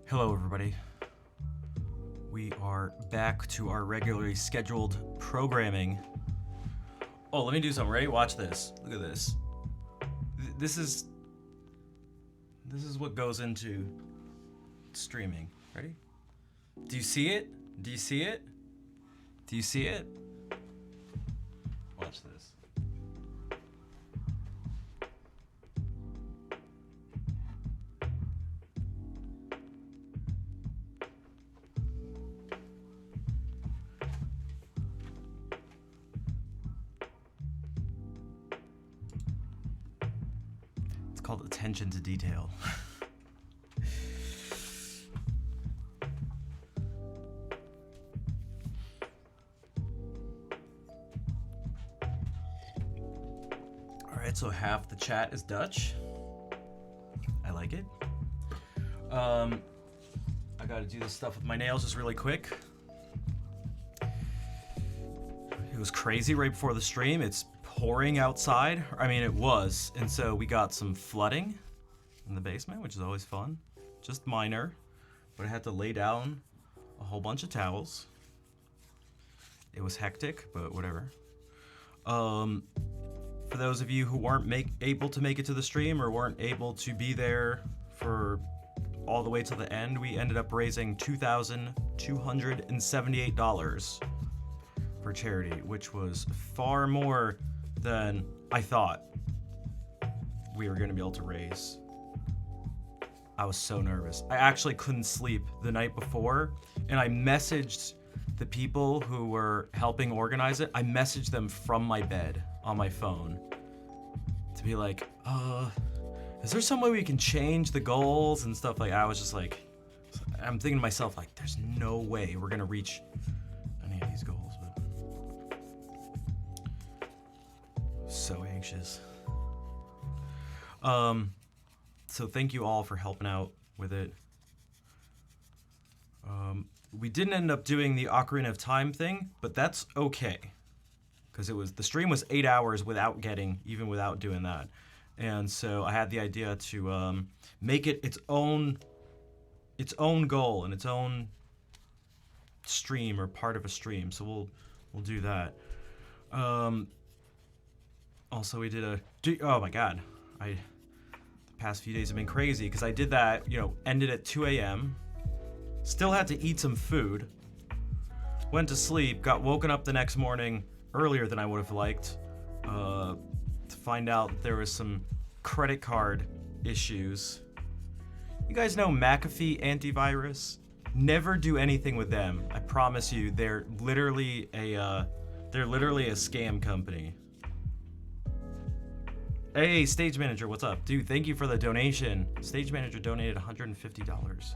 Hello, everybody. We are back to our regularly scheduled programming. Oh, let me do something. Ready? Watch this. Look at this. This is what goes into streaming. Ready? Do you see it? Do you see it? Do you see it? Watch this. It's called attention to detail. Alright, so half the chat is Dutch. I like it. I gotta do this stuff with my nails just really quick. It was crazy right before the stream. It's pouring outside. I mean, it was. And so we got some flooding in the basement, which is always fun. Just minor. But I had to lay down a whole bunch of towels. It was hectic, but whatever. For those of you who weren't able to make it to the stream or weren't able to be there for all the way till the end, we ended up raising $2,278 for charity, which was far more than I thought we were going to be able to raise. I was so nervous. I actually couldn't sleep the night before, and I messaged the people who were helping organize it. I messaged them from my bed on my phone to be like, is there some way we can change the goals and stuff? Like, I was just like, I'm thinking to myself, like, there's no way we're gonna reach any of these goals, but so anxious. So thank you all for helping out with it. We didn't end up doing the Ocarina of Time thing, but that's okay, because the stream was 8 hours without doing that. And so I had the idea to make it its own goal and its own stream or part of a stream. So we'll do that. Also, we did a Oh my god. The past few days have been crazy because I did that, ended at 2 a.m. Still had to eat some food. Went to sleep, got woken up the next morning earlier than I would have liked to find out there was some credit card issues. You guys know McAfee antivirus? Never do anything with them. I promise you, they're literally a scam company. Hey, Stage Manager, what's up? Dude, thank you for the donation. Stage Manager donated $150.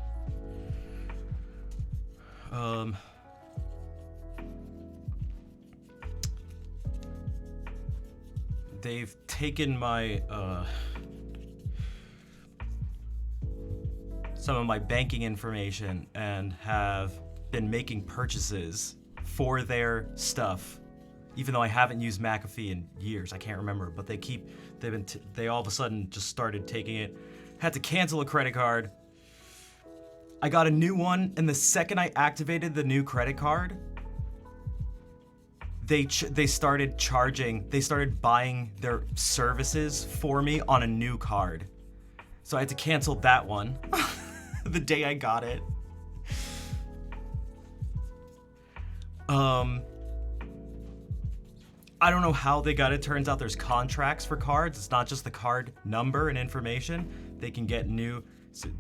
They've taken my, some of my banking information and have been making purchases for their stuff. Even though I haven't used McAfee in years, I can't remember, but they all of a sudden just started taking it. Had to cancel a credit card. I got a new one, and the second I activated the new credit card, they started buying their services for me on a new card. So I had to cancel that one the day I got it. I don't know how they got it. Turns out there's contracts for cards. It's not just the card number and information. They can get new. So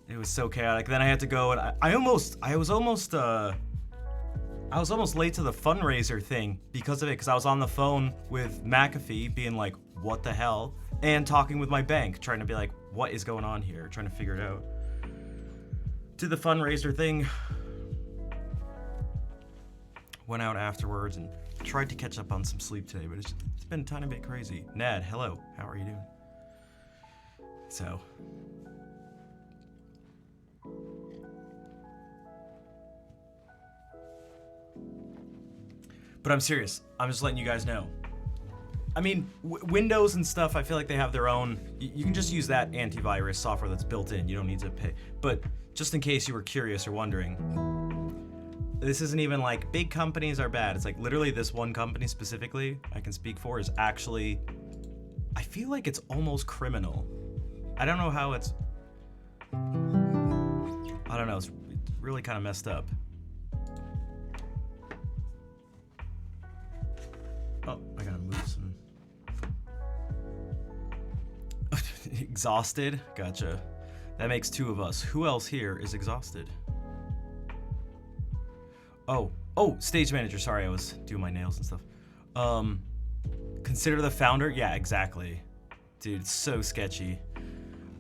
it was so chaotic. Then I had to go and I was almost late to the fundraiser thing because of it. Because I was on the phone with McAfee, being like, "What the hell?" and talking with my bank, trying to be like, "What is going on here?" Trying to figure it out. Did the fundraiser thing. Went out afterwards and tried to catch up on some sleep today, but it's been a tiny bit crazy. Ned, hello. How are you doing? So. But I'm serious. I'm just letting you guys know. I mean, Windows and stuff, I feel like they have their own. You can just use that antivirus software that's built in. You don't need to pay. But just in case you were curious or wondering, this isn't even like big companies are bad. It's like literally this one company specifically I can speak for is actually, I feel like it's almost criminal. I don't know how it's, I don't know, it's really kind of messed up. Oh, I gotta move some. Exhausted? Gotcha. That makes two of us. Who else here is exhausted? Oh, Stage Manager. Sorry, I was doing my nails and stuff. Consider the founder? Yeah, exactly. Dude, it's so sketchy.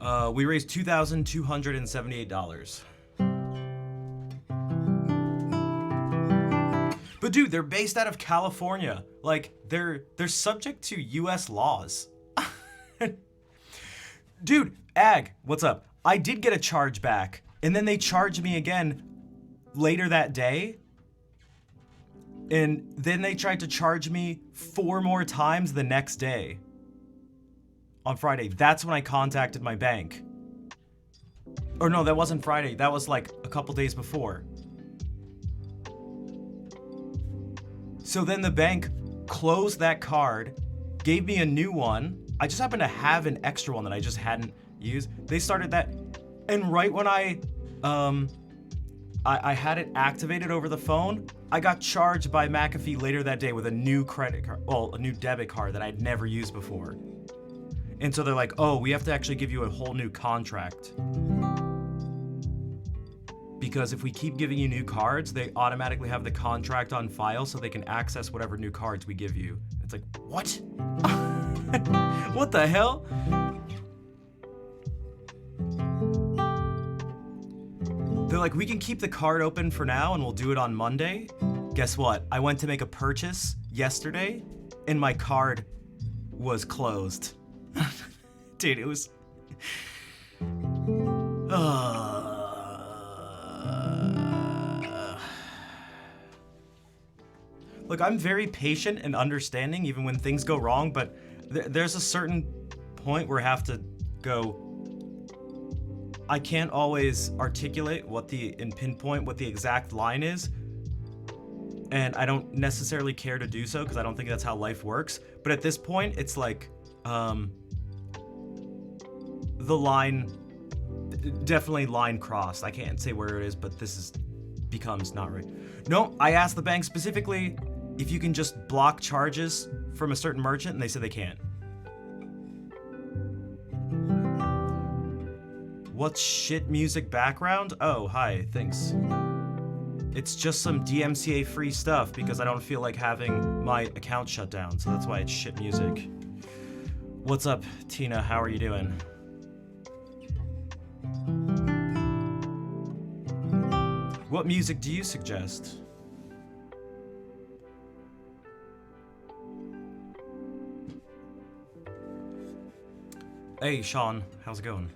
We raised $2,278. But dude, they're based out of California. Like, they're subject to US laws. Dude, Ag, what's up? I did get a charge back, and then they charged me again later that day. And then they tried to charge me 4 more times the next day. On Friday. That's when I contacted my bank. Or no, that wasn't Friday. That was like a couple days before. So then the bank closed that card, gave me a new one. I just happened to have an extra one that I just hadn't used. They started that, and right when I had it activated over the phone, I got charged by McAfee later that day with a new credit card, well, a new debit card that I'd never used before. And so they're like, "Oh, we have to actually give you a whole new contract. Because if we keep giving you new cards, they automatically have the contract on file so they can access whatever new cards we give you." It's like, what? What the hell? They're like, "We can keep the card open for now and we'll do it on Monday." Guess what? I went to make a purchase yesterday and my card was closed. Dude, it was... Look, I'm very patient and understanding even when things go wrong, but there's a certain point where I have to go, I can't always articulate and pinpoint what the exact line is. and I don't necessarily care to do so because I don't think that's how life works. But at this point, it's like, the line, definitely line crossed. I can't say where it is, but becomes not right. No, I asked the bank specifically if you can just block charges from a certain merchant, and they said they can't. What's shit music background? Oh, hi, thanks. It's just some DMCA free stuff because I don't feel like having my account shut down, so that's why it's shit music. What's up, Tina? How are you doing? What music do you suggest? Hey, Sean, how's it going?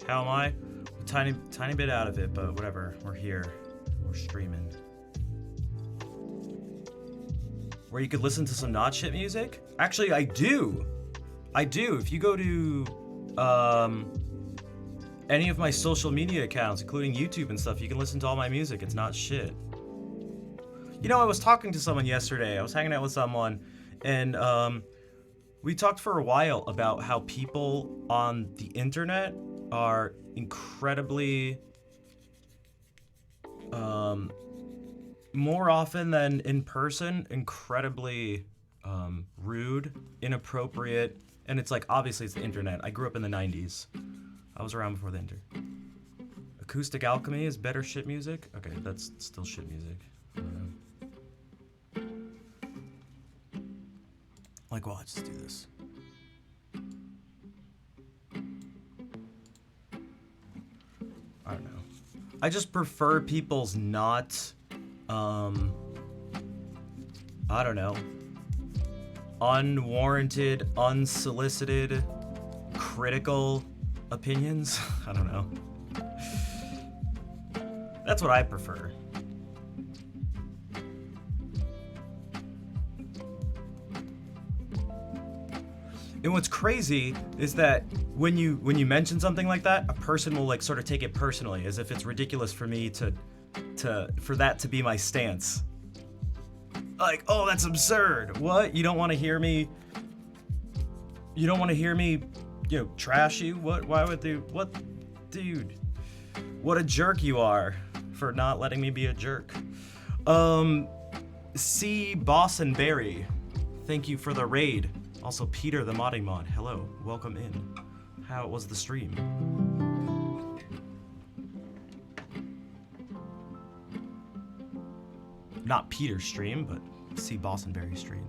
How am I? A tiny bit out of it, but whatever. We're here. We're streaming. Where you could listen to some not shit music? Actually, I do. If you go to any of my social media accounts, including YouTube and stuff, you can listen to all my music. It's not shit. You know, I was talking to someone yesterday. I was hanging out with someone, and we talked for a while about how people on the internet are incredibly, more often than in person, incredibly rude, inappropriate, and it's like, obviously it's the internet. I grew up in the 90s. I was around before the internet. Acoustic Alchemy is better shit music? Okay, that's still shit music. I don't know. Like, well, let's do this. I don't know. I just prefer people's not, I don't know, unwarranted, unsolicited, critical opinions. I don't know. That's what I prefer. And what's crazy is that when you mention something like that, a person will like sort of take it personally, as if it's ridiculous for me for that to be my stance. Like, oh, that's absurd. What? You don't want to hear me? You don't want to hear me, trash you? What? Why would they? What, dude? What a jerk you are for not letting me be a jerk. C. Boss and Barry, thank you for the raid. Also, Peter the Modding Mod, hello, welcome in. How was the stream? Not Peter's stream, but see Boss and Barry's stream.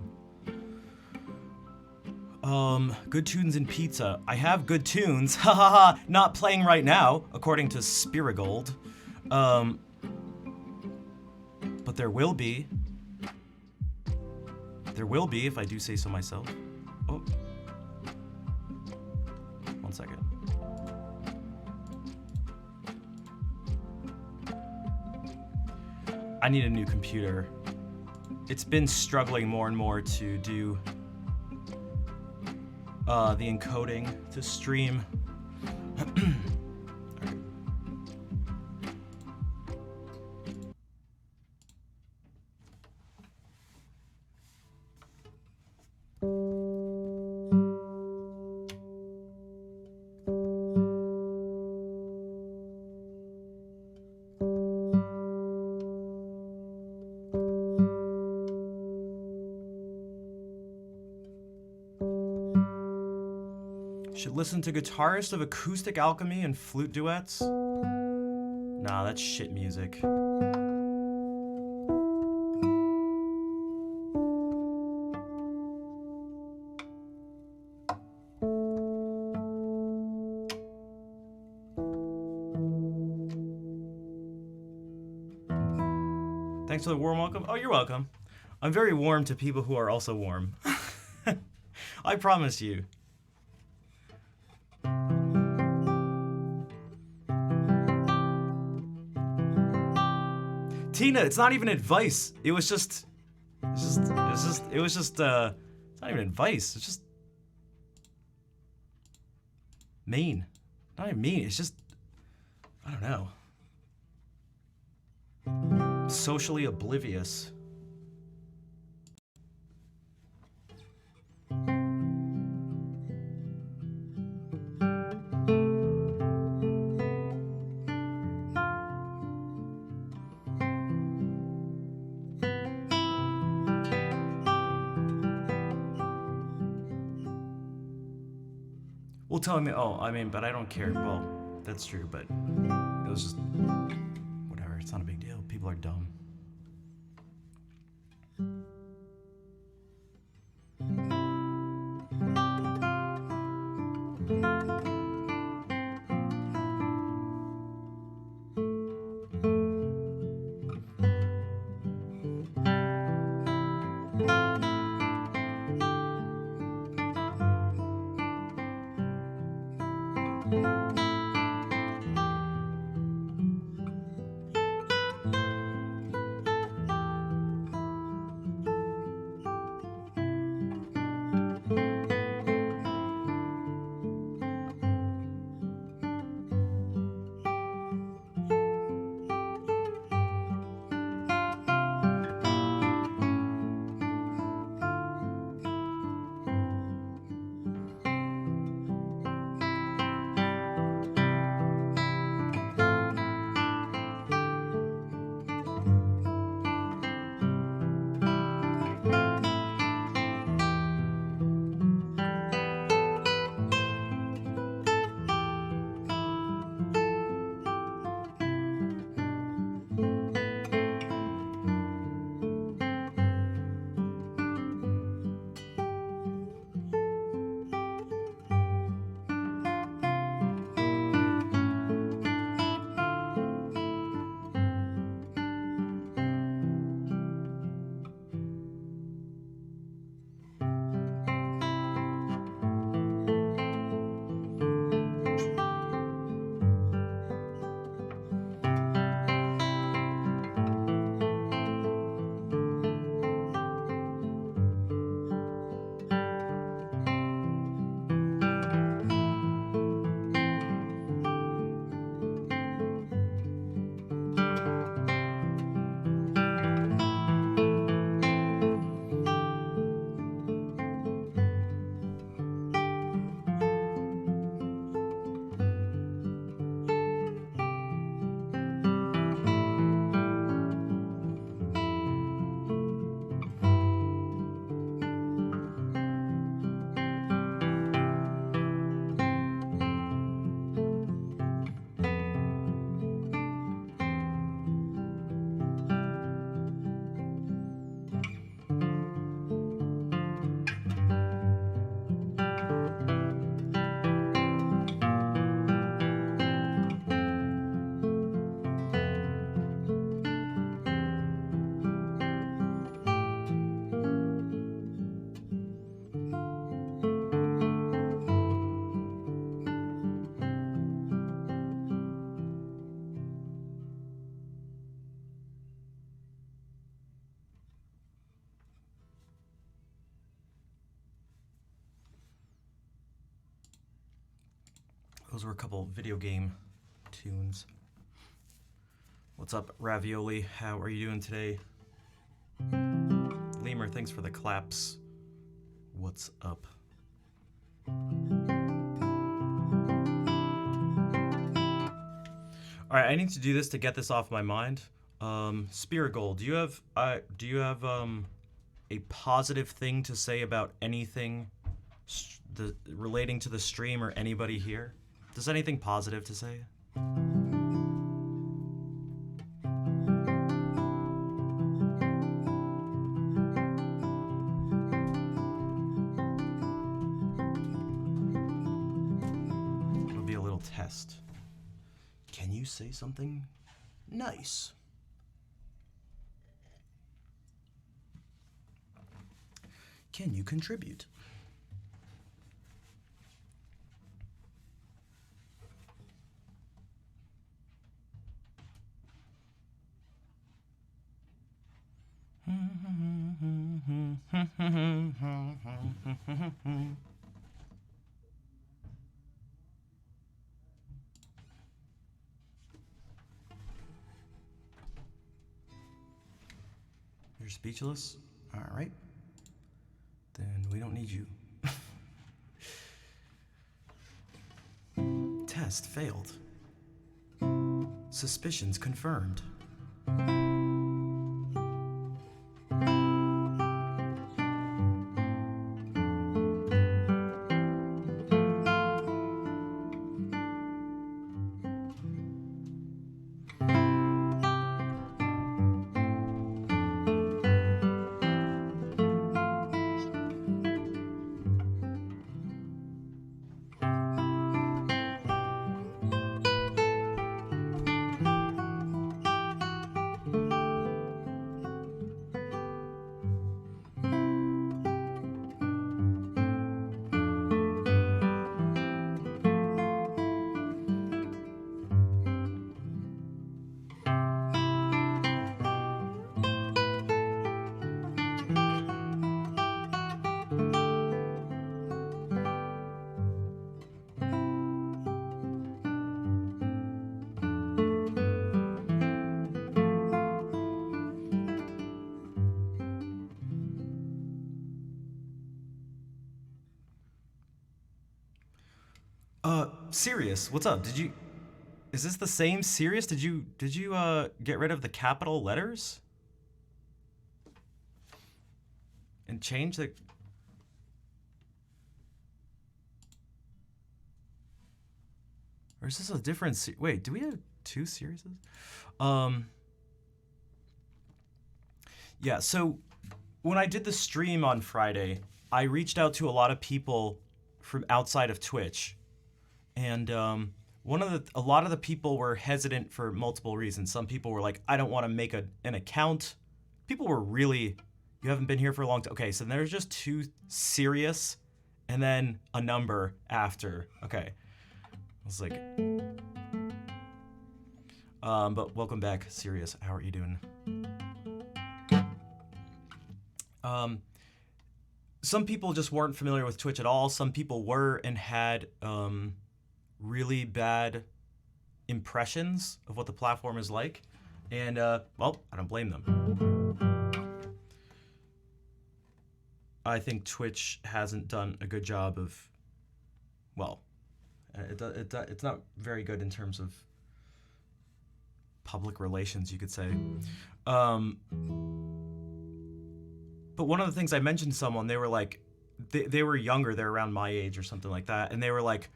Good tunes and pizza. I have good tunes, ha ha ha, not playing right now, according to Spirigold. But there will be. There will be, if I do say so myself. Oh. 1 second. I need a new computer. It's been struggling more and more to do the encoding to stream. Should listen to Guitarist of Acoustic Alchemy and Flute Duets? Nah, that's shit music. Thanks for the warm welcome. Oh, you're welcome. I'm very warm to people who are also warm. I promise you. Tina, it's not even advice. It's not even advice. It's just, Mean. Not even mean, it's just, I don't know. Socially oblivious. Well, tell me, oh, I mean, but I don't care. Well, that's true, but it was just, whatever, it's not a big deal. People are dumb. Those were a couple video game tunes. What's up, Ravioli? How are you doing today? Lemur, thanks for the claps. What's up? All right, I need to do this to get this off my mind. Spirit Gold, do you have a positive thing to say about anything relating to the stream or anybody here? Does anything positive to say? It'll be a little test. Can you say something nice? Can you contribute? You're speechless? All right. Then we don't need you. Test failed. Suspicions confirmed. Sirius, what's up? Is this the same Sirius? Did you get rid of the capital letters? And change the... Or is this a different wait, do we have two Siriuses? Yeah, so when I did the stream on Friday, I reached out to a lot of people from outside of Twitch. And a lot of the people were hesitant for multiple reasons. Some people were like, I don't want to make an account. People were really, you haven't been here for a long time. Okay, so there's just two Sirius and then a number after. Okay. I was like, but welcome back, Sirius. How are you doing? Some people just weren't familiar with Twitch at all. Some people were and had really bad impressions of what the platform is like. And, well, I don't blame them. I think Twitch hasn't done a good job of, well, it's not very good in terms of public relations, you could say. But one of the things I mentioned to someone, they were like, they were younger, they're around my age or something like that, and they were like,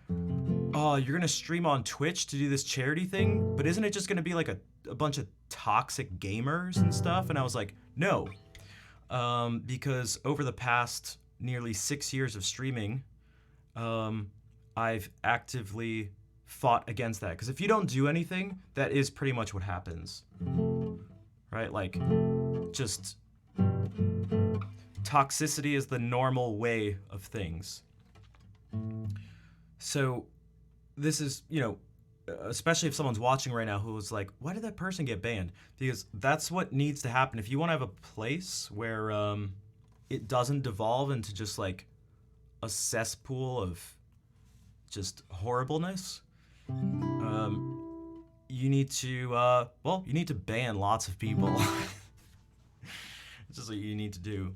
oh, you're gonna stream on Twitch to do this charity thing, but isn't it just gonna be like a bunch of toxic gamers and stuff? And I was like, no, because over the past nearly 6 years of streaming, I've actively fought against that. Because if you don't do anything, that is pretty much what happens, right? Like, just toxicity is the normal way of things. So this is, you know, especially if someone's watching right now who was like, why did that person get banned? Because that's what needs to happen. If you want to have a place where it doesn't devolve into just like a cesspool of just horribleness, you need to, well, you need to ban lots of people. It's just what you need to do.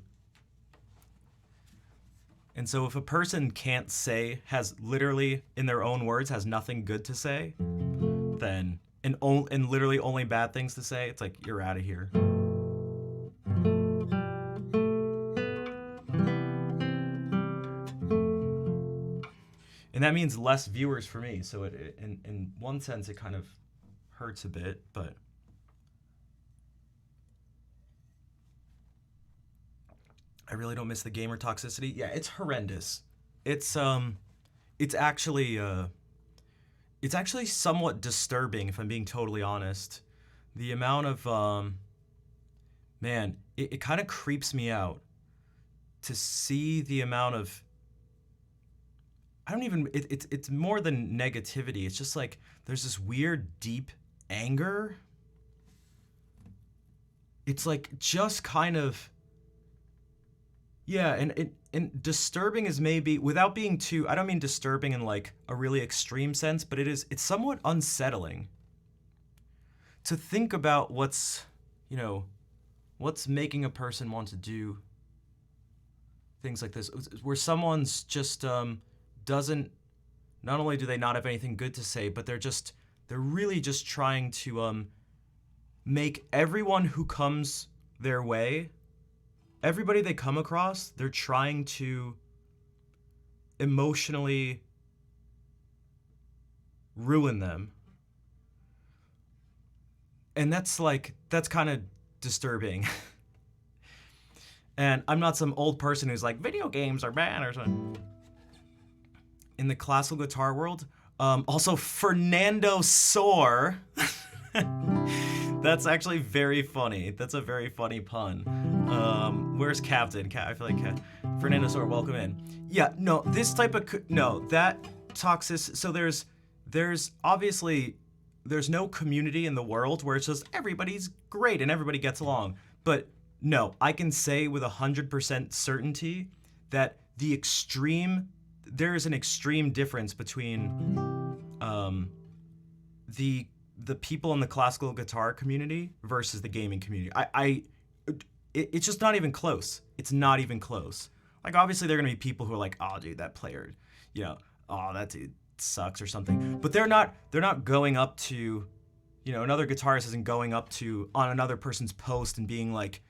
And so if a person can't say, has literally, in their own words, has nothing good to say, then, and literally only bad things to say, it's like, you're out of here. And that means less viewers for me. So in one sense, it kind of hurts a bit, but I really don't miss the gamer toxicity. Yeah, it's horrendous. It's actually somewhat disturbing, if I'm being totally honest. The amount of man, it kind of creeps me out to see the amount of, I don't even, it's more than negativity. It's just like there's this weird deep anger. It's like just kind of, yeah, and disturbing is maybe, without being too, I don't mean disturbing in like a really extreme sense, but it's somewhat unsettling to think about what's, you know, What's making a person want to do things like this? Where someone's just doesn't, not only do they not have anything good to say, but they're really just trying to make everyone who comes their way, everybody they come across, they're trying to emotionally ruin them. And that's kind of disturbing. And I'm not some old person who's like, video games are bad or something. In the classical guitar world, also Fernando Soar. That's actually very funny. That's a very funny pun. Where's Captain? I feel like Fernando Soar, welcome in. Yeah, no, this type of that toxic. So there's obviously there's no community in the world where it's just everybody's great and everybody gets along. But no, I can say with 100% certainty that there is an extreme difference between the people in the classical guitar community versus the gaming community. It's just not even close. It's not even close. Like, obviously there are gonna be people who are like, oh dude, that player, oh, that dude sucks or something. But they're not going up to, another guitarist isn't going up to on another person's post and being like,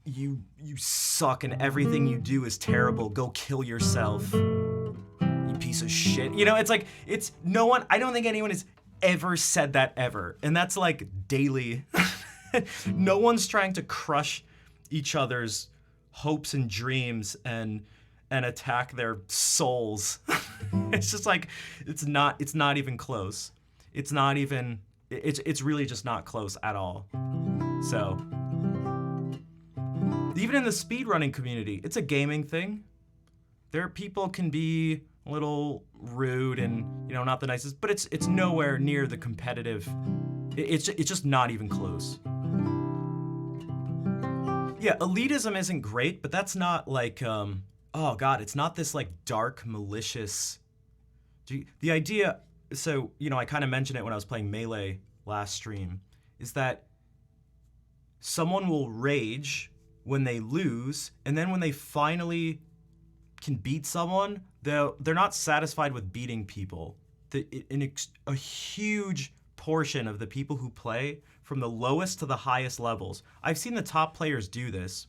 you suck and everything you do is terrible. Go kill yourself, you piece of shit. It's like, I don't think anyone has ever said that ever. And that's like daily. No one's trying to crush each other's hopes and dreams and attack their souls. It's just like, it's not even close. It's really just not close at all. So, even in the speedrunning community, it's a gaming thing. People can be a little rude and, not the nicest, but it's nowhere near the competitive. It's just not even close. Yeah, elitism isn't great, but that's not like, oh God, it's not this like dark, malicious. The idea, so, I kind of mentioned it when I was playing Melee last stream, is that someone will rage when they lose, and then when they finally can beat someone, they're not satisfied with beating people. A huge portion of the people who play from the lowest to the highest levels, I've seen the top players do this.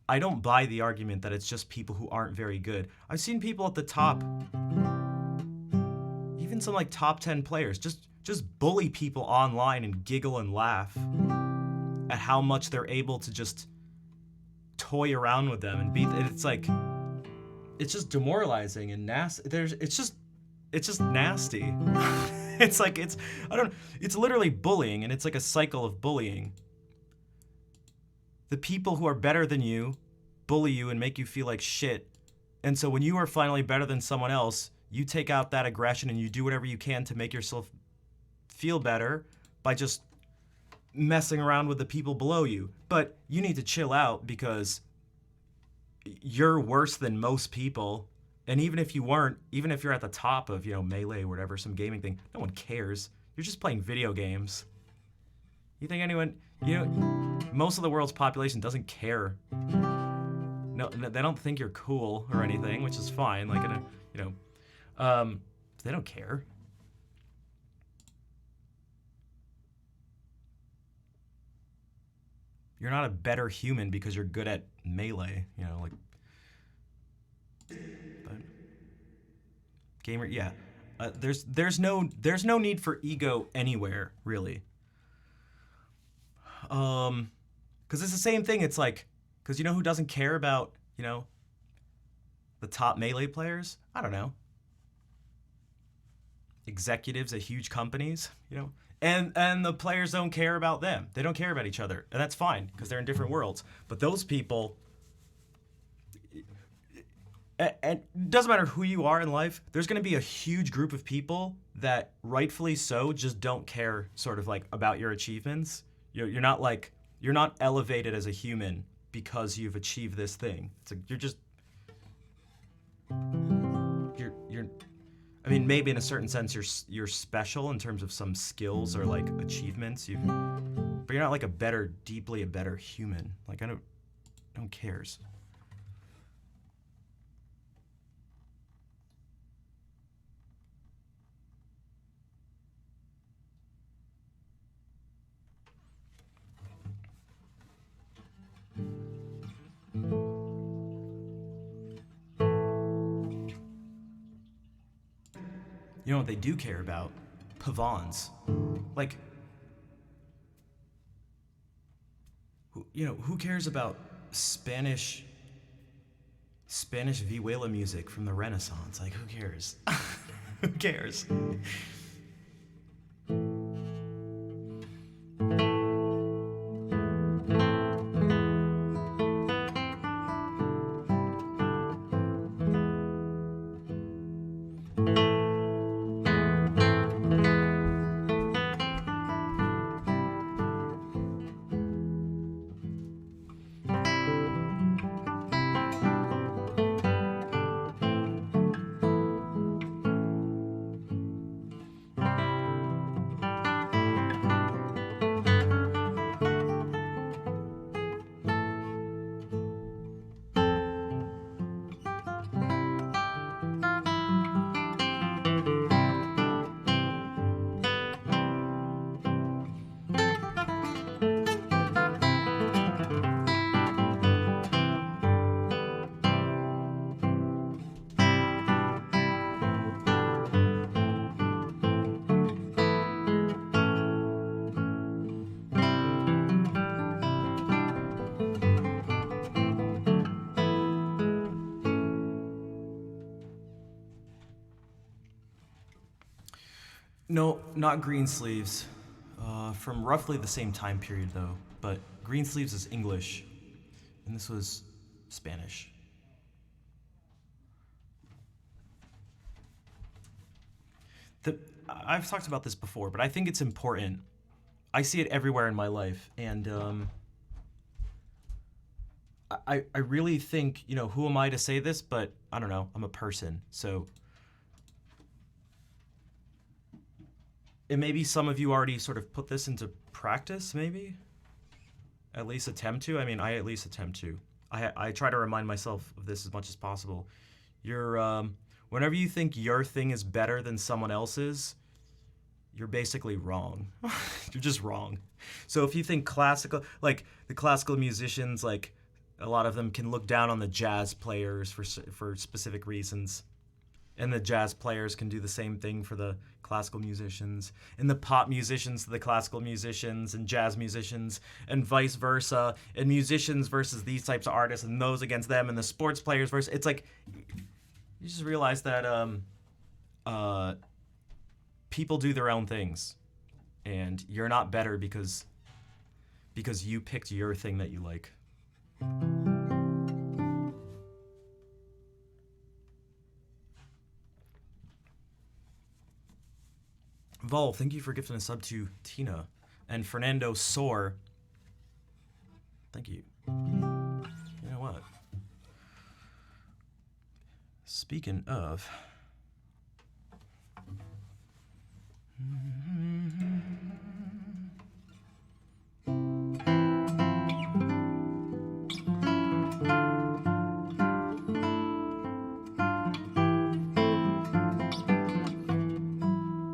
I don't buy the argument that it's just people who aren't very good. I've seen people at the top, even some like top 10 players, just bully people online and giggle and laugh at how much they're able to just toy around with them and beat. It's like, it's just demoralizing and nasty. It's just nasty. It's like, it's literally bullying, and it's like a cycle of bullying. The people who are better than you bully you and make you feel like shit. And so when you are finally better than someone else, you take out that aggression and you do whatever you can to make yourself feel better by just messing around with the people below you. But you need to chill out, because you're worse than most people. And even if you weren't, even if you're at the top of, Melee or whatever, some gaming thing, no one cares. You're just playing video games. You think anyone, most of the world's population doesn't care. No, they don't think you're cool or anything, which is fine. Like, they don't care. You're not a better human because you're good at Melee, But gamer, yeah. There's no need for ego anywhere, really. Because it's the same thing. It's like, because who doesn't care about, the top Melee players? I don't know. Executives at huge companies, And the players don't care about them. They don't care about each other. And that's fine, because they're in different worlds. But those people, and it doesn't matter who you are in life, there's going to be a huge group of people that, rightfully so, just don't care sort of like about your achievements. You're not elevated as a human because you've achieved this thing. It's like, I mean, maybe in a certain sense you're special in terms of some skills or like achievements. But you're not like deeply a better human. Like I don't cares. You know what they do care about? Pavans. Like, who cares about Spanish vihuela music from the Renaissance? Like, who cares? Who cares? No, not Greensleeves. From roughly the same time period, though. But Greensleeves is English, and this was Spanish. I've talked about this before, but I think it's important. I see it everywhere in my life, and I really think, who am I to say this? But I don't know. I'm a person, so. And maybe some of you already sort of put this into practice, maybe? At least attempt to? I mean, I at least attempt to. I try to remind myself of this as much as possible. Whenever you think your thing is better than someone else's, you're basically wrong. You're just wrong. So if you think the classical musicians, like a lot of them can look down on the jazz players for specific reasons. And the jazz players can do the same thing for the classical musicians, and the pop musicians to the classical musicians, and jazz musicians, and vice versa, and musicians versus these types of artists, and those against them, and the sports players versus. It's like you just realize that people do their own things, and you're not better because you picked your thing that you like. Vol, thank you for gifting a sub to Tina. And Fernando Soar, thank you. You know what? Speaking of...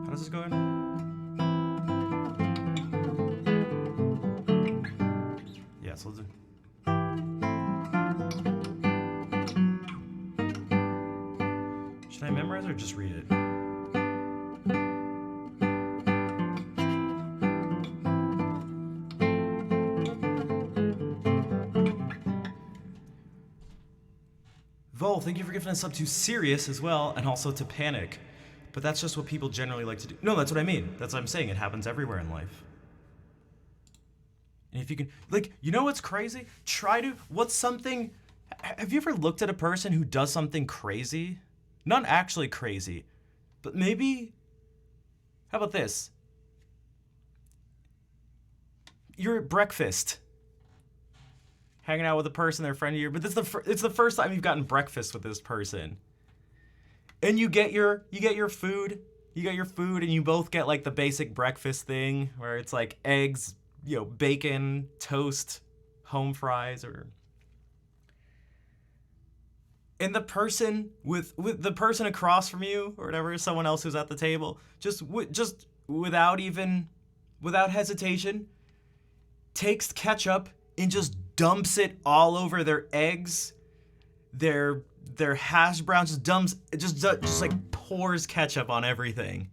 How does this go in? So let's do. Should I memorize or just read it? Vol, thank you for gifting us up to Sirius as well, and also to Panic. But that's just what people generally like to do. No, that's what I mean. That's what I'm saying. It happens everywhere in life. And if you can, what's crazy? Have you ever looked at a person who does something crazy? Not actually crazy, but maybe, how about this? You're at breakfast, hanging out with a person, they're a friend of yours, but it's the first time you've gotten breakfast with this person. And you get your food. You get your food, and you both get like the basic breakfast thing where it's like eggs, bacon, toast, home fries, or. And the person with the person across from you or whatever, someone else who's at the table, just without hesitation, takes ketchup and just dumps it all over their eggs, their hash browns, just like pours ketchup on everything.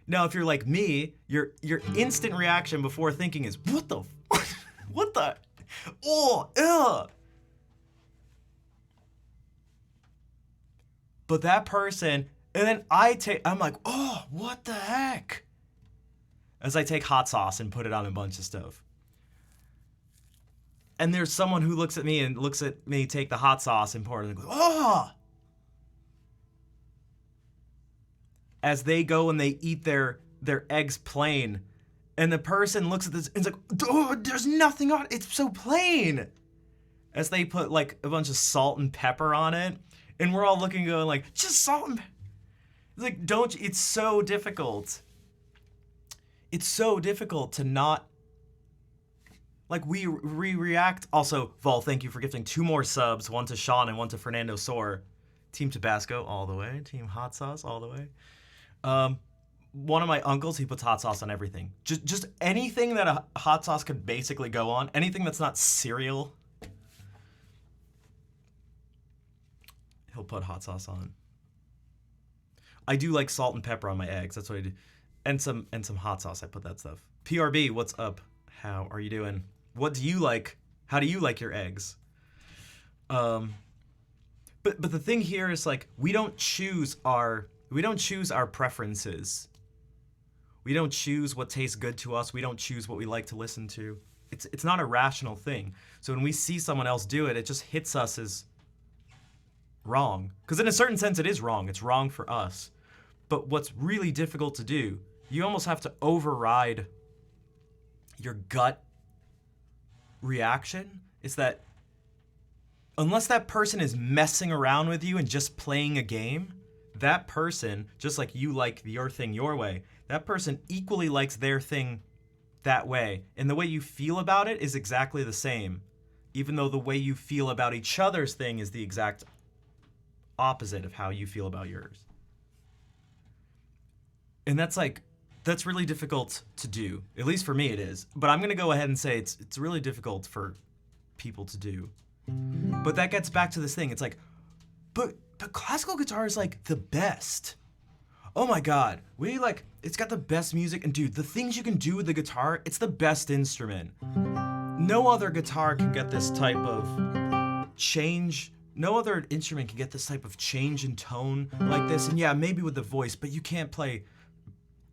Now, if you're like me, your instant reaction before thinking is, what the, what the, oh, ugh. But that person, and then I'm like, oh, what the heck? As I take hot sauce and put it on a bunch of stuff. And there's someone who looks at me take the hot sauce and pour it and goes, oh! As they go and they eat their eggs plain. And the person looks at this and is like, oh, there's nothing on it. It's so plain. As they put like a bunch of salt and pepper on it. And we're all looking going like, just salt and pepper. It's like, it's so difficult. It's so difficult to not, like, we react. Also, Vol, thank you for gifting 2 more subs, one to Sean and one to Fernando Soar. Team Tabasco all the way. Team Hot Sauce all the way. One of my uncles, he puts hot sauce on everything. Just anything that a hot sauce could basically go on. Anything that's not cereal, he'll put hot sauce on. I do like salt and pepper on my eggs. That's what I do. And some hot sauce. I put that stuff. PRB, what's up? How are you doing? What do you like? How do you like your eggs? But the thing here is like we don't choose our preferences. We don't choose what tastes good to us. We don't choose what we like to listen to. It's not a rational thing. So when we see someone else do it, it just hits us as wrong. Because in a certain sense, it is wrong. It's wrong for us. But what's really difficult to do, you almost have to override your gut reaction. Is that unless that person is messing around with you and just playing a game, that person, just like you like your thing your way, that person equally likes their thing that way. And the way you feel about it is exactly the same, even though the way you feel about each other's thing is the exact opposite of how you feel about yours. And that's really difficult to do. At least for me it is. But I'm going to go ahead and say it's really difficult for people to do. But that gets back to this thing. It's like, but classical guitar is like the best. Oh my God. It's got the best music. And dude, the things you can do with the guitar, it's the best instrument. No other guitar can get this type of change. No other instrument can get this type of change in tone like this. And yeah, maybe with the voice, but you can't play.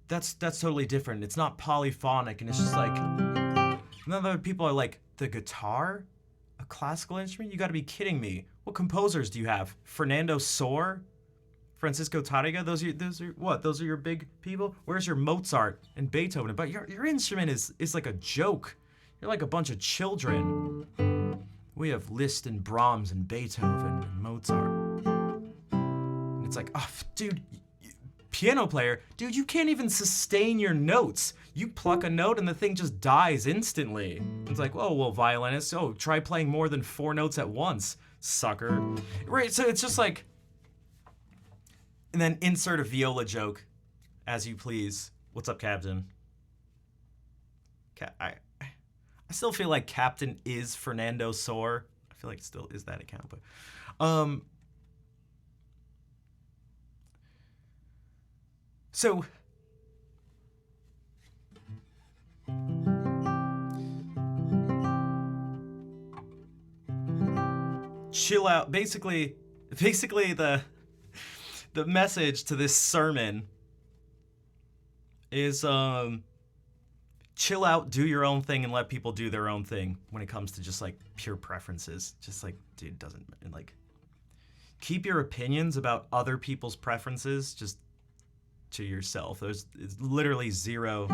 That's totally different. It's not polyphonic, and it's just like, and other people are like, the guitar? A classical instrument? You gotta be kidding me. What composers do you have? Fernando Soar? Francisco Tárrega? Those are what? Those are your big people? Where's your Mozart and Beethoven? But your instrument is like a joke. You're like a bunch of children. We have Liszt and Brahms and Beethoven and Mozart. And it's like, oh, dude, piano player, dude, you can't even sustain your notes. You pluck a note and the thing just dies instantly. It's like, oh, well, violinist, try playing more than 4 notes at once, sucker. Right, so it's just like, and then insert a viola joke, as you please. What's up, Captain? I still feel like Captain is Fernando Soar. I feel like it still is that account, but so chill out. Basically the message to this sermon is chill out, do your own thing, and let people do their own thing when it comes to just like pure preferences. Just like, dude, doesn't like keep your opinions about other people's preferences just to yourself. There's literally 0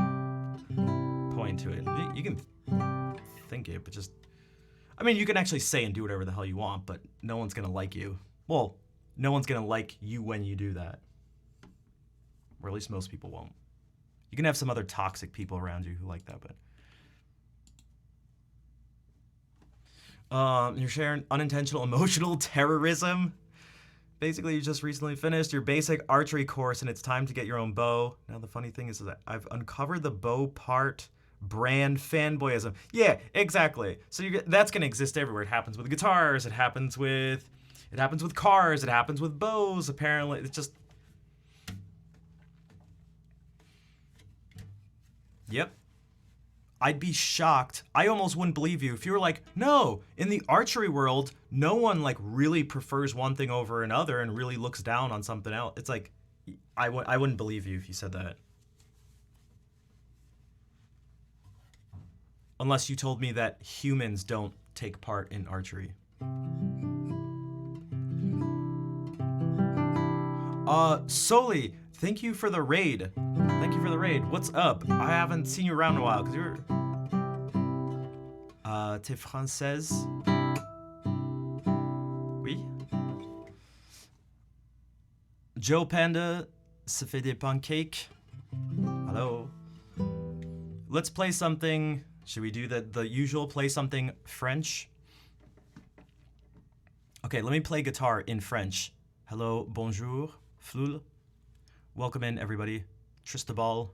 point to it. You can think it, but just, I mean, you can actually say and do whatever the hell you want, but no one's gonna like you. Well, no one's gonna like you when you do that. Or at least most people won't. You can have some other toxic people around you who like that, but you're sharing unintentional emotional terrorism. Basically, you just recently finished your basic archery course and it's time to get your own bow. Now, the funny thing is that I've uncovered the bow part brand fanboyism. Yeah, exactly. So that's going to exist everywhere. It happens with guitars. It happens with cars. It happens with bows. Apparently, it's just... Yep. I'd be shocked. I almost wouldn't believe you if you were like, no, in the archery world, no one like really prefers one thing over another and really looks down on something else. It's like, I wouldn't believe you if you said that. Unless you told me that humans don't take part in archery. Soli, thank you for the raid. Thank you for the raid. What's up? I haven't seen you around in a while because you're... T'es française? Oui? Joe Panda, ça fait des pancakes. Hello. Let's play something... Should we do the usual play something French? Okay, let me play guitar in French. Hello, bonjour, Flul. Welcome in, everybody. Tristabal.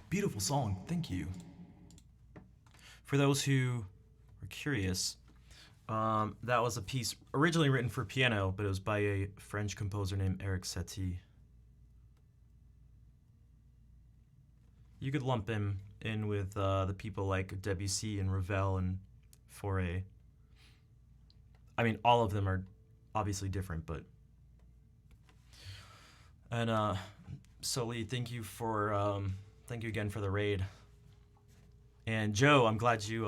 Beautiful song. Thank you. For those who are curious, that was a piece originally written for piano, but it was by a French composer named Eric Satie. You could lump him in with the people like Debussy and Ravel and Fauré. I mean, all of them are obviously different, but... And Soli, thank you again for the raid. And Joe, I'm glad you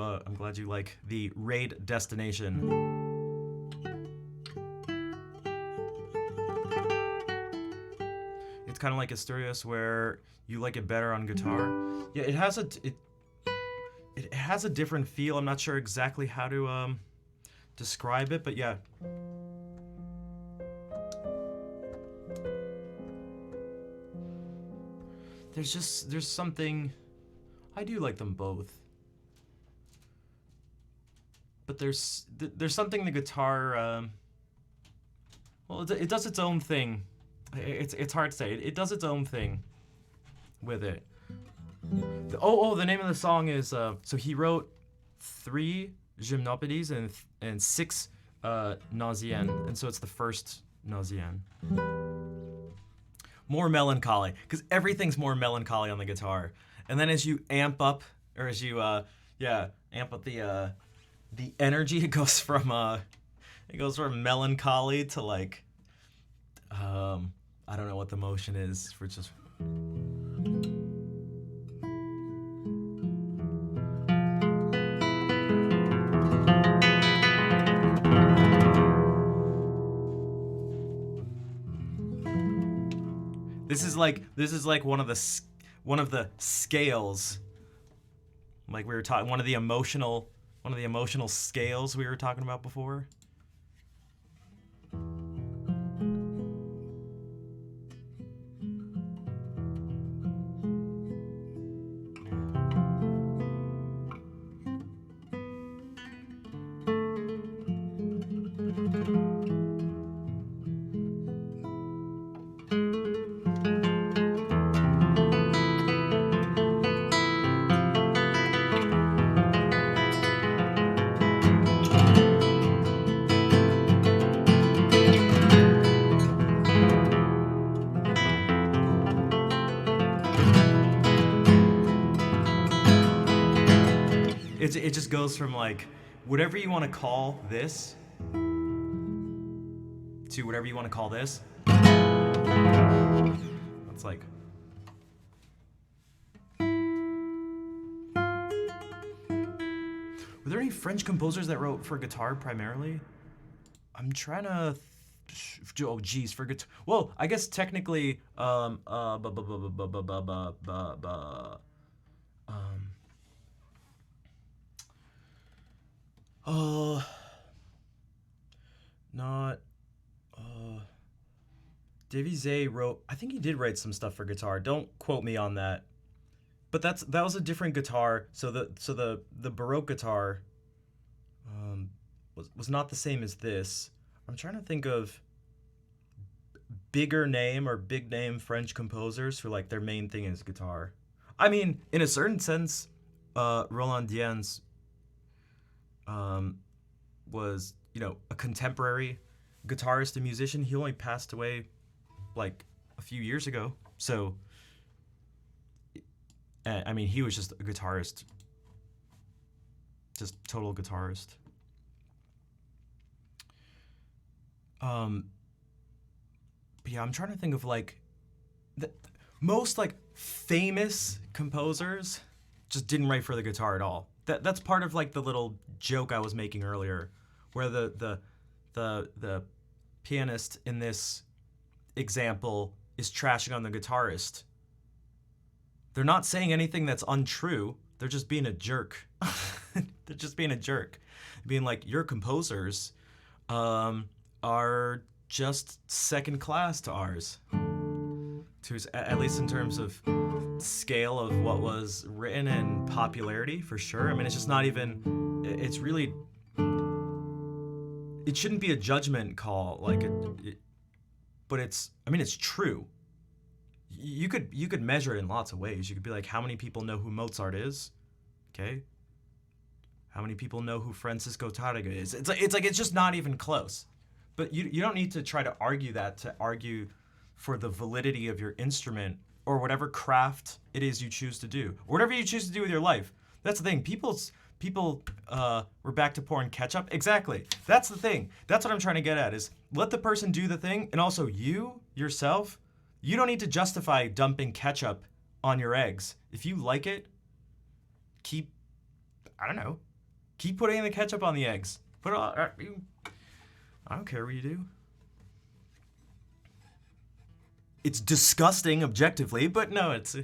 like the raid destination. It's kind of like Asturias, where you like it better on guitar. Yeah, it has a different feel. I'm not sure exactly how to describe it, but yeah. There's something. I do like them both, but there's something the guitar. Well, it does its own thing. It's hard to say. It does its own thing with it. The name of the song is so he wrote 3 Gymnopédies and 6 Nausiennes, and so it's the first Nausienne. More melancholy, because everything's more melancholy on the guitar. And then as you amp up, or as you amp up the energy, it goes from melancholy to like I don't know what the motion is for just. This is like one of the scales, like we were talking, one of the emotional scales we were talking about before. It just goes from like whatever you want to call this to whatever you want to call this. It's like. Were there any French composers that wrote for guitar primarily? I'm trying to. Oh, geez, for guitar. Well, I guess technically, not. Debussy wrote. I think he did write some stuff for guitar. Don't quote me on that. But that was a different guitar. So the Baroque guitar was not the same as this. I'm trying to think of bigger name or big name French composers who like their main thing is guitar. I mean, in a certain sense, Roland Diens was, a contemporary guitarist and musician. He only passed away like a few years ago. So, I mean, he was just a guitarist. Just total guitarist. But yeah, I'm trying to think of like the most like famous composers just didn't write for the guitar at all. That's part of like the little joke I was making earlier, where the pianist in this example is trashing on the guitarist. They're not saying anything that's untrue. They're just being a jerk. They're just being a jerk. Being like, your composers are just second class to ours. At least in terms of scale of what was written and popularity, for sure. I mean, it's just not even, it's really, it shouldn't be a judgment call, but it's true. You could measure it in lots of ways. You could be like, how many people know who Mozart is? Okay. How many people know who Francisco Tarrega is? It's just not even close. But you don't need to try to argue that to argue for the validity of your instrument or whatever craft it is you choose to do, or whatever you choose to do with your life. That's the thing. People we're back to pouring ketchup. Exactly. That's the thing. That's what I'm trying to get at is let the person do the thing, and also you yourself, you don't need to justify dumping ketchup on your eggs. If you like it, keep putting the ketchup on the eggs. Put it all, I don't care what you do. It's disgusting objectively, but no, it's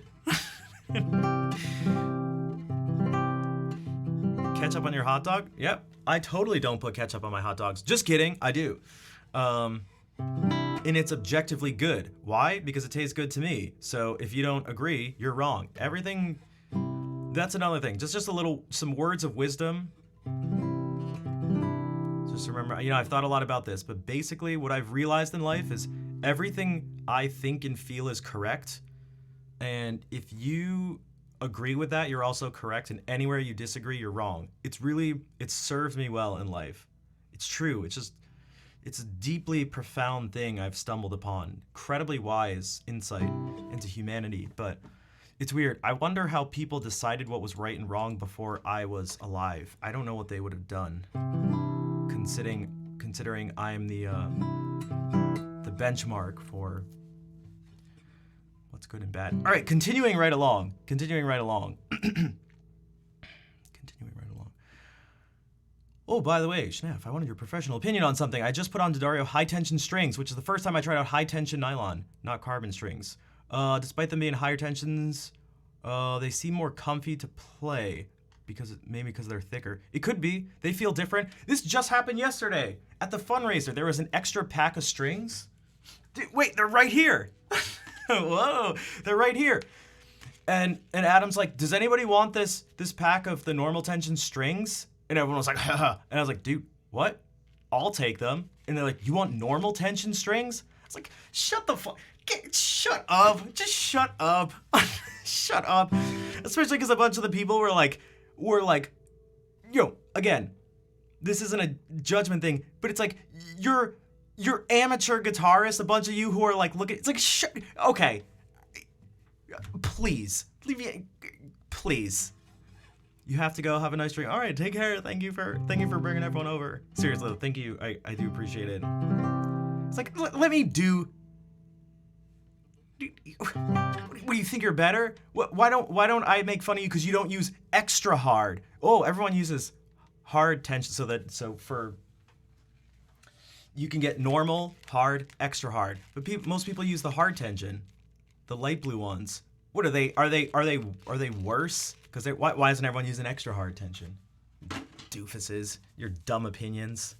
ketchup on your hot dog? Yep. I totally don't put ketchup on my hot dogs. Just kidding, I do. And it's objectively good. Why? Because it tastes good to me. So if you don't agree, you're wrong. Everything, that's another thing. Just some words of wisdom. Just remember, I've thought a lot about this, but basically what I've realized in life is everything I think and feel is correct. And if you agree with that, you're also correct. And anywhere you disagree, you're wrong. It serves me well in life. It's true. It's a deeply profound thing I've stumbled upon. Incredibly wise insight into humanity. But it's weird. I wonder how people decided what was right and wrong before I was alive. I don't know what they would have done. Considering I'm the benchmark for what's good and bad. All right, continuing right along. Oh, by the way, Schnaff, I wanted your professional opinion on something. I just put on D'Addario high tension strings, which is the first time I tried out high tension nylon, not carbon strings. Despite them being higher tensions, they seem more comfy to play because they're thicker. It could be. They feel different. This just happened yesterday at the fundraiser. There was an extra pack of strings. Dude, wait, they're right here. Whoa, they're right here. And Adam's like, does anybody want this pack of the normal tension strings? And everyone was like, haha. And I was like, dude, what? I'll take them. And they're like, you want normal tension strings? I was like, shut the fuck. Shut up. Just shut up. Shut up. Especially because a bunch of the people were like, again, this isn't a judgment thing, but it's like, you're amateur guitarists, a bunch of you who are like, it's like, okay. Please. Leave me, please. You have to go. Have a nice drink. All right, take care. Thank you for bringing everyone over. Seriously, thank you. I do appreciate it. It's like, let me do. What do you think you're better? Why don't I make fun of you because you don't use extra hard? Oh, everyone uses hard tension so for you can get normal, hard, extra hard. But most people use the hard tension, the light blue ones. What are they? Are they worse? Because why isn't everyone using extra hard tension? Doofuses, your dumb opinions.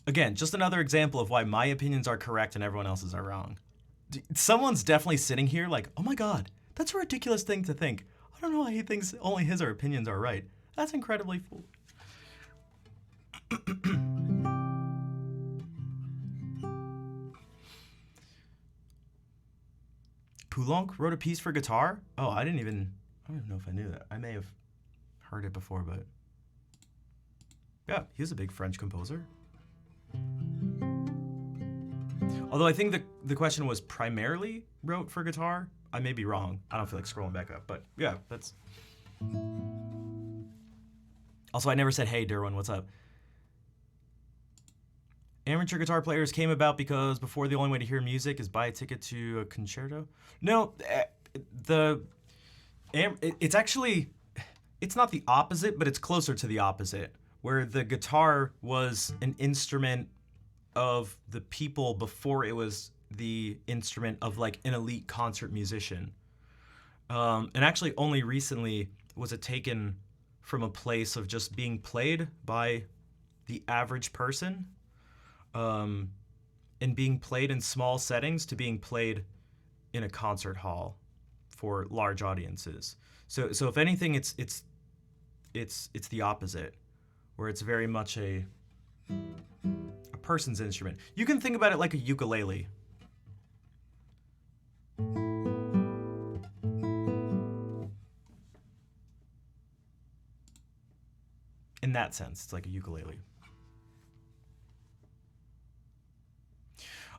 Again, just another example of why my opinions are correct and everyone else's are wrong. Someone's definitely sitting here like, oh my god, that's a ridiculous thing to think. I don't know why he thinks only his opinions are right. That's incredibly foolish. Poulenc wrote a piece for guitar? Oh, I don't even know if I knew that. I may have heard it before, but yeah, he was a big French composer. Although I think the question was primarily wrote for guitar. I may be wrong. I don't feel like scrolling back up, but yeah, that's... Also, I never said, hey, Derwin, what's up? Amateur guitar players came about because before the only way to hear music is buy a ticket to a concerto. No, it's actually, it's not the opposite, but it's closer to the opposite, where the guitar was an instrument of the people before it was the instrument of like an elite concert musician. And actually only recently was it taken from a place of just being played by the average person, and being played in small settings to being played in a concert hall for large audiences. So if anything, it's it's the opposite, where it's very much a person's instrument. You can think about it like a ukulele. In that sense, it's like a ukulele.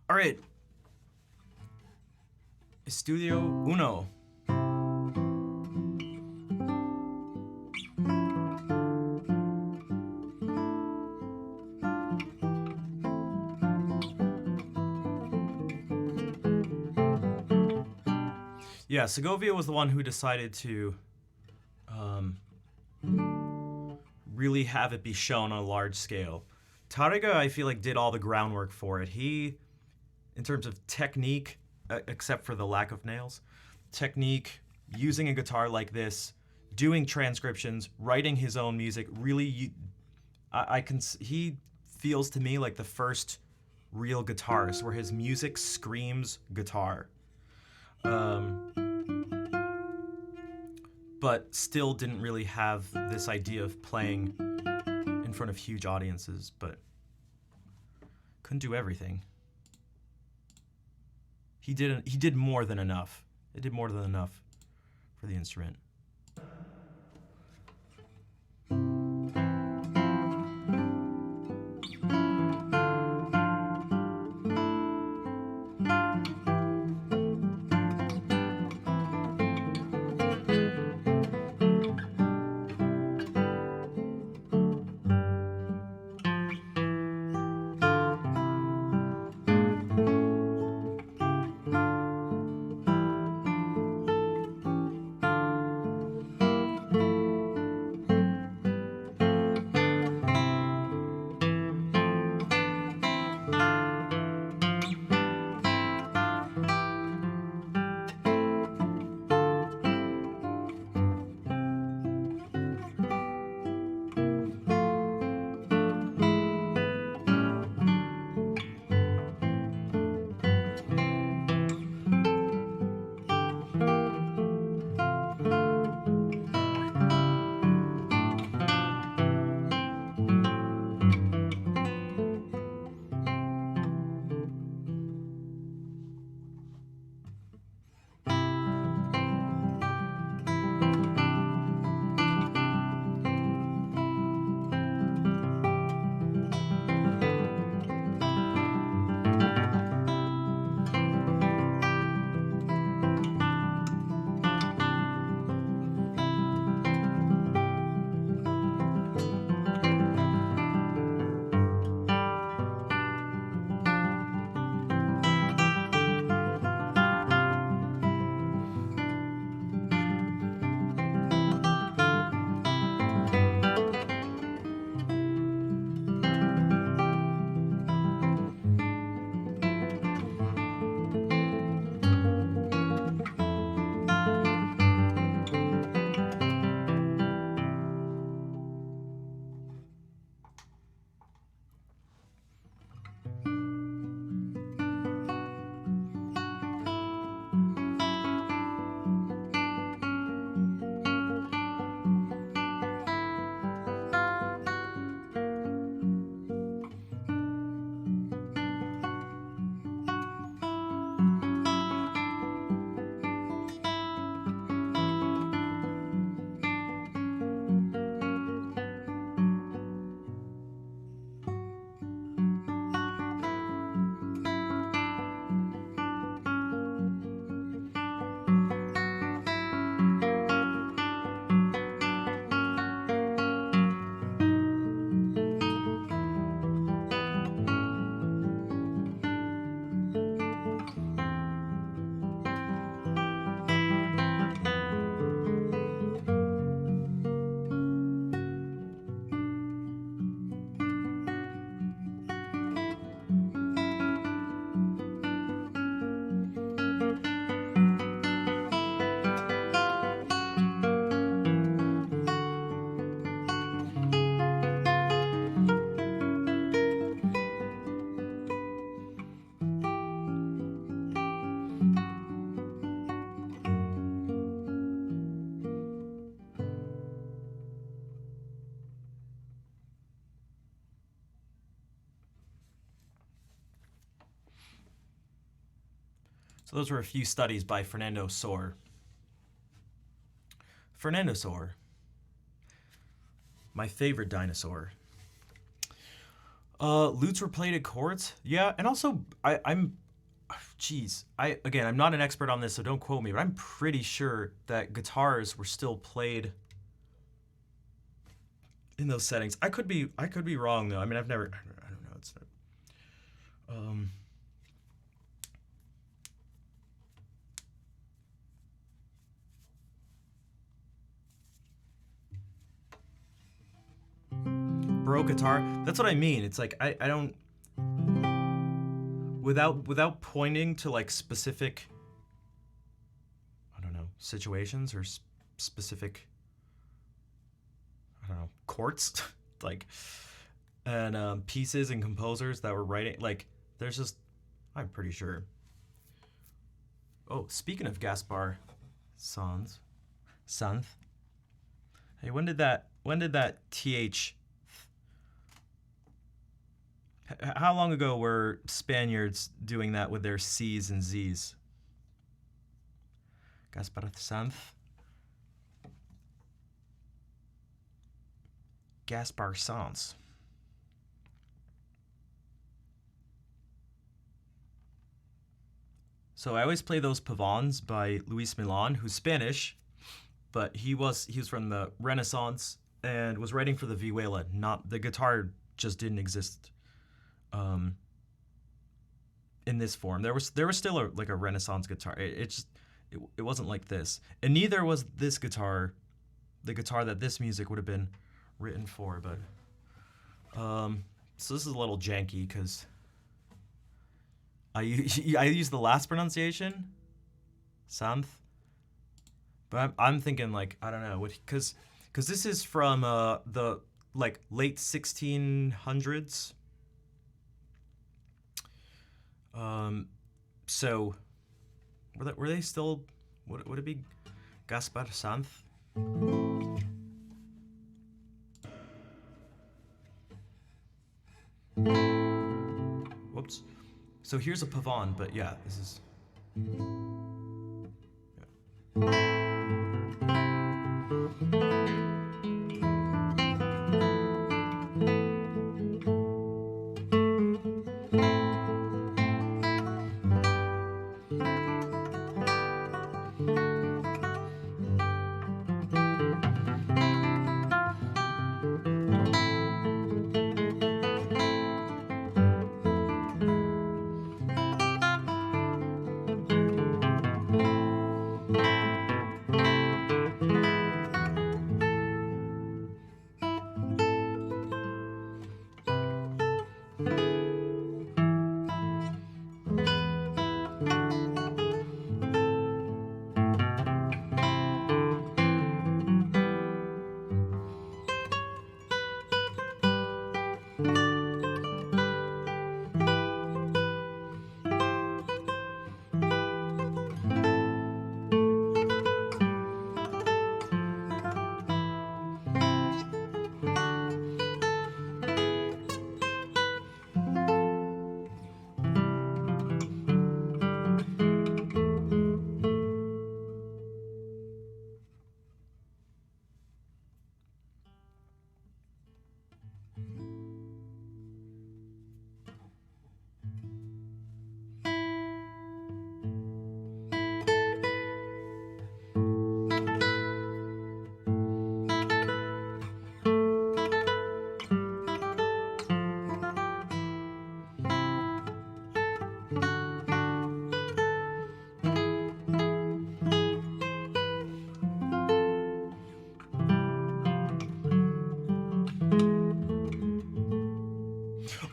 All right. Estudio uno. Yeah, Segovia was the one who decided to really have it be shown on a large scale. Tarrega, I feel like, did all the groundwork for it. He, in terms of technique, except for the lack of nails, technique, using a guitar like this, doing transcriptions, writing his own music, really, he feels to me like the first real guitarist where his music screams guitar. But still didn't really have this idea of playing in front of huge audiences, but couldn't do everything. He did more than enough. It did more than enough for the instrument. So those were a few studies by Fernando Sor. Fernando Sor. My favorite dinosaur. Lutes were played at courts? Yeah, and also, I'm not an expert on this, so don't quote me, but I'm pretty sure that guitars were still played in those settings. I could be wrong though. I mean, I don't know. It's not, Baroque guitar. That's what I mean. It's like I don't, without pointing to like specific, I don't know, situations or specific, I don't know, courts like, and pieces and composers that were writing, like there's just, I'm pretty sure. Oh, speaking of Gaspar Sanz, hey, when did that th, how long ago were Spaniards doing that with their C's and Z's? Gaspar Sanz. Gaspar Sanz. So I always play those pavans by Luis Milan, who's Spanish, but he was from the Renaissance and was writing for the vihuela. Not the guitar just didn't exist in this form. There was still a Renaissance guitar. It wasn't like this, and neither was this guitar, the guitar that this music would have been written for. But so this is a little janky because I use the last pronunciation, Santh, but I'm thinking like I don't know what because this is from the like late 1600s. So were they still, would it be Gaspar Sanz? Whoops. So here's a pavan, but yeah, this is, yeah.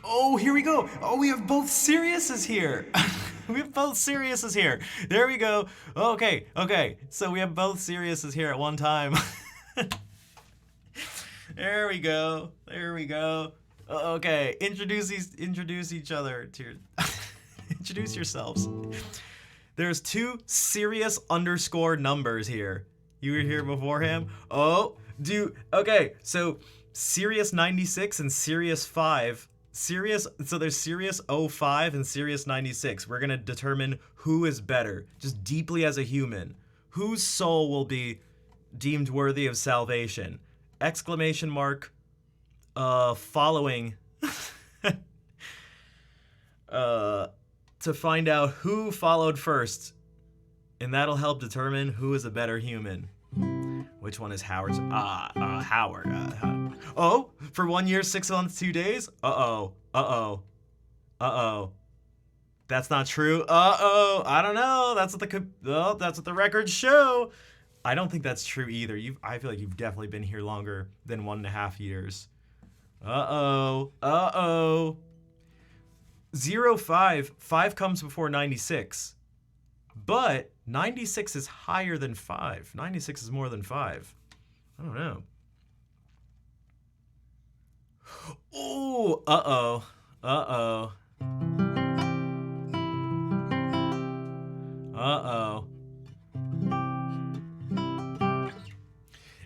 Oh, here we go. Oh, we have both Siriuses here. We have both Siriuses here. There we go. Okay. So we have both Siriuses here at one time. There we go. Okay, introduce each other to introduce yourselves. There's two Sirius underscore numbers here. You were here before him? Oh, okay, so Sirius 96 and Sirius 5. So there's Sirius 05 and Sirius 96. We're gonna determine who is better, just deeply as a human. Whose soul will be deemed worthy of salvation? Exclamation mark. Following. To find out who followed first, and that'll help determine who is a better human. Which one is Howard's? Howard. Oh, for 1 year, 6 months, 2 days? Uh-oh. That's not true. I don't know. That's what the records show. I don't think that's true either. I feel like you've definitely been here longer than 1.5 years. 05. 5 comes before 96. But 96 is higher than 5. 96 is more than 5. I don't know. Oh, uh-oh.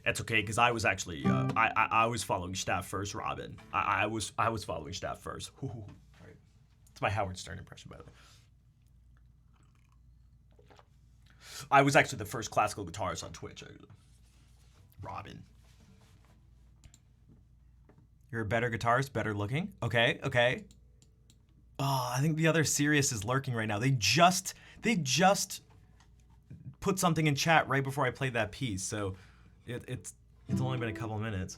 That's okay, because I was actually, I was following Staff first, Robin. I was following Staff first. All right. It's my Howard Stern impression, by the way. I was actually the first classical guitarist on Twitch. Robin. You're a better guitarist, better looking. Okay. Oh, I think the other Sirius is lurking right now. They just put something in chat right before I played that piece, so it's only been a couple of minutes.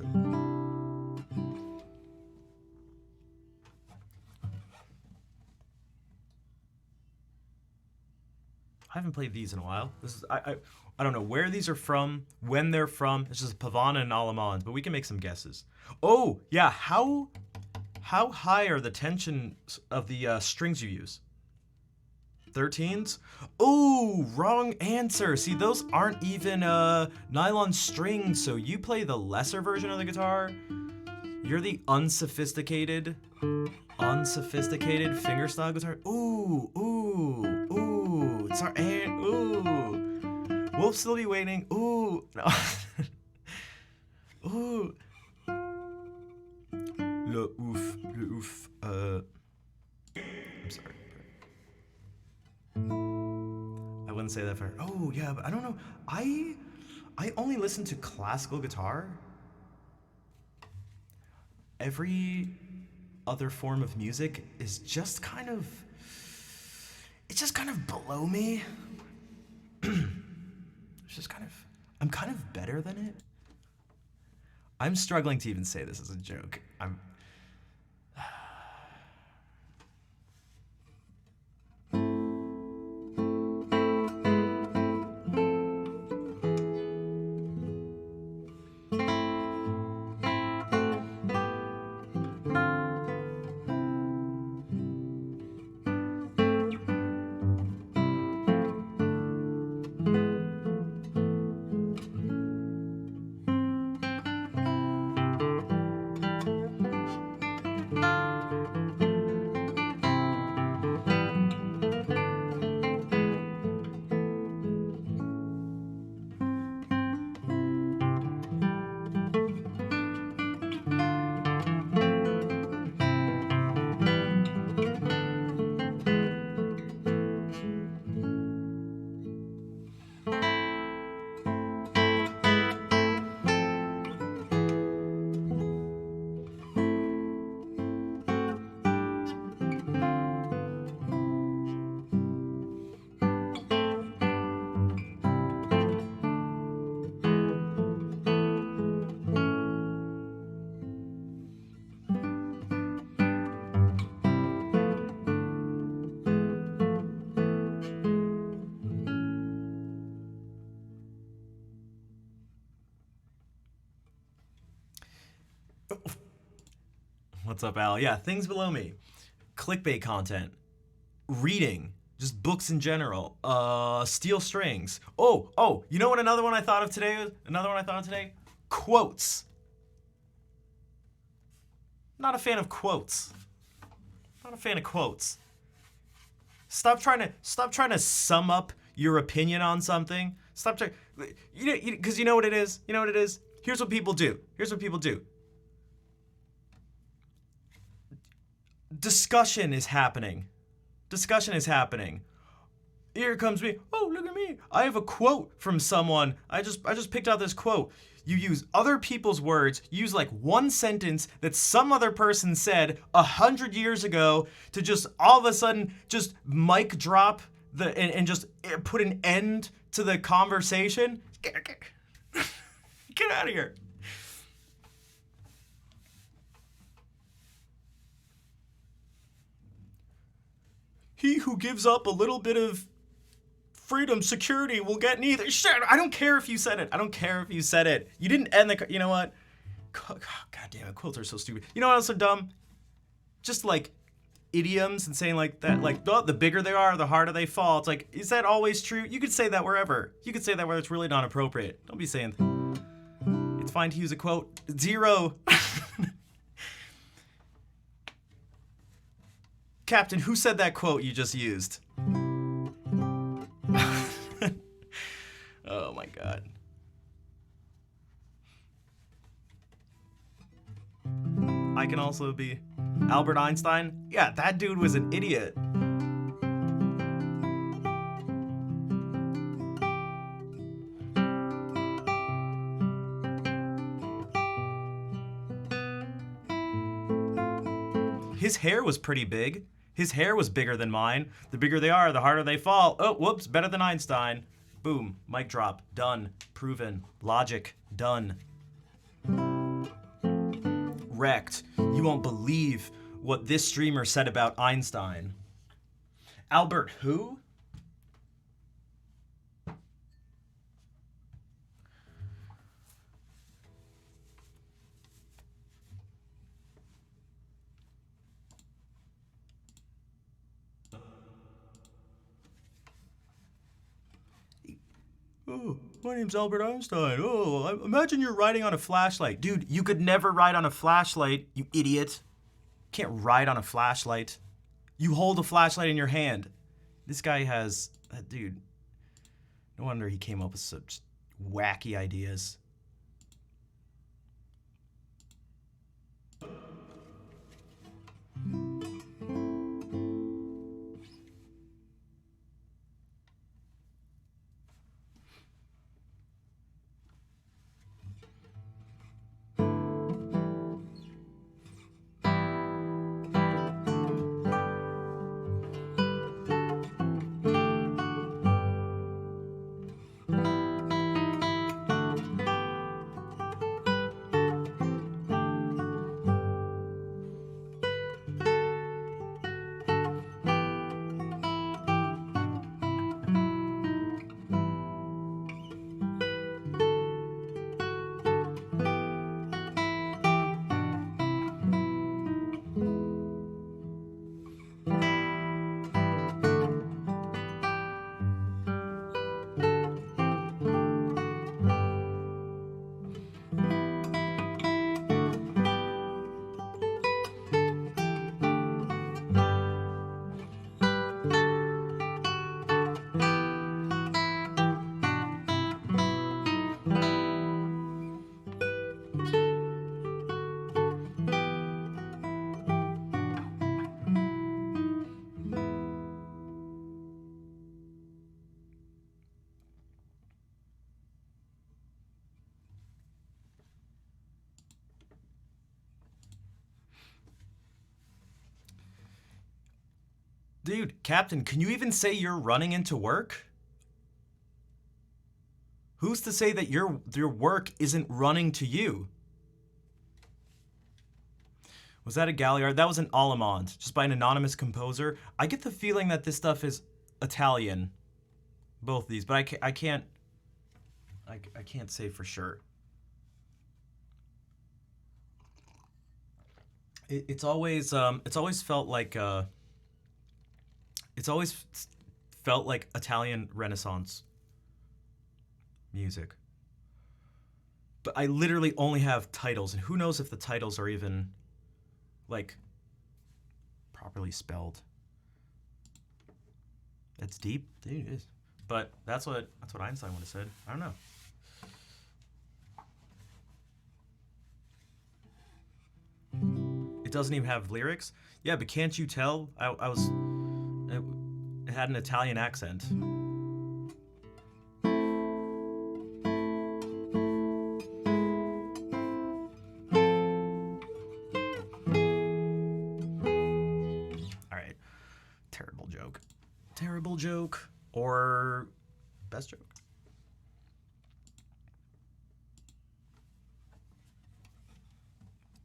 I haven't played these in a while. This is I don't know where these are from, when they're from. It's just Pavana and Alamans, but we can make some guesses. Oh yeah, how high are the tensions of the strings you use? 13s? Oh, wrong answer. See, those aren't even nylon strings, so you play the lesser version of the guitar. You're the unsophisticated fingerstyle guitar. Ooh. It's our aunt. Ooh. We'll still be waiting. Ooh. No. Ooh. Le ouf. I'm sorry. I wouldn't say that for. Oh yeah, but I don't know. I only listen to classical guitar. Every other form of music is just kind of. It's just kind of below me. It's just kind of. I'm kind of better than it. I'm struggling to even say this as a joke. What's up, Al? Yeah, things below me. Clickbait content. Reading. Just books in general. Steel strings. Oh, you know what another one I thought of today? Quotes. Not a fan of quotes. Stop trying to sum up your opinion on something. Stop trying, because you know what it is? Here's what people do. discussion is happening. Discussion is happening. Here comes me. Oh, look at me. I have a quote from someone. I just picked out this quote. You use other people's words, use like one sentence that some other person said 100 years ago to just all of a sudden just mic drop and just put an end to the conversation. Get out of here. He who gives up a little bit of freedom, security will get neither. Shit, I don't care if you said it. I don't care if you said it. You didn't end the. You know what? God damn it, quotes are so stupid. You know what else are dumb? Just like idioms and saying like that, like the bigger they are, the harder they fall. It's like, is that always true? You could say that wherever. You could say that where it's really not appropriate. Don't be saying it's fine to use a quote. Zero. Captain, who said that quote you just used? Oh my god. I can also be Albert Einstein. Yeah, that dude was an idiot. His hair was pretty big. His hair was bigger than mine. The bigger they are, the harder they fall. Oh, whoops, better than Einstein. Boom, mic drop, done, proven, logic, done. Wrecked. You won't believe what this streamer said about Einstein. Albert who? Oh, my name's Albert Einstein. Oh, imagine you're riding on a flashlight. Dude, you could never ride on a flashlight, you idiot. You can't ride on a flashlight. You hold a flashlight in your hand. This guy has... dude, no wonder he came up with such wacky ideas. Dude, Captain, can you even say you're running into work? Who's to say that your work isn't running to you? Was that a Galliard? That was an Allemande, just by an anonymous composer. I get the feeling that this stuff is Italian, both of these, but I can't say for sure. It's always felt like it's always felt like Italian Renaissance music. But I literally only have titles, and who knows if the titles are even, like, properly spelled. That's deep. Dude, it is. But that's what Einstein would have said. I don't know. It doesn't even have lyrics. Yeah, but can't you tell? It had an Italian accent. All right. Terrible joke. Terrible joke. Or best joke.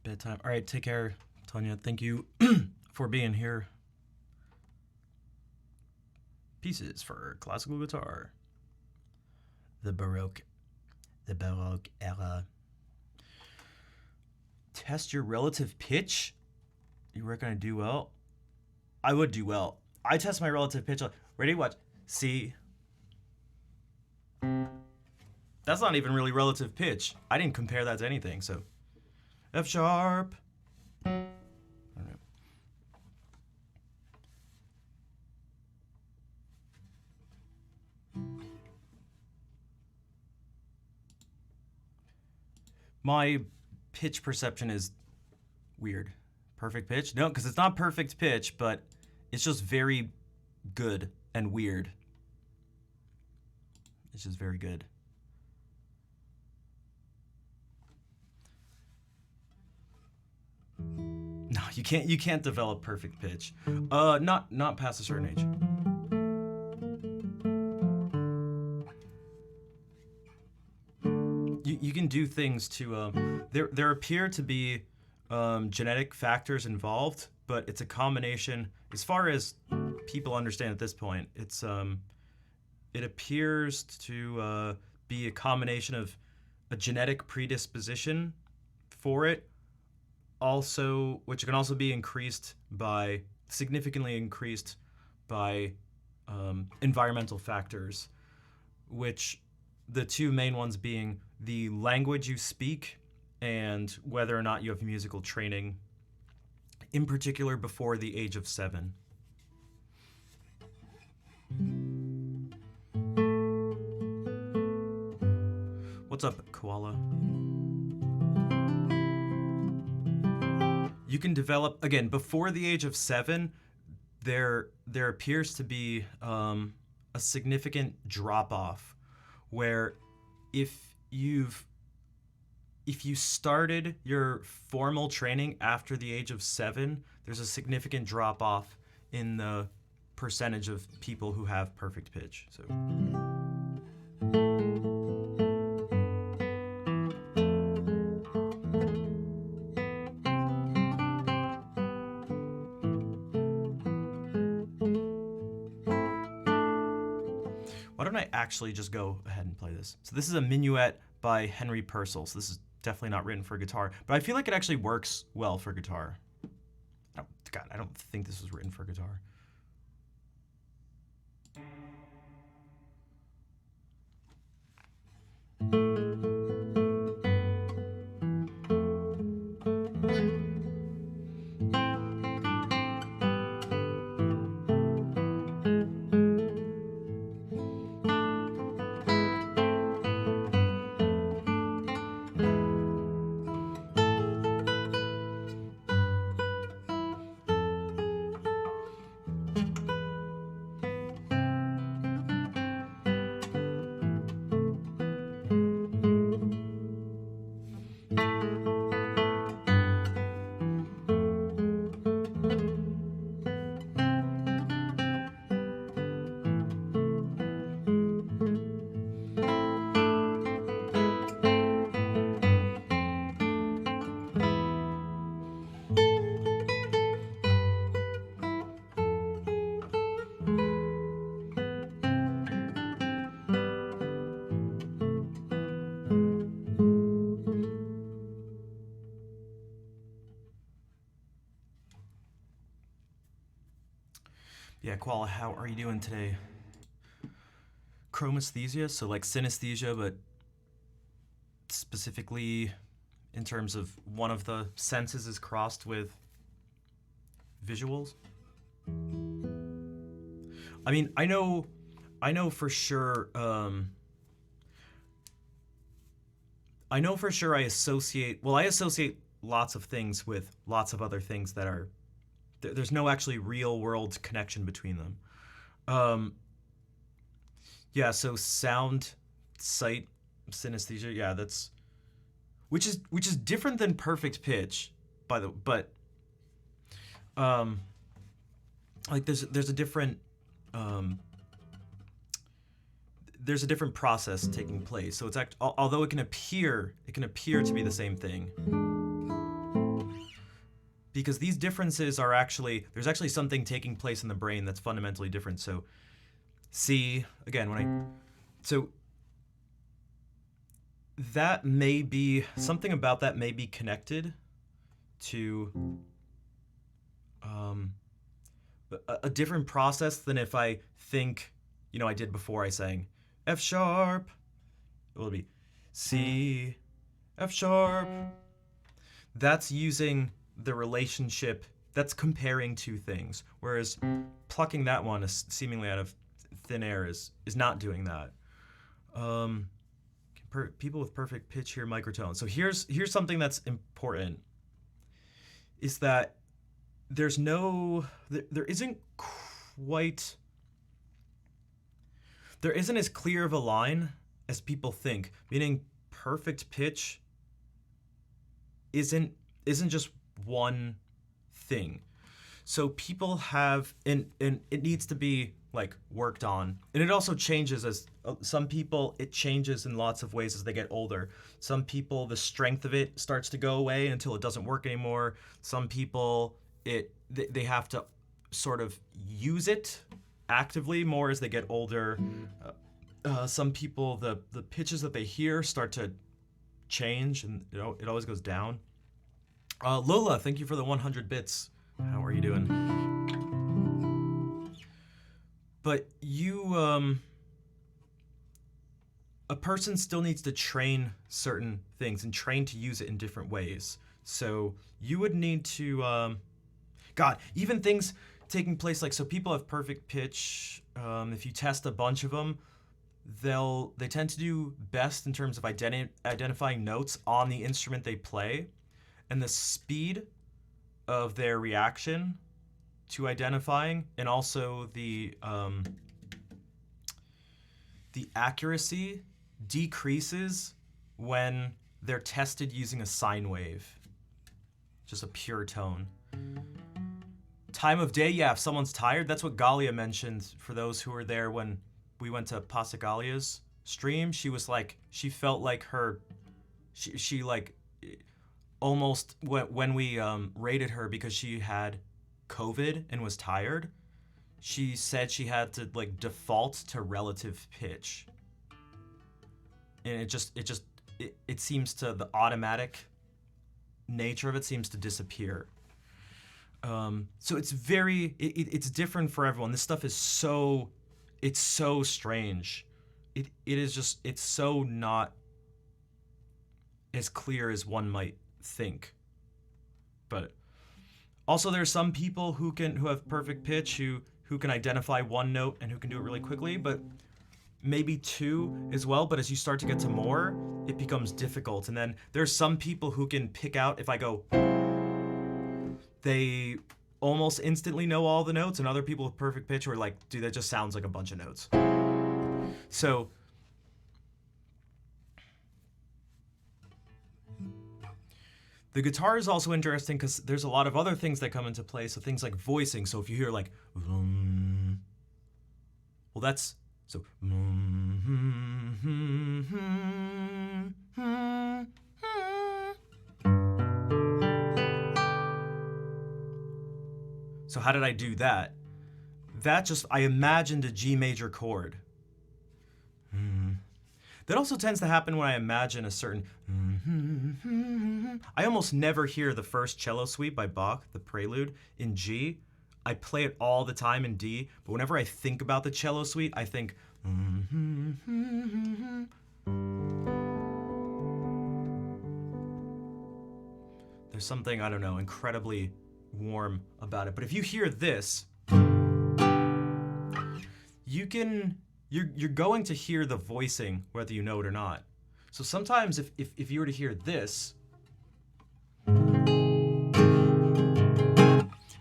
Bedtime. All right, take care, Tanya. Thank you for being here. Pieces for classical guitar. The Baroque era. Test your relative pitch. You reckon I do well? I would do well. I test my relative pitch. Ready? Watch. C. That's not even really relative pitch. I didn't compare that to anything, so. F sharp. I don't know. My pitch perception is weird. Perfect pitch? No, because it's not perfect pitch, but it's just very good and weird. It's just very good. No, you can't develop perfect pitch. Not past a certain age. You can do things to there appear to be genetic factors involved, but it's a combination. As far as people understand at this point, it appears to be a combination of a genetic predisposition for it, also, which can also be significantly increased by environmental factors, which the two main ones being the language you speak and whether or not you have musical training, in particular before the age of 7. What's up, Koala? You can develop, again, before the age of 7, there appears to be a significant drop-off where if you started your formal training after the age of 7, there's a significant drop-off in the percentage of people who have perfect pitch. So. Why don't I actually just go ahead and play this? So this is a minuet by Henry Purcell. So this is definitely not written for guitar, but I feel like it actually works well for guitar. I don't think this was written for guitar. Yeah, Koala, how are you doing today? Chromesthesia, so like synesthesia, but specifically in terms of one of the senses is crossed with visuals. I mean, I know for sure. I know for sure I associate lots of things with lots of other things that are there's no actually real world connection between them. Um, yeah, so sound, sight, synesthesia, yeah, that's which is different than perfect pitch, but um, like there's a different um, there's a different process taking place. So it's although it can appear to be the same thing, because these differences are actually there's actually something taking place in the brain that's fundamentally different. So see again when I so that may be something about that may be connected to um, a different process than if I think I did before I sang F sharp. It will be C, F sharp. That's using the relationship, that's comparing two things. Whereas plucking that one is seemingly out of thin air is not doing that. People with perfect pitch hear microtone. So here's something that's important, is that there isn't as clear of a line as people think, meaning perfect pitch isn't just one thing. So people have, and it needs to be like worked on, and it also changes as some people, it changes in lots of ways as they get older. Some people, the strength of it starts to go away until it doesn't work anymore. Some people, they have to sort of use it actively more as they get older. Some people, the pitches that they hear start to change, and it always goes down. Lola, thank you for the 100 bits. How are you doing? But a person still needs to train certain things and train to use it in different ways. So you would need to, even things taking place so people have perfect pitch. If you test a bunch of them, they tend to do best in terms of identifying notes on the instrument they play, and the speed of their reaction to identifying, and also the accuracy decreases when they're tested using a sine wave, just a pure tone. Time of day, yeah, if someone's tired, that's what Galia mentioned for those who were there when we went to Pasagalia's stream. She was like, she felt like she like almost when we rated her because she had COVID and was tired, she said she had to like default to relative pitch, and it seems to, the automatic nature of it seems to disappear. So it's it's different for everyone. This stuff is so strange. It's so not as clear as one might think. But also there's some people who have perfect pitch who can identify one note and who can do it really quickly, but maybe two as well. But as you start to get to more, it becomes difficult. And then there's some people who can pick out, if I go, they almost instantly know all the notes, and other people with perfect pitch are like, dude, that just sounds like a bunch of notes. So the guitar is also interesting because there's a lot of other things that come into play. So things like voicing. So if you hear like, well, that's so. So how did I do that? I imagined a G major chord. That also tends to happen when I imagine a certain. I almost never hear the first cello suite by Bach, the prelude, in G. I play it all the time in D, but whenever I think about the cello suite, I think. There's something, I don't know, incredibly warm about it. But if you hear this, you're going to hear the voicing whether you know it or not. So sometimes if you were to hear this,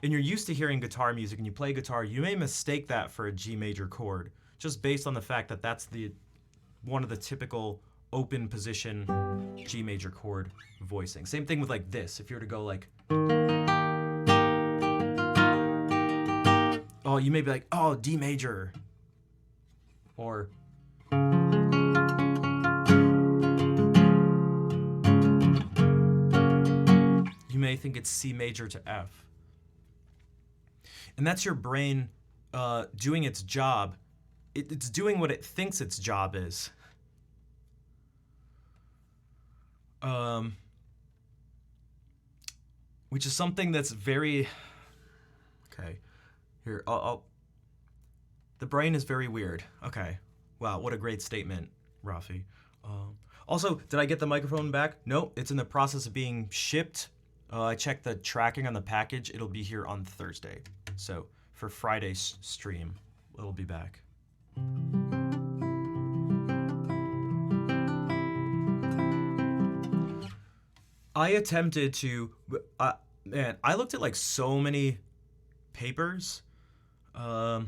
and you're used to hearing guitar music and you play guitar, you may mistake that for a G major chord, just based on the fact that that's one of the typical open position G major chord voicing. Same thing with like this. If you were to go like, oh, you may be like, oh, D major. Or you may think it's C major to F. And that's your brain doing its job. It's doing what it thinks its job is. Which is something that's very... Okay. Here, the brain is very weird. Okay. Wow, what a great statement, Rafi. Also, did I get the microphone back? No, it's in the process of being shipped. I checked the tracking on the package. It'll be here on Thursday. So for Friday's stream, it'll be back. I attempted to, I looked at like so many papers. I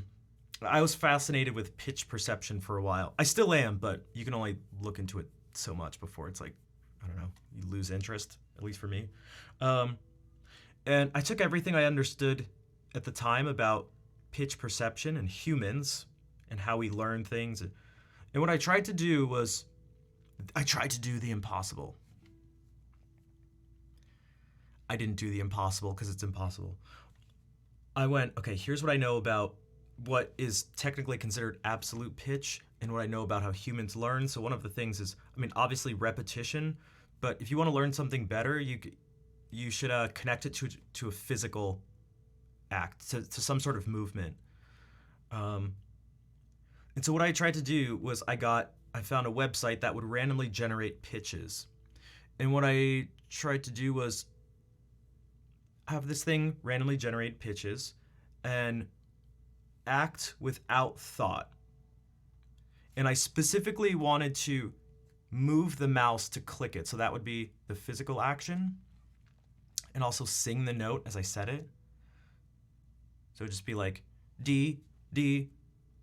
was fascinated with pitch perception for a while. I still am, but you can only look into it so much before it's like, I don't know, you lose interest, at least for me. And I took everything I understood at the time about pitch perception and humans and how we learn things. And what I tried to do was, I tried to do the impossible. I didn't do the impossible because it's impossible. I went, okay, here's what I know about what is technically considered absolute pitch and what I know about how humans learn. So one of the things is, I mean, obviously repetition, but if you want to learn something better, you should connect it to a physical act, to some sort of movement. And so what I tried to do was I found a website that would randomly generate pitches. And what I tried to do was have this thing randomly generate pitches and act without thought. And I specifically wanted to move the mouse to click it. So that would be the physical action, and also sing the note as I said it. So it'd just be like D, D,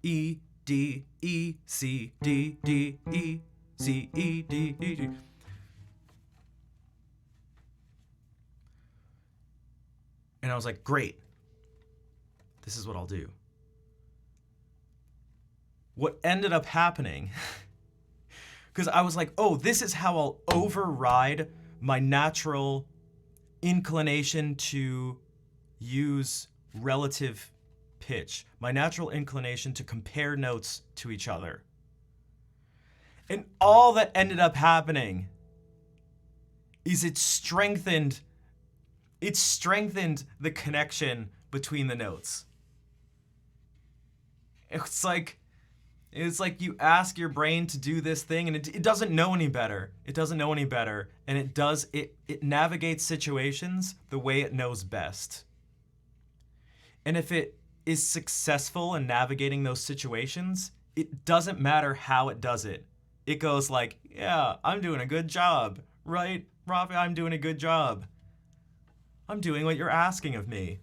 E, D, E, C, D, D, E, C, E, D, D, D. And I was like, great, this is what I'll do. What ended up happening, because I was like, oh, this is how I'll override my natural inclination to use relative pitch, my natural inclination to compare notes to each other. And all that ended up happening is it strengthened the connection between the notes. It's like you ask your brain to do this thing and it doesn't know any better. It doesn't know any better. And it navigates situations the way it knows best. And if it is successful in navigating those situations, it doesn't matter how it does it. It goes like, yeah, I'm doing a good job, right? Rafi, I'm doing a good job. I'm doing what you're asking of me.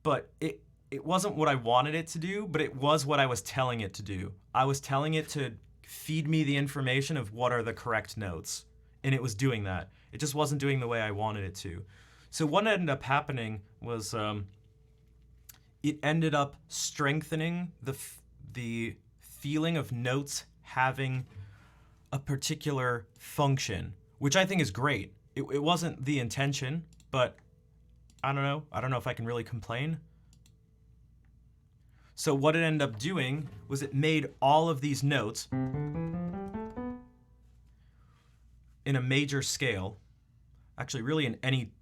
But it wasn't what I wanted it to do, but it was what I was telling it to do. I was telling it to feed me the information of what are the correct notes. And it was doing that. It just wasn't doing the way I wanted it to. So what ended up happening was it ended up strengthening the feeling of notes having a particular function, which I think is great. It wasn't the intention, but I don't know. I don't know if I can really complain. So what it ended up doing was it made all of these notes in a major scale, actually really in any,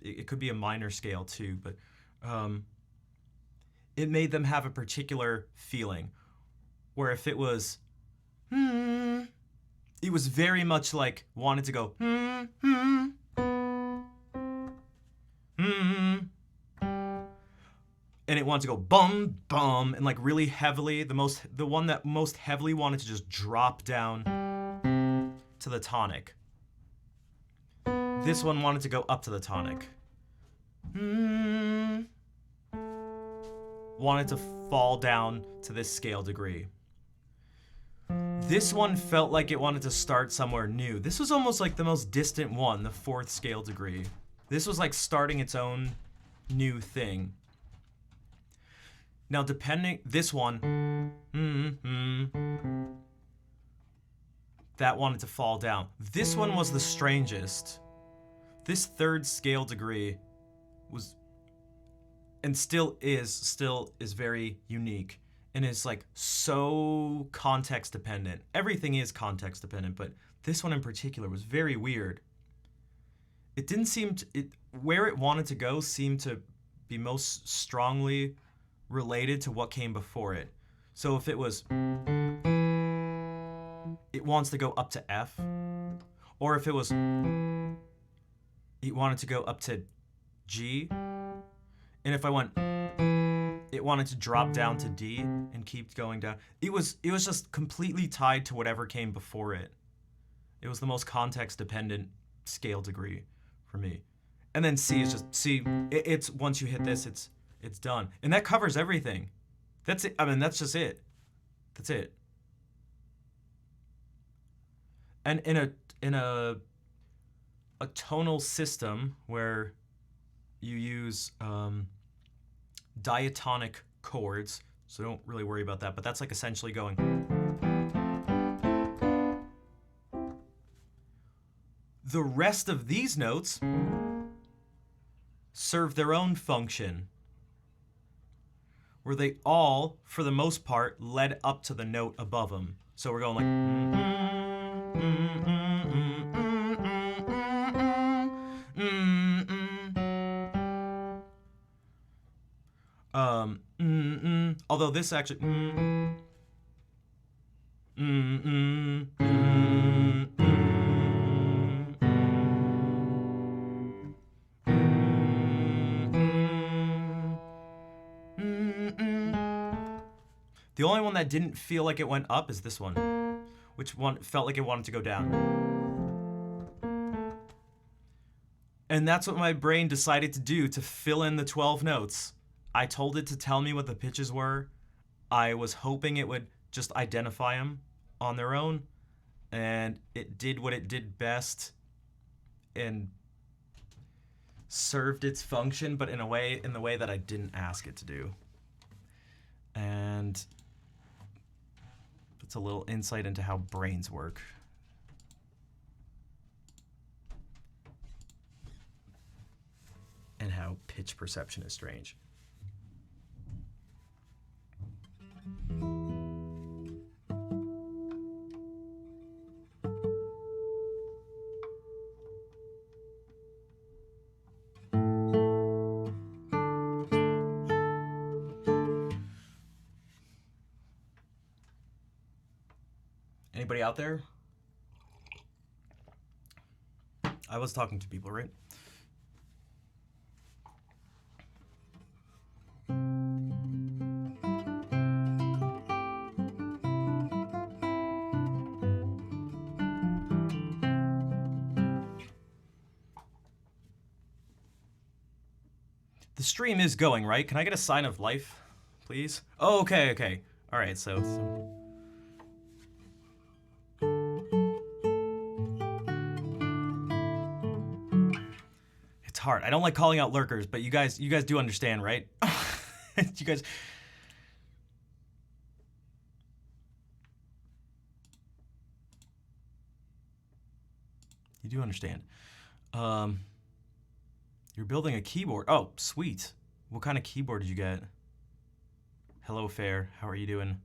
it could be a minor scale too, but it made them have a particular feeling, where if it was, it was very much like wanted to go, and it wanted to go bum, bum, and like really heavily, the one that most heavily wanted to just drop down to the tonic. This one wanted to go up to the tonic. Wanted to fall down to this scale degree. This one felt like it wanted to start somewhere new. This was almost like the most distant one, the 4th scale degree. This was like starting its own new thing. Now depending, this one, that wanted to fall down. This one was the strangest. This 3rd scale degree was, and still is very unique, and is like so context dependent. Everything is context dependent, but this one in particular was very weird. It didn't seem to, where it wanted to go seemed to be most strongly related to what came before it. So if it was, it wants to go up to F, or if it was, it wanted to go up to G, and if I went, it wanted to drop down to D and keep going down. It was just completely tied to whatever came before it. It was the most context dependent scale degree for me. And then C is just, C, it's once you hit this, it's done. And that covers everything. That's it. I mean, that's just it. That's it. And in a tonal system where you use diatonic chords, so don't really worry about that, but that's like essentially going. The rest of these notes serve their own function, where they all, for the most part, led up to the note above them. So we're going like, although this actually, the only one that didn't feel like it went up is this one, which one felt like it wanted to go down. And that's what my brain decided to do to fill in the 12 notes. I told it to tell me what the pitches were. I was hoping it would just identify them on their own, and it did what it did best and served its function, but in the way that I didn't ask it to do. And it's a little insight into how brains work. And how pitch perception is strange. Anybody out there? I was talking to people, right? The stream is going, right? Can I get a sign of life, please? Oh, okay. All right, so it's hard. I don't like calling out lurkers, but you guys do understand, right? You guys. You do understand. You're building a keyboard. Oh, sweet. What kind of keyboard did you get? Hello, Fair. How are you doing?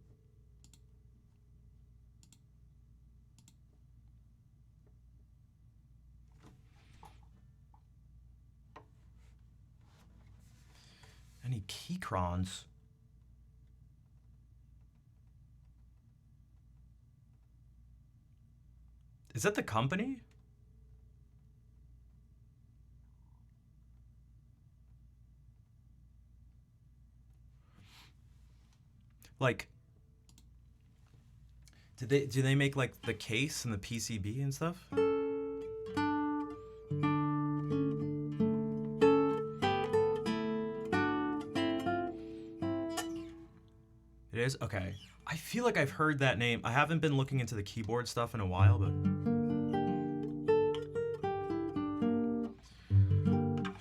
Any Keycrons? Is that the company? Like, do they make like the case and the PCB and stuff? It is? Okay. I feel like I've heard that name. I haven't been looking into the keyboard stuff in a while, but...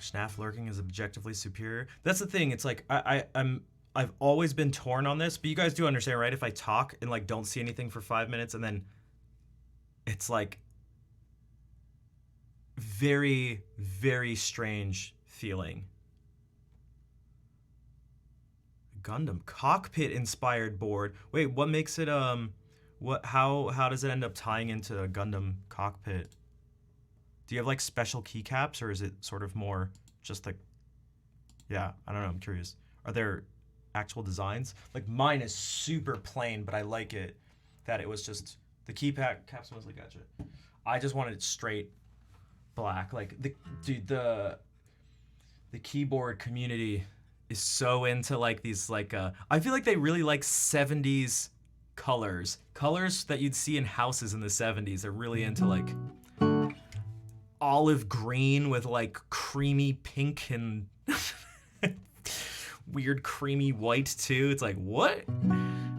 Snaf lurking is objectively superior. That's the thing. It's like I've always been torn on this, but you guys do understand, right? If I talk and like don't see anything for 5 minutes and then it's like very, very strange feeling. Gundam cockpit inspired board. Wait, what makes it how does it end up tying into a Gundam cockpit? Do you have like special keycaps, or is it sort of more just like, yeah, I don't know, I'm curious. Are there actual designs? Like mine is super plain, but I like it that it was just the caps mostly gotcha. I just wanted it straight black. Like the keyboard community is so into like these like I feel like they really like 70s colors that you'd see in houses in the 70s. They're really into like olive green with like creamy pink and weird creamy white too. It's like, what?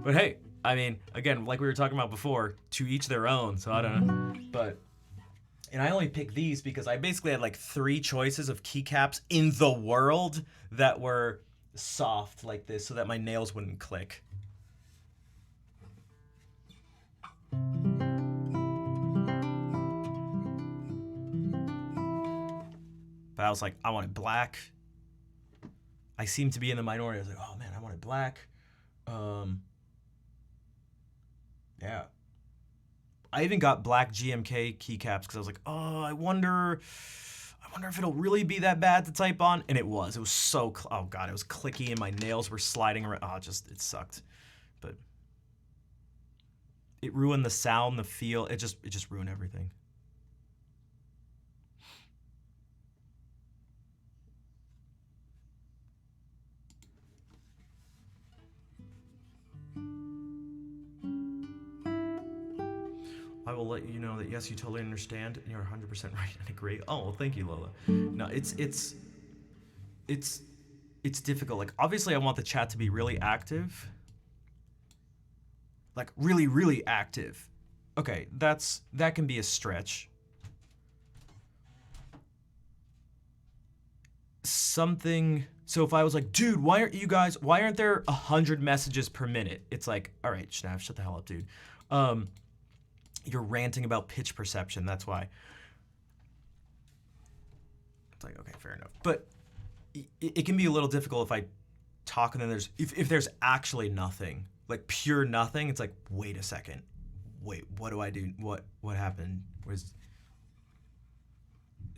But hey, I mean, again, like we were talking about before, to each their own. So I don't know. But and I only picked these because I basically had like 3 choices of keycaps in the world that were soft like this so that my nails wouldn't click. But I was like, I want it black. I seem to be in the minority. I was like, oh man, I want it black. Yeah. I even got black GMK keycaps because I was like, oh, I wonder if it'll really be that bad to type on. And it was. It was so, oh god, it was clicky and my nails were sliding around. Oh, it sucked. But it ruined the sound, the feel. It just ruined everything. I will let you know that yes, you totally understand, and you're 100% right and agree. Oh, well, thank you, Lola. No, it's difficult. Like, obviously, I want the chat to be really active, like really, really active. Okay, that can be a stretch. Something. So if I was like, dude, why aren't there 100 messages per minute? It's like, all right, Schnaf, shut the hell up, dude. You're ranting about pitch perception. That's why. It's like, okay, fair enough. But it can be a little difficult if I talk and then if there's actually nothing, like pure nothing. It's like, wait a second. Wait, what do I do? What happened? Is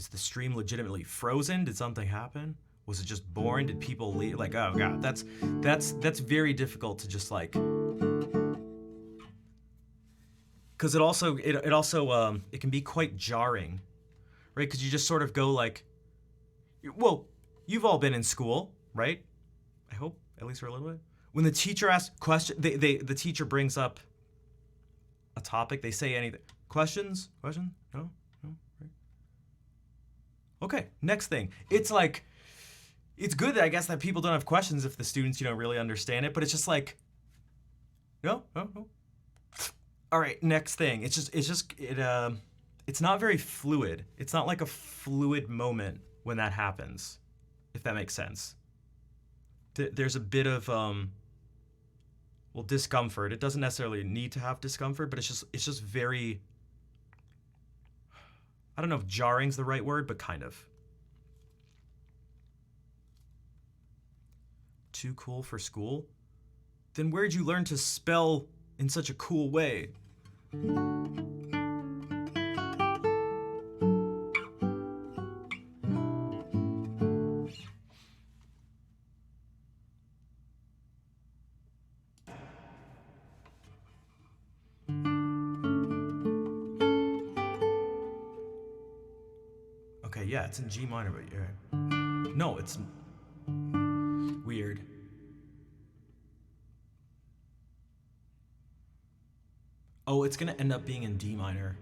the stream legitimately frozen? Did something happen? Was it just boring? Did people leave? Like, oh god, that's very difficult to just like. Because it also it can be quite jarring, right? Because you just sort of go like, well, you've all been in school, right? I hope, at least for a little bit. When the teacher asks question, the teacher brings up a topic. They say anything. Questions? Question? No? Right? Okay. Next thing. It's like, it's good that I guess that people don't have questions if the students really understand it. But it's just like, no. All right, next thing. It's not very fluid. It's not like a fluid moment when that happens, if that makes sense. There's a bit of discomfort. It doesn't necessarily need to have discomfort, but it's just very, I don't know if jarring's the right word, but kind of. Too cool for school? Then where'd you learn to spell in such a cool way? Okay, yeah, it's in G minor, but you're right. No, it's weird. Oh, it's gonna end up being in D minor.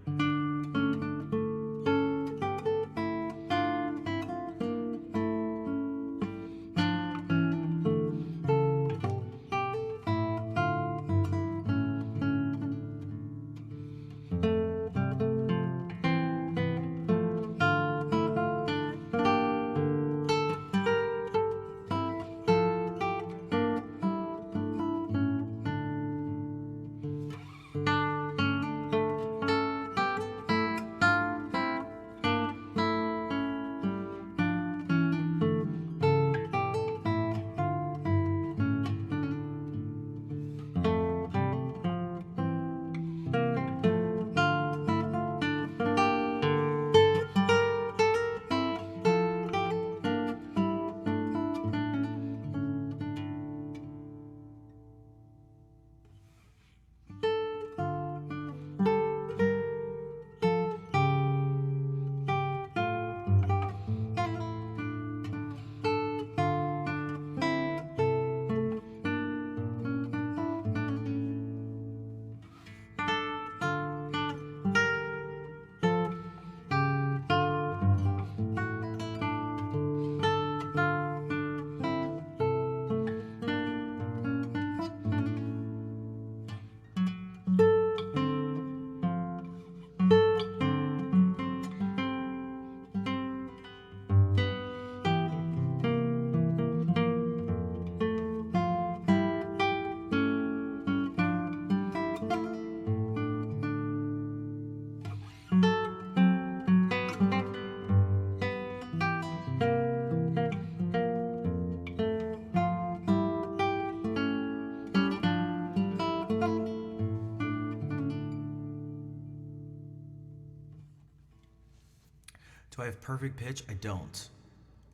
Do I have perfect pitch? I don't.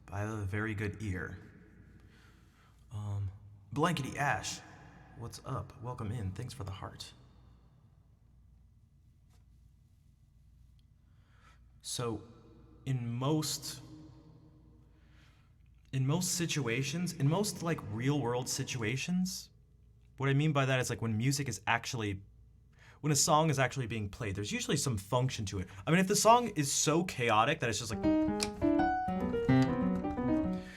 But I have a very good ear. Blankety Ash, what's up? Welcome in. Thanks for the heart. So, in most situations, in most like real world situations, what I mean by that is like when music is actually, when a song is actually being played, there's usually some function to it. I mean, if the song is so chaotic that it's just like,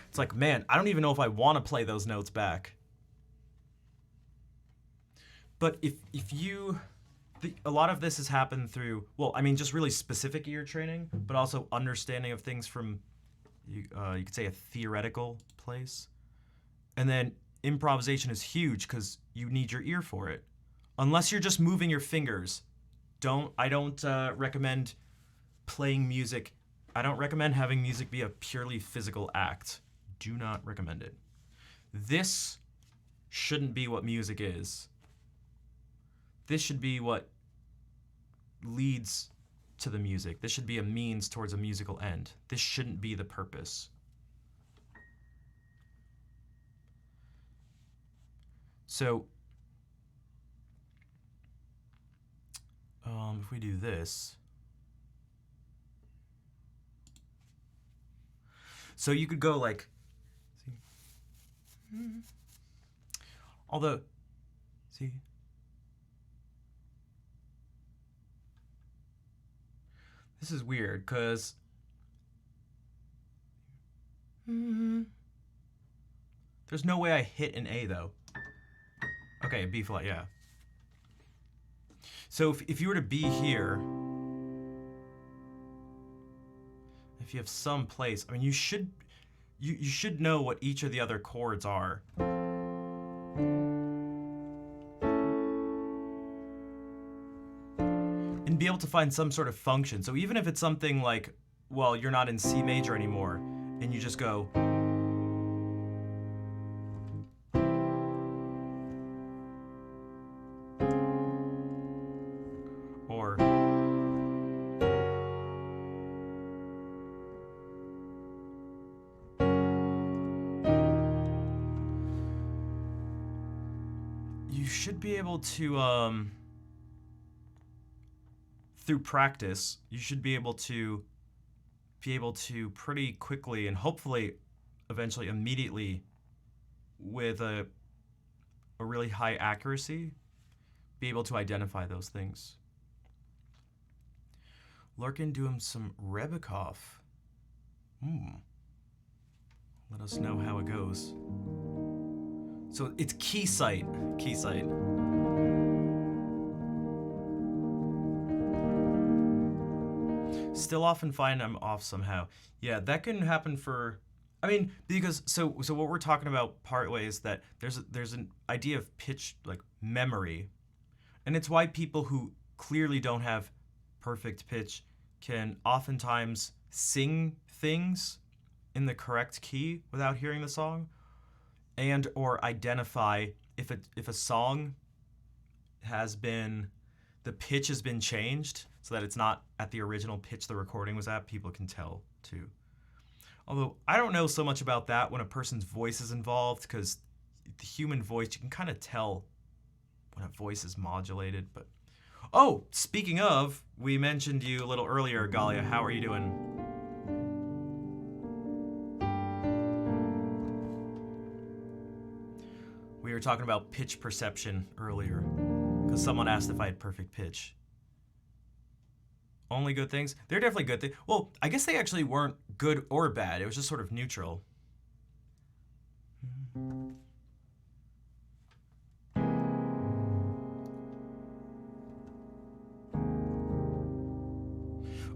it's like, man, I don't even know if I want to play those notes back. But if you, a lot of this has happened through, well, I mean, just really specific ear training, but also understanding of things from, you could say, a theoretical place. And then improvisation is huge because you need your ear for it. Unless you're just moving your fingers, I don't recommend playing music. I don't recommend having music be a purely physical act. Do not recommend it. This shouldn't be what music is. This should be what leads to the music. This should be a means towards a musical end. This shouldn't be the purpose. So, if we do this, so you could go like, although, see, this is weird because there's no way I hit an A though. Okay, B flat, yeah. So if you were to be here, if you have some place, I mean, you should know what each of the other chords are. And be able to find some sort of function. So even if it's something like, well, you're not in C major anymore, and you just go, or you should be able to, through practice, you should be able to pretty quickly and hopefully eventually immediately with a really high accuracy be able to identify those things. Larkin doing some Rebikov. Let us know how it goes. So it's Keysight. Still often find I'm off somehow. Yeah, that can happen for, I mean, because so what we're talking about partway is that there's an idea of pitch like memory, and it's why people who clearly don't have perfect pitch can oftentimes sing things in the correct key without hearing the song, and or identify if a song has been, the pitch has been changed so that it's not at the original pitch the recording was at. People can tell too. Although I don't know so much about that when a person's voice is involved, because the human voice, you can kind of tell when a voice is modulated. But oh, speaking of, we mentioned you a little earlier, Galia. How are you doing? We were talking about pitch perception earlier because someone asked if I had perfect pitch. Only good things? They're definitely good things. Well, I guess they actually weren't good or bad. It was just sort of neutral.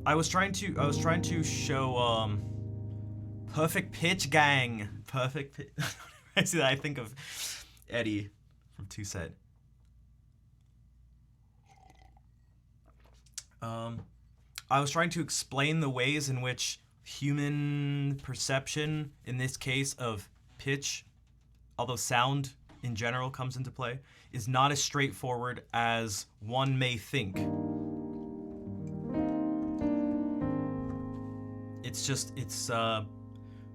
I was trying to show perfect pitch, gang. Perfect pitch. I see that. I think of Eddie from Two Set. I was trying to explain the ways in which human perception, in this case of pitch, although sound in general comes into play, is not as straightforward as one may think. It's just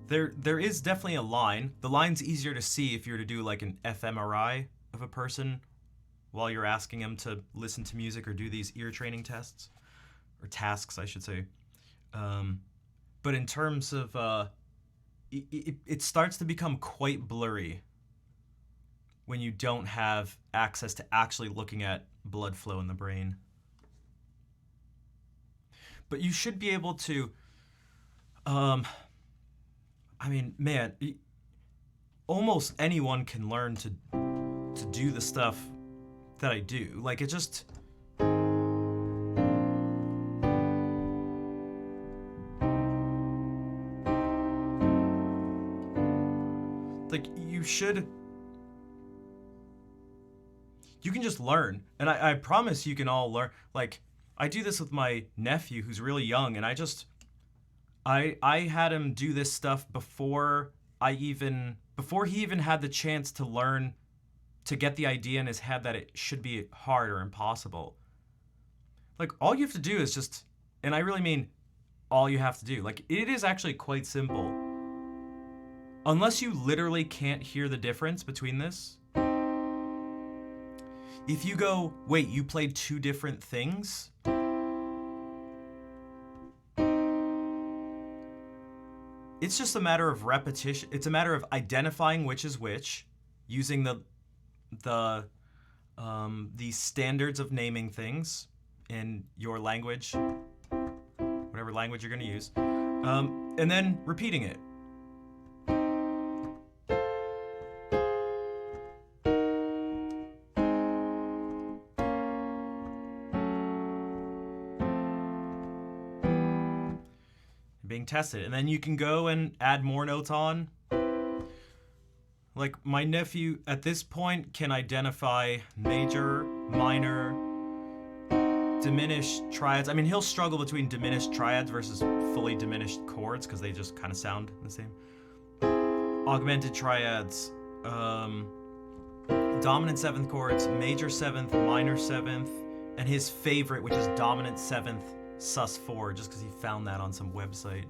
there is definitely a line. The line's easier to see if you're to do like an fMRI of a person while you're asking them to listen to music or do these ear training tests or tasks, I should say. But in terms of it starts to become quite blurry when you don't have access to actually looking at blood flow in the brain. But you should be able to, I mean, man, almost anyone can learn to do the stuff that I do. Like, it just... Like, you can just learn. And I promise you can all learn. Like, I do this with my nephew who's really young, and I had him do this stuff before he even had the chance to learn, to get the idea in his head that it should be hard or impossible. Like, all you have to do is just, and I really mean all you have to do. Like, it is actually quite simple. Unless you literally can't hear the difference between this. If you go, wait, you played two different things? It's just a matter of repetition. It's a matter of identifying which is which, using the standards of naming things in your language, whatever language you're going to use, and then repeating it. Being tested, and then you can go and add more notes on. Like, my nephew at this point can identify major, minor, diminished triads. I mean, he'll struggle between diminished triads versus fully diminished chords because they just kind of sound the same. Augmented triads, dominant seventh chords, major seventh, minor seventh, and his favorite, which is dominant seventh sus4, just because he found that on some website.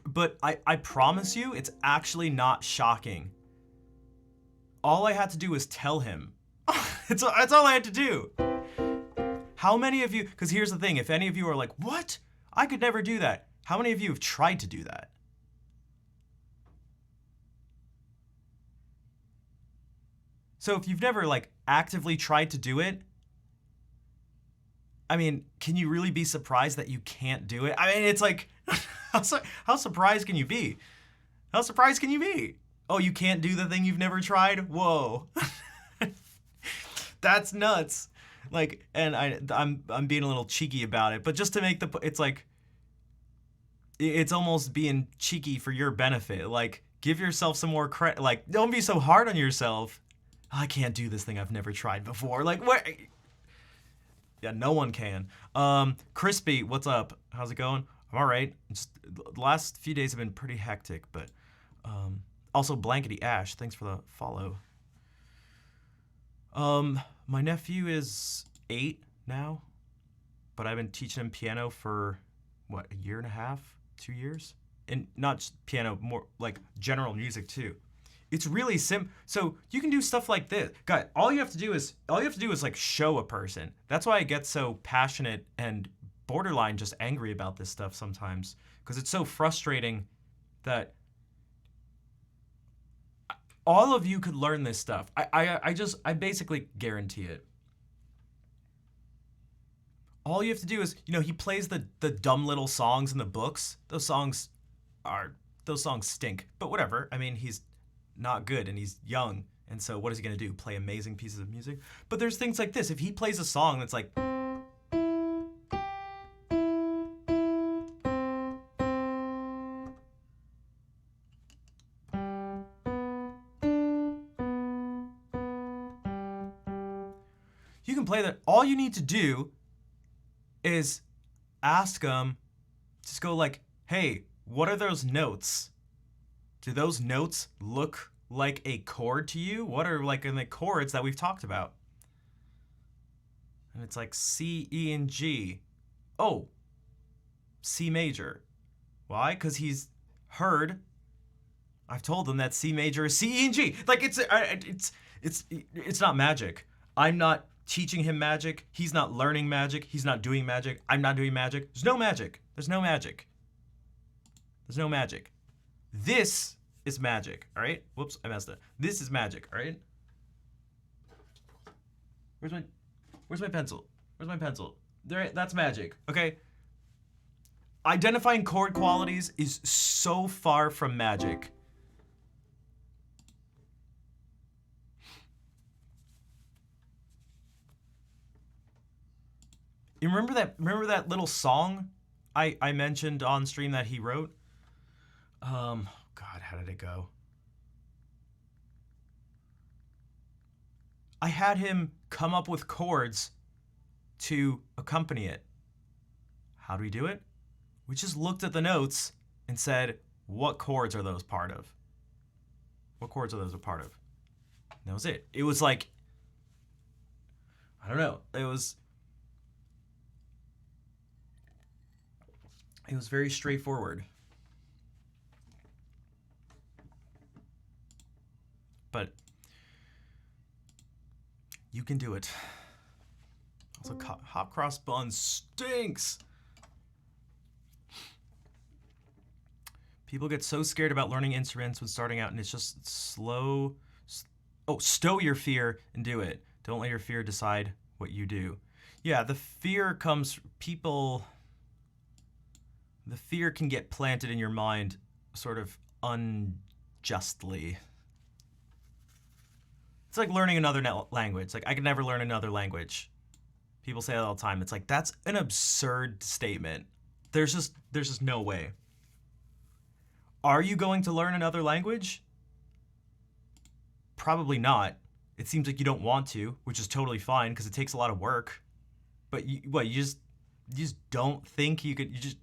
But I promise you, it's actually not shocking. All I had to do was tell him. It's all I had to do. How many of you, because here's the thing, if any of you are like, what? I could never do that. How many of you have tried to do that? So if you've never like actively tried to do it, I mean, can you really be surprised that you can't do it? I mean, it's like, how surprised can you be? How surprised can you be? Oh, you can't do the thing you've never tried? Whoa. That's nuts. Like, and I'm being a little cheeky about it, but just to make it's like, it's almost being cheeky for your benefit. Like, give yourself some more credit. Like, don't be so hard on yourself. I can't do this thing I've never tried before. Like, what? Yeah, no one can. Crispy, what's up? How's it going? I'm all right. Just, the last few days have been pretty hectic, but also Blankety Ash, thanks for the follow. My nephew is 8 now, but I've been teaching him piano for what, a year and a half, 2 years, and not just piano, more like general music too. It's really so you can do stuff like this. God, all you have to do is like show a person. That's why I get so passionate and borderline just angry about this stuff sometimes, because it's so frustrating that all of you could learn this stuff. I basically guarantee it. All you have to do is, he plays the dumb little songs in the books. Those songs stink. But whatever. I mean, he's not good and he's young, and so what is he gonna do? Play amazing pieces of music? But there's things like this. If he plays a song that's like, you can play that. All you need to do is ask him, just go like, hey, what are those notes? Do those notes look like a chord to you? What are like in the chords that we've talked about? And it's like C, E, and G. Oh, C major. Why? Because he's heard. I've told him that C major is C, E, and G. Like it's not magic. I'm not teaching him magic. He's not learning magic. He's not doing magic. I'm not doing magic. There's no magic. There's no magic. There's no magic. This is magic, all right? Whoops, I messed it. This is magic, all right? Where's my pencil? Where's my pencil? There, that's magic, okay? Identifying chord qualities is so far from magic. You remember that little song I mentioned on stream that he wrote? God, how did it go? I had him come up with chords to accompany it. How do we do it? We just looked at the notes and said, what chords are those part of? What chords are those a part of? And that was it. It was like, I don't know. It was very straightforward. But you can do it. Also, hot cross bun stinks. People get so scared about learning instruments when starting out, and it's just slow. Oh, stow your fear and do it. Don't let your fear decide what you do. Yeah, the fear comes, the fear can get planted in your mind sort of unjustly. It's like learning another language. Like, I could never learn another language. People say that all the time. It's like, that's an absurd statement. There's just no way. Are you going to learn another language? Probably not. It seems like you don't want to, which is totally fine because it takes a lot of work. But you just don't think you could, you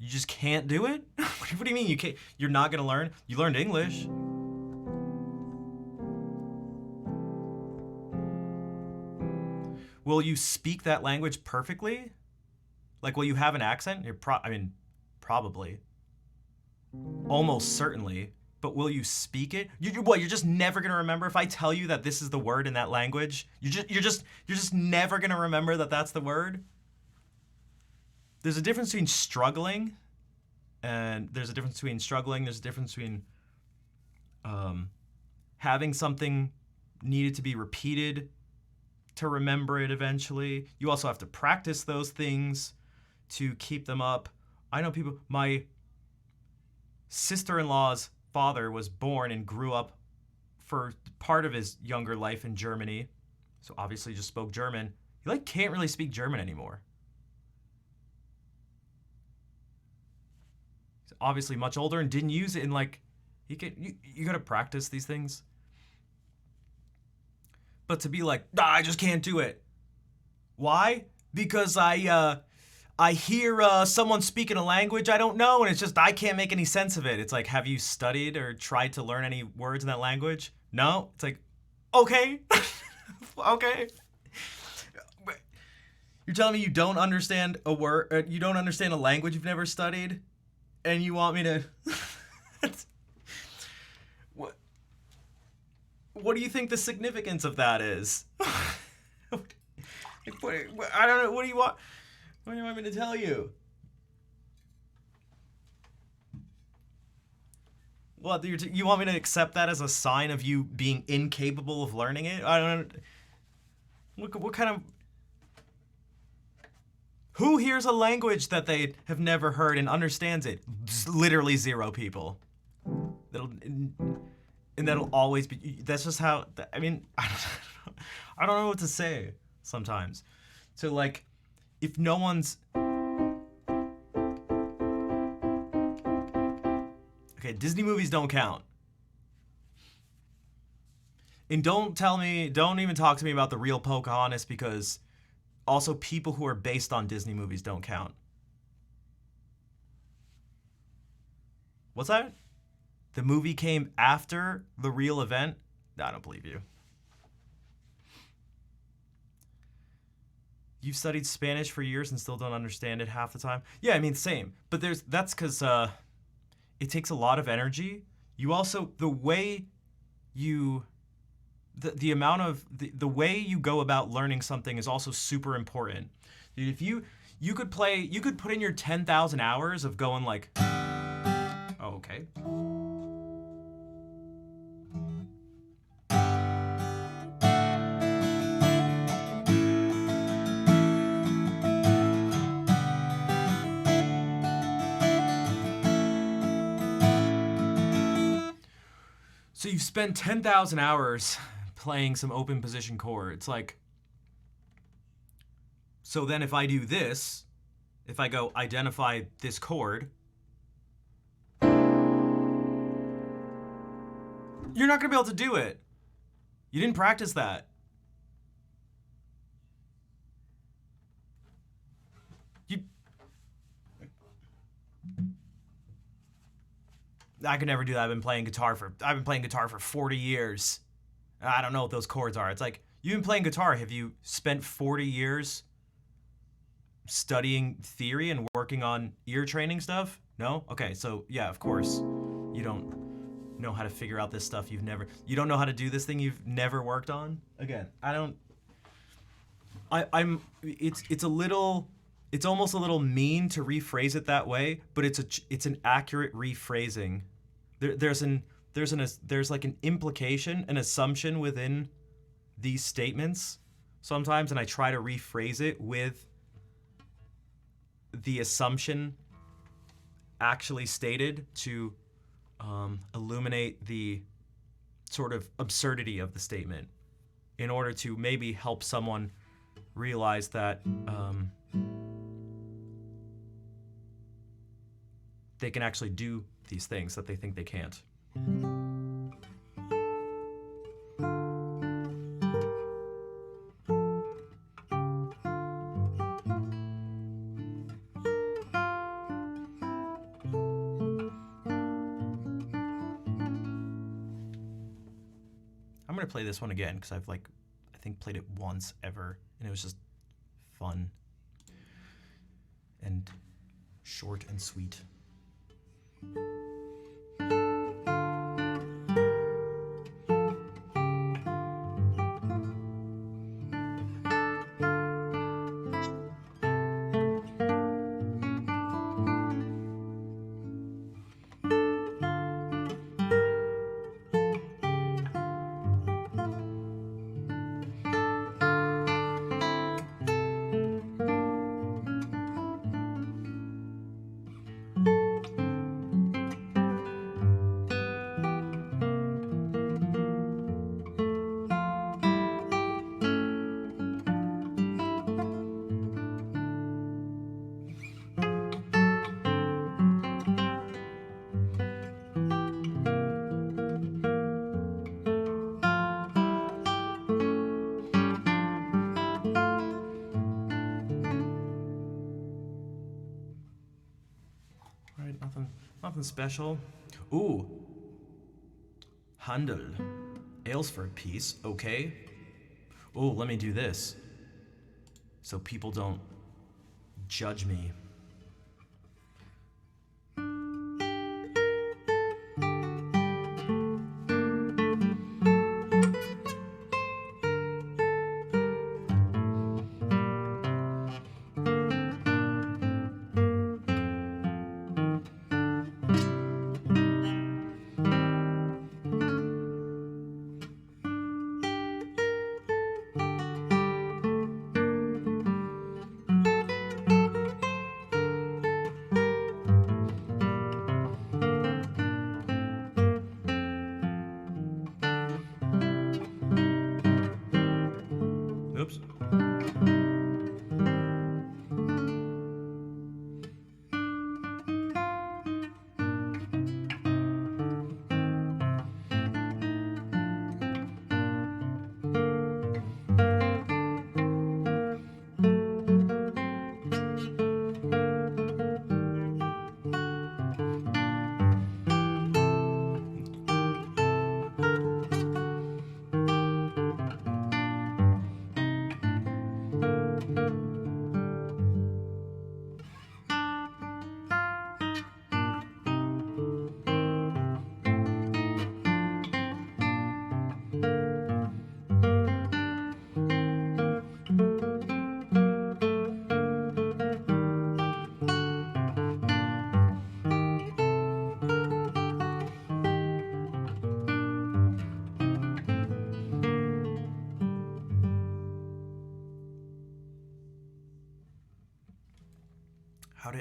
just can't do it? What do you mean you can't? You're not gonna learn? You learned English. Will you speak that language perfectly? Like, will you have an accent? Probably. Almost certainly. But will you speak it? You're just never gonna remember if I tell you that this is the word in that language? You're just never gonna remember that that's the word? There's a difference between struggling, and there's a difference between having something needed to be repeated to remember it eventually. You also have to practice those things to keep them up. I know people, my sister-in-law's father was born and grew up for part of his younger life in Germany, so obviously just spoke German. He can't really speak German anymore. He's obviously much older and didn't use it in you gotta practice these things. But to be like, I just can't do it. Why? Because I hear someone speaking a language I don't know, and it's just I can't make any sense of it. It's like, have you studied or tried to learn any words in that language? No? It's like, okay. Okay. You're telling me you don't understand a word, you don't understand a language you've never studied, and you want me to... What do you think the significance of that is? I don't know. What do you want? What do you want me to tell you? What, you want me to accept that as a sign of you being incapable of learning it? I don't know. What kind of... Who hears a language that they have never heard and understands it? Literally 0 people. And that'll always be, that's just how, I don't know what to say sometimes. So like, if no one's, okay, Disney movies don't count. And don't even talk to me about the real Pocahontas, because also people who are based on Disney movies don't count. What's that? The movie came after the real event? I don't believe you. You've studied Spanish for years and still don't understand it half the time. Yeah, I mean, same. But that's because it takes a lot of energy. You also the amount of the way you go about learning something is also super important. Dude, if you could put in your 10,000 hours of going like, oh, okay. So you spend 10,000 hours playing some open position chord. It's like, so then if I do this, if I go identify this chord, you're not going to be able to do it. You didn't practice that. I could never do that. I've been playing guitar for 40 years. I don't know what those chords are. It's like, you've been playing guitar. Have you spent 40 years studying theory and working on ear training stuff? No? Okay, so yeah, of course. You don't know how to figure out this stuff you don't know how to do this thing you've never worked on? Again, it's almost a little mean to rephrase it that way, but it's an accurate rephrasing. There's like an implication, an assumption within these statements sometimes, and I try to rephrase it with the assumption actually stated to illuminate the sort of absurdity of the statement in order to maybe help someone realize that they can actually do these things that they think they can't. I'm gonna play this one again because I think played it once ever, and it was just fun and short and sweet. Nothing special. Ooh. Handel. Aylesford piece, okay. Ooh, let me do this so people don't judge me.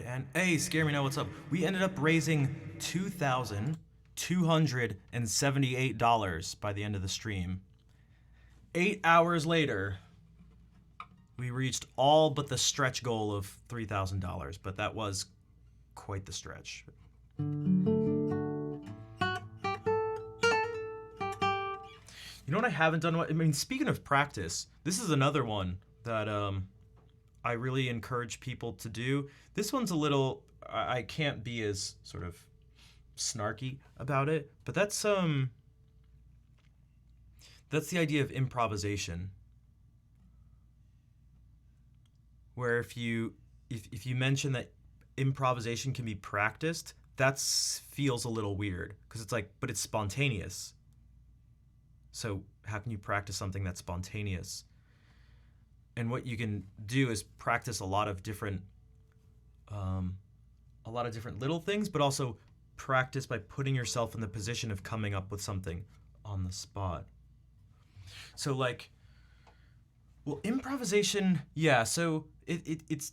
And hey, Scare Me Now, what's up? We ended up raising $2,278 by the end of the stream. 8 hours later, we reached all but the stretch goal of $3,000, but that was quite the stretch. You know what I haven't done? I mean, speaking of practice, this is another one that I really encourage people to do. This one's a little, I can't be as sort of snarky about it, but that's the idea of improvisation. Where if you mention that improvisation can be practiced, that feels a little weird because it's like, but it's spontaneous. So how can you practice something that's spontaneous? And what you can do is practice a lot of different little things, but also practice by putting yourself in the position of coming up with something on the spot. So like, well, improvisation, yeah. So it's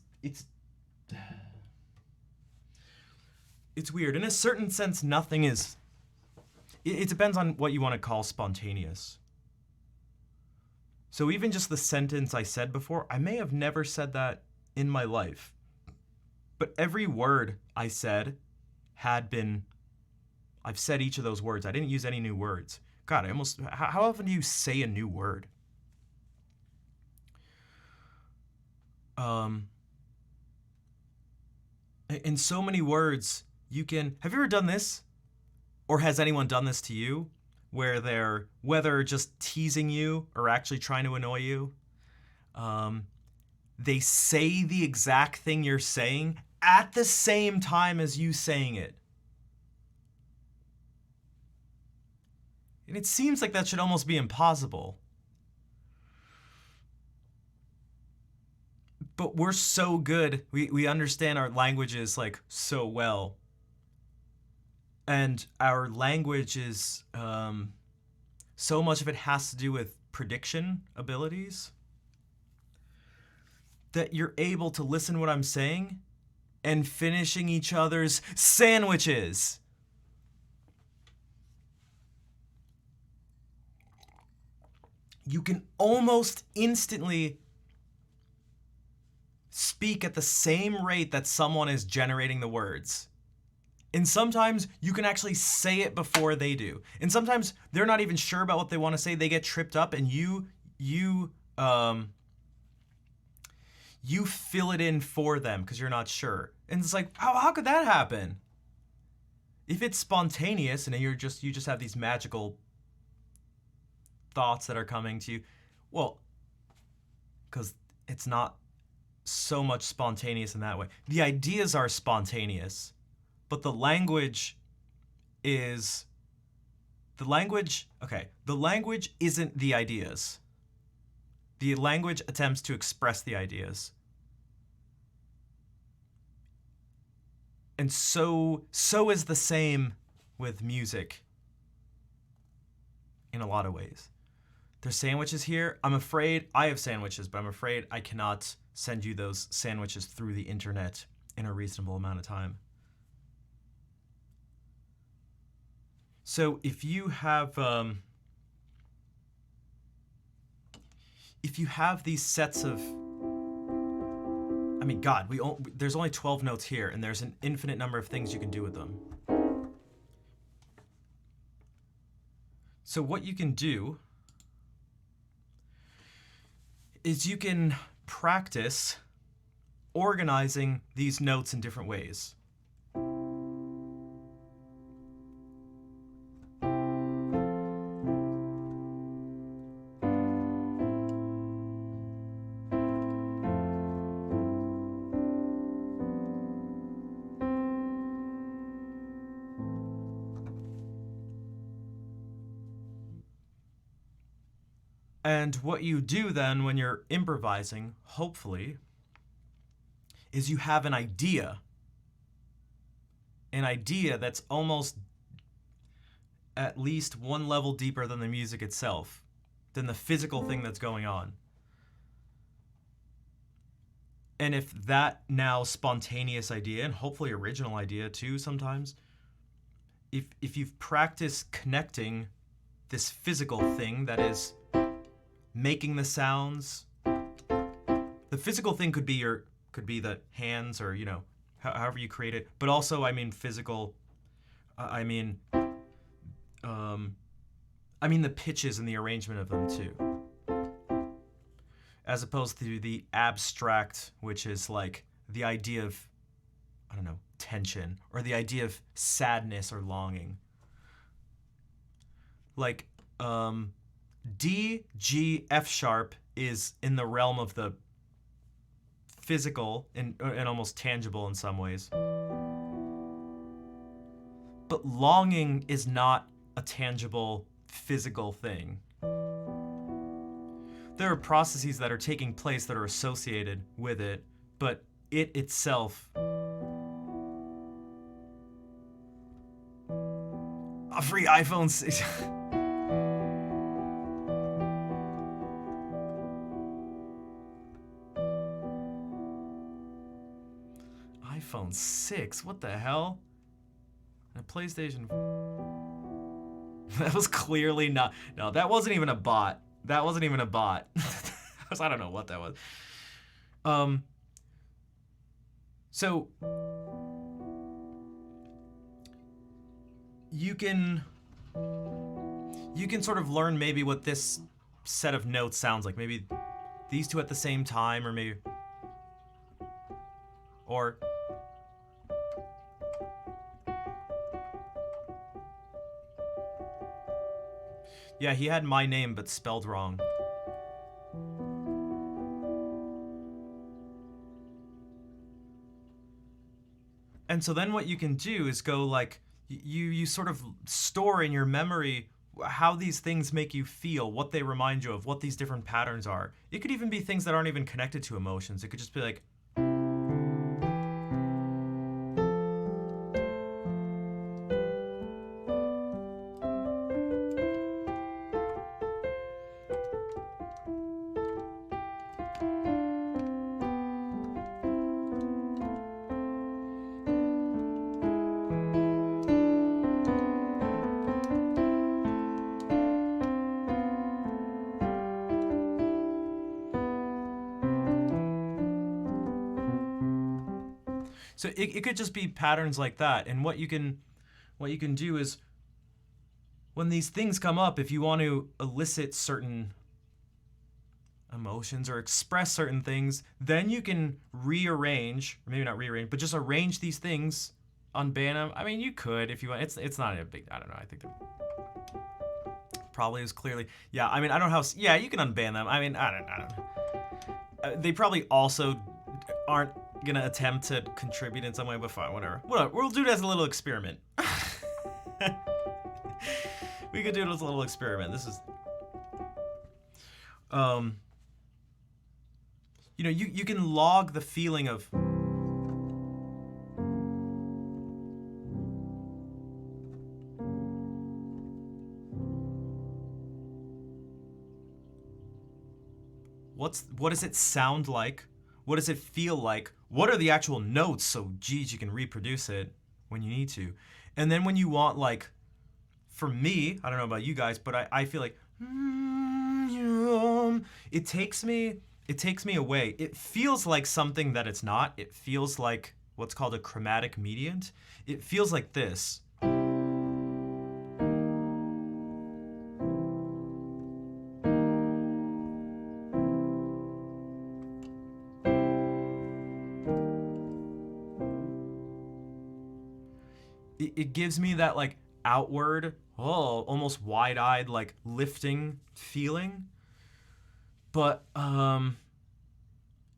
weird. In a certain sense, nothing is. It depends on what you want to call spontaneous. So even just the sentence I said before, I may have never said that in my life. But every word I said I've said each of those words. I didn't use any new words. God, how often do you say a new word? In so many words, have you ever done this? Or has anyone done this to you? Where they're, whether just teasing you or actually trying to annoy you, they say the exact thing you're saying at the same time as you saying it. And it seems like that should almost be impossible. But we're so good. We understand our languages like so well. And our language is, so much of it has to do with prediction abilities that you're able to listen to what I'm saying and finishing each other's sandwiches. You can almost instantly speak at the same rate that someone is generating the words. And sometimes you can actually say it before they do. And sometimes they're not even sure about what they want to say. They get tripped up and you fill it in for them because you're not sure. And it's like, how could that happen? If it's spontaneous and you just have these magical thoughts that are coming to you, well, because it's not so much spontaneous in that way. The ideas are spontaneous. But the language isn't the ideas. The language attempts to express the ideas. And so is the same with music in a lot of ways. There's sandwiches here. I'm afraid I have sandwiches, but I'm afraid I cannot send you those sandwiches through the internet in a reasonable amount of time. So if you have these sets of, I mean, God, there's only 12 notes here, and there's an infinite number of things you can do with them. So what you can do is you can practice organizing these notes in different ways. And what you do then when you're improvising, hopefully, is you have an idea that's almost at least one level deeper than the music itself, than the physical thing that's going on. And if that now spontaneous idea, and hopefully original idea too sometimes, if you've practiced connecting this physical thing that is making the sounds, the physical thing could be the hands, or however you create it, but also I mean physical, I mean the pitches and the arrangement of them too, as opposed to the abstract, which is like the idea of, I don't know, tension, or the idea of sadness or longing. Like D, G, F sharp is in the realm of the physical and almost tangible in some ways. But longing is not a tangible physical thing. There are processes that are taking place that are associated with it, but it itself... A free iPhone 6. iPhone 6? What the hell? A PlayStation... That was clearly not... No, that wasn't even a bot. That wasn't even a bot. I don't know what that was. So... You can sort of learn maybe what this set of notes sounds like. Maybe these two at the same time, or maybe... Or... Yeah, he had my name, but spelled wrong. And so then what you can do is go like, you sort of store in your memory how these things make you feel, what they remind you of, what these different patterns are. It could even be things that aren't even connected to emotions. It could just be like... So it could just be patterns like that. And what you can do is, when these things come up, if you want to elicit certain emotions or express certain things, then you can rearrange, or maybe not rearrange, but just arrange these things, unban them. I mean, you could if you want. It's not a big... I don't know. I think that probably is clearly... Yeah, I mean, I don't know how... Yeah, you can unban them. I mean, I don't know. They probably also aren't gonna attempt to contribute in some way, but fine, whatever. We'll do it as a little experiment. We could do it as a little experiment. This is... you can log the feeling of... What does it sound like? What does it feel like? What are the actual notes? So, geez, you can reproduce it when you need to. And then when you want, like, for me, I don't know about you guys, but I feel like, it takes me away. It feels like something that it's not. It feels like what's called a chromatic mediant. It feels like this. It gives me that, like, outward, almost wide-eyed, like, lifting feeling. But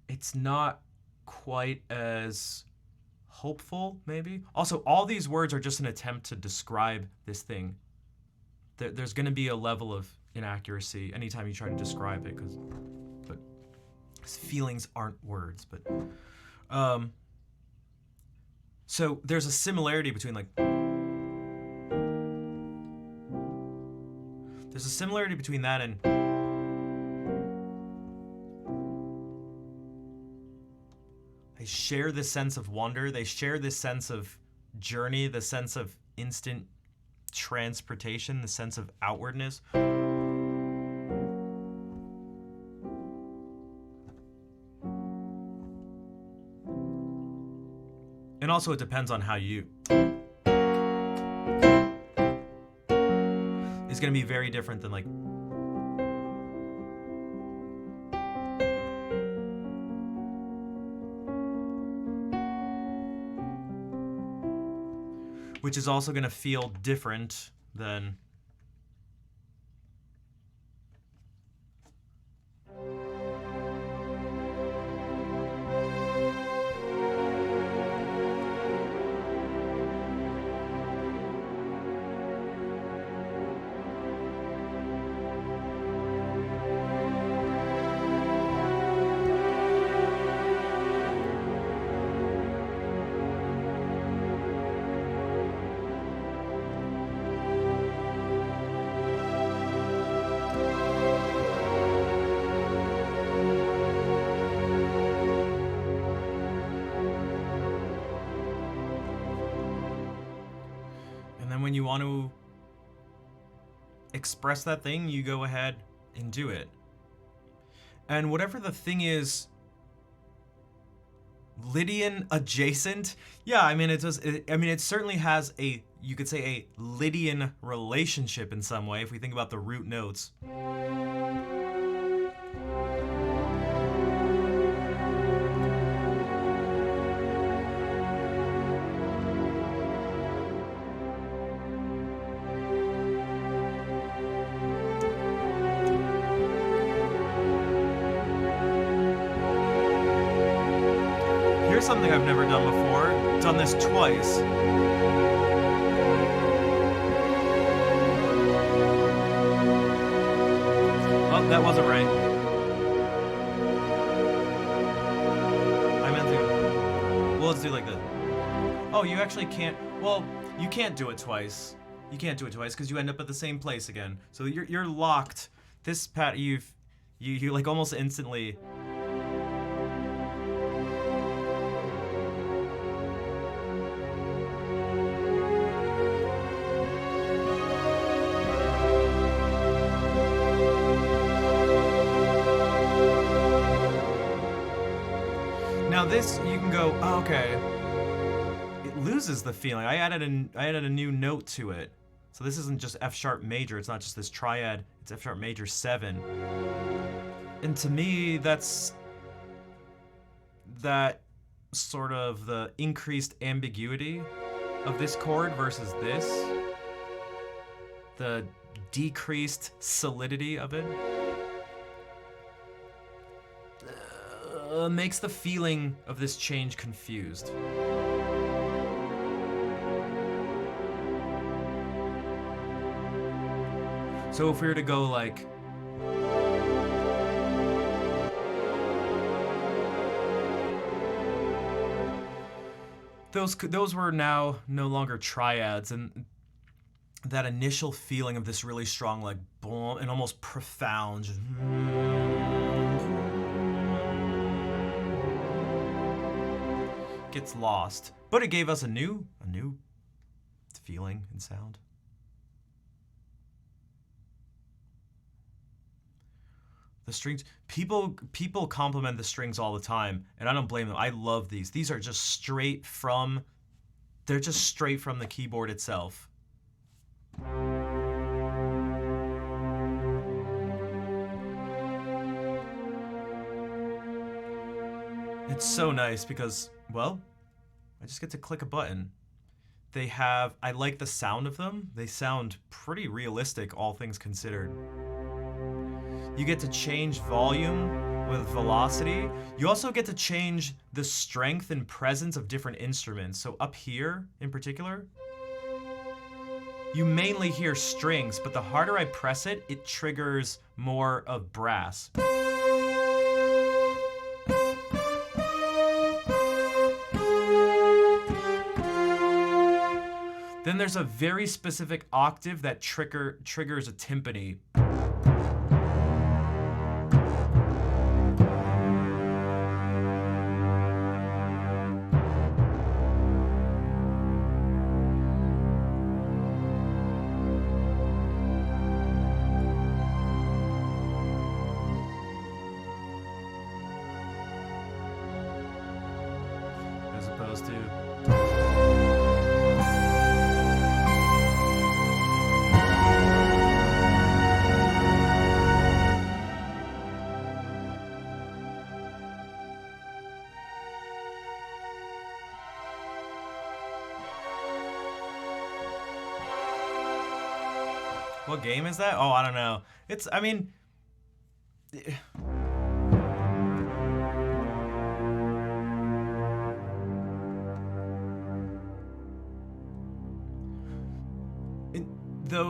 it's not quite as hopeful, maybe. Also, all these words are just an attempt to describe this thing. There's going to be a level of inaccuracy anytime you try to describe it, but feelings aren't words. But so there's a similarity between, like, there's a similarity between that and share this sense of wonder. They share this sense of journey, the sense of instant transportation, the sense of outwardness. And also it depends on how you... It's going to be very different than like... Which is also going to feel different than... When you want to express that thing, you go ahead and do it. And whatever the thing is, Lydian adjacent, yeah, I mean, it does. It certainly has a, you could say, a Lydian relationship in some way if we think about the root notes. Here's something I've never done before. Done this twice. Oh, that wasn't right. I meant to. Well, let's do like this. Oh, you actually can't. Well, you can't do it twice. You can't do it twice because you end up at the same place again. So you're locked. This pat you like almost instantly. Now this, you can go, oh, okay. It loses the feeling. I added a new note to it. So this isn't just F sharp major, it's not just this triad, it's F sharp major 7. And to me, that's that sort of the increased ambiguity of this chord versus this. The decreased solidity of it. Makes the feeling of this change confused. So if we were to go like... Those were now no longer triads, and that initial feeling of this really strong, like, boom, and almost profound, just, gets lost. But it gave us a new feeling and sound. The strings, people compliment the strings all the time, and I don't blame them. I love these. These are just straight from, they're just straight from the keyboard itself. It's so nice because, well, I just get to click a button. They have, I like the sound of them. They sound pretty realistic, all things considered. You get to change volume with velocity. You also get to change the strength and presence of different instruments. So up here, in particular, you mainly hear strings, but the harder I press it, it triggers more of brass. Then there's a very specific octave that triggers a timpani. supposed to. What game is that? Oh, I don't know. I mean,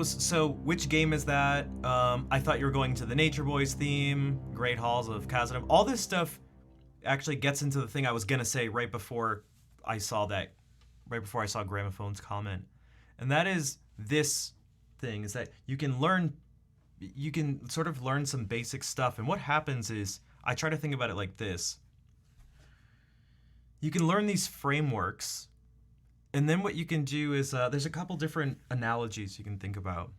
so which game is that? I thought you were going to the Nature Boys theme, Great Halls of Khazad-dûm. All this stuff actually gets into the thing I was gonna say right before I saw Gramophone's comment. And that is this thing, is that you can sort of learn some basic stuff. And what happens is, I try to think about it like this. You can learn these frameworks, and then what you can do is, there's a couple different analogies you can think about.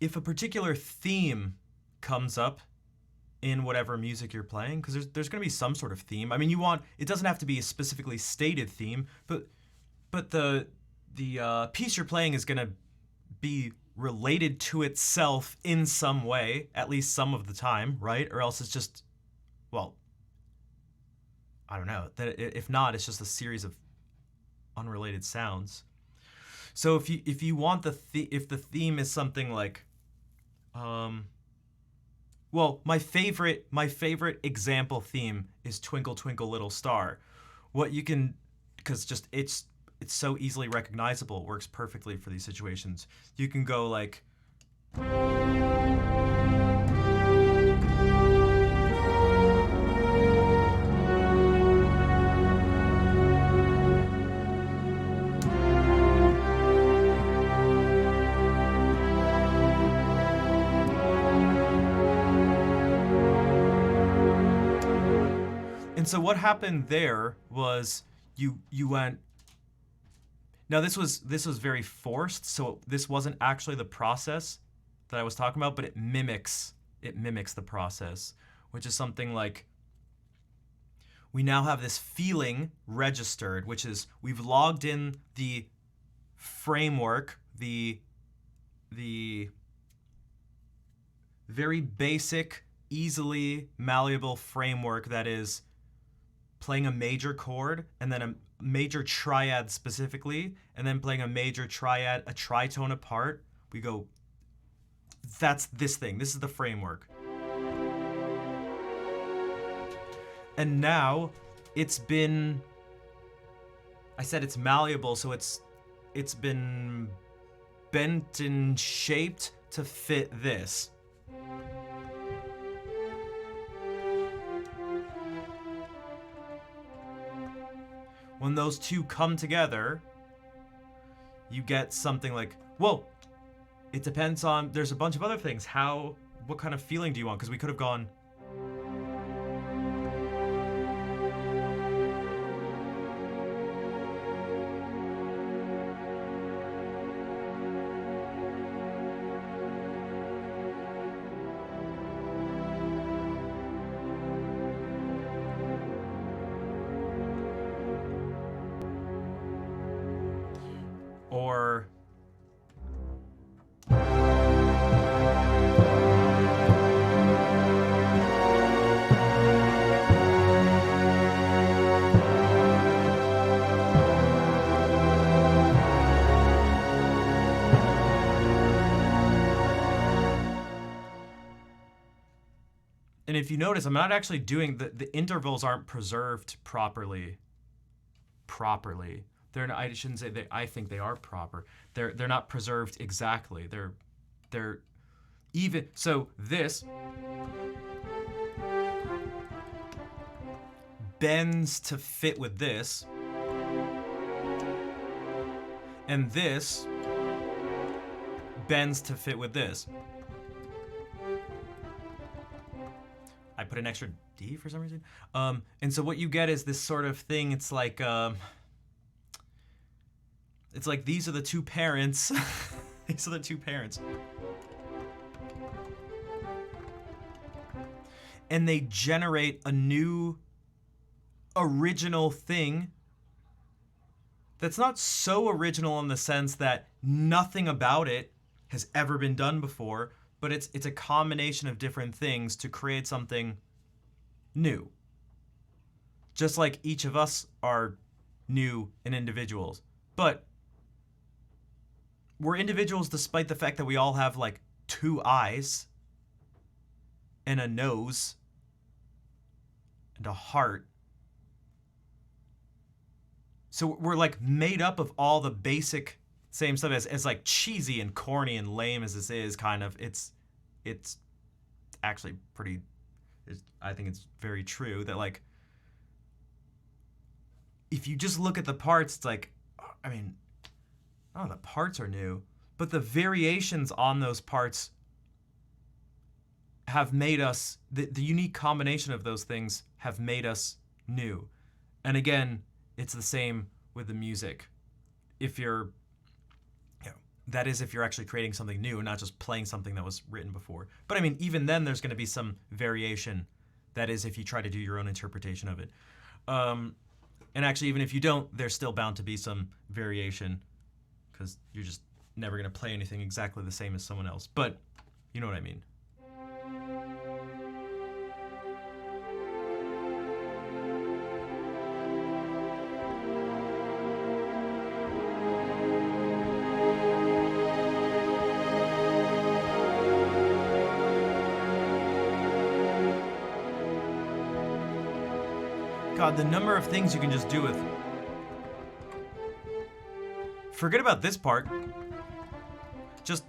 If a particular theme comes up in whatever music you're playing, because there's going to be some sort of theme. I mean, it doesn't have to be a specifically stated theme, but the piece you're playing is going to be related to itself in some way, at least some of the time, right? Or else it's just, well, I don't know. If not, it's just a series of unrelated sounds. So if you want if the theme is something like, well, my favorite example theme is Twinkle Twinkle Little Star. What you can, because just it's so easily recognizable, it works perfectly for these situations. You can go like, and so what happened there was you went. Now this was very forced, so this wasn't actually the process that I was talking about, but it mimics the process, which is something like, we now have this feeling registered, which is we've logged in the framework, the very basic, easily malleable framework that is playing a major chord and then a major triad specifically, and then playing a major triad, a tritone apart. We go, that's this thing. This is the framework. And now it's malleable, so it's been bent and shaped to fit this. When those two come together, you get something like, well, it depends on, there's a bunch of other things. What kind of feeling do you want? Because we could have gone, or and if you notice, I'm not actually doing the intervals aren't preserved properly. They're not, I shouldn't say they. I think they are proper. They're not preserved exactly. They're even. So this bends to fit with this, and this bends to fit with this. I put an extra D for some reason. And so what you get is this sort of thing. It's like these are the two parents. These are the two parents. and they generate a new original thing that's not so original in the sense that nothing about it has ever been done before, but it's a combination of different things to create something new. Just like each of us are new and individuals. But we're individuals despite the fact that we all have like 2 eyes and a nose and a heart. So we're like made up of all the basic same stuff. As like cheesy and corny and lame as this is, kind of, it's actually pretty, I think it's very true that like if you just look at the parts, it's like, I mean, oh, the parts are new, but the variations on those parts have made us, the unique combination of those things have made us new. And again, it's the same with the music. If you're, that is if you're actually creating something new and not just playing something that was written before. But I mean, even then there's going to be some variation. That is if you try to do your own interpretation of it. And actually, even if you don't, there's still bound to be some variation because you're just never going to play anything exactly the same as someone else. But you know what I mean. God, the number of things you can just do with. Forget about this part. Just.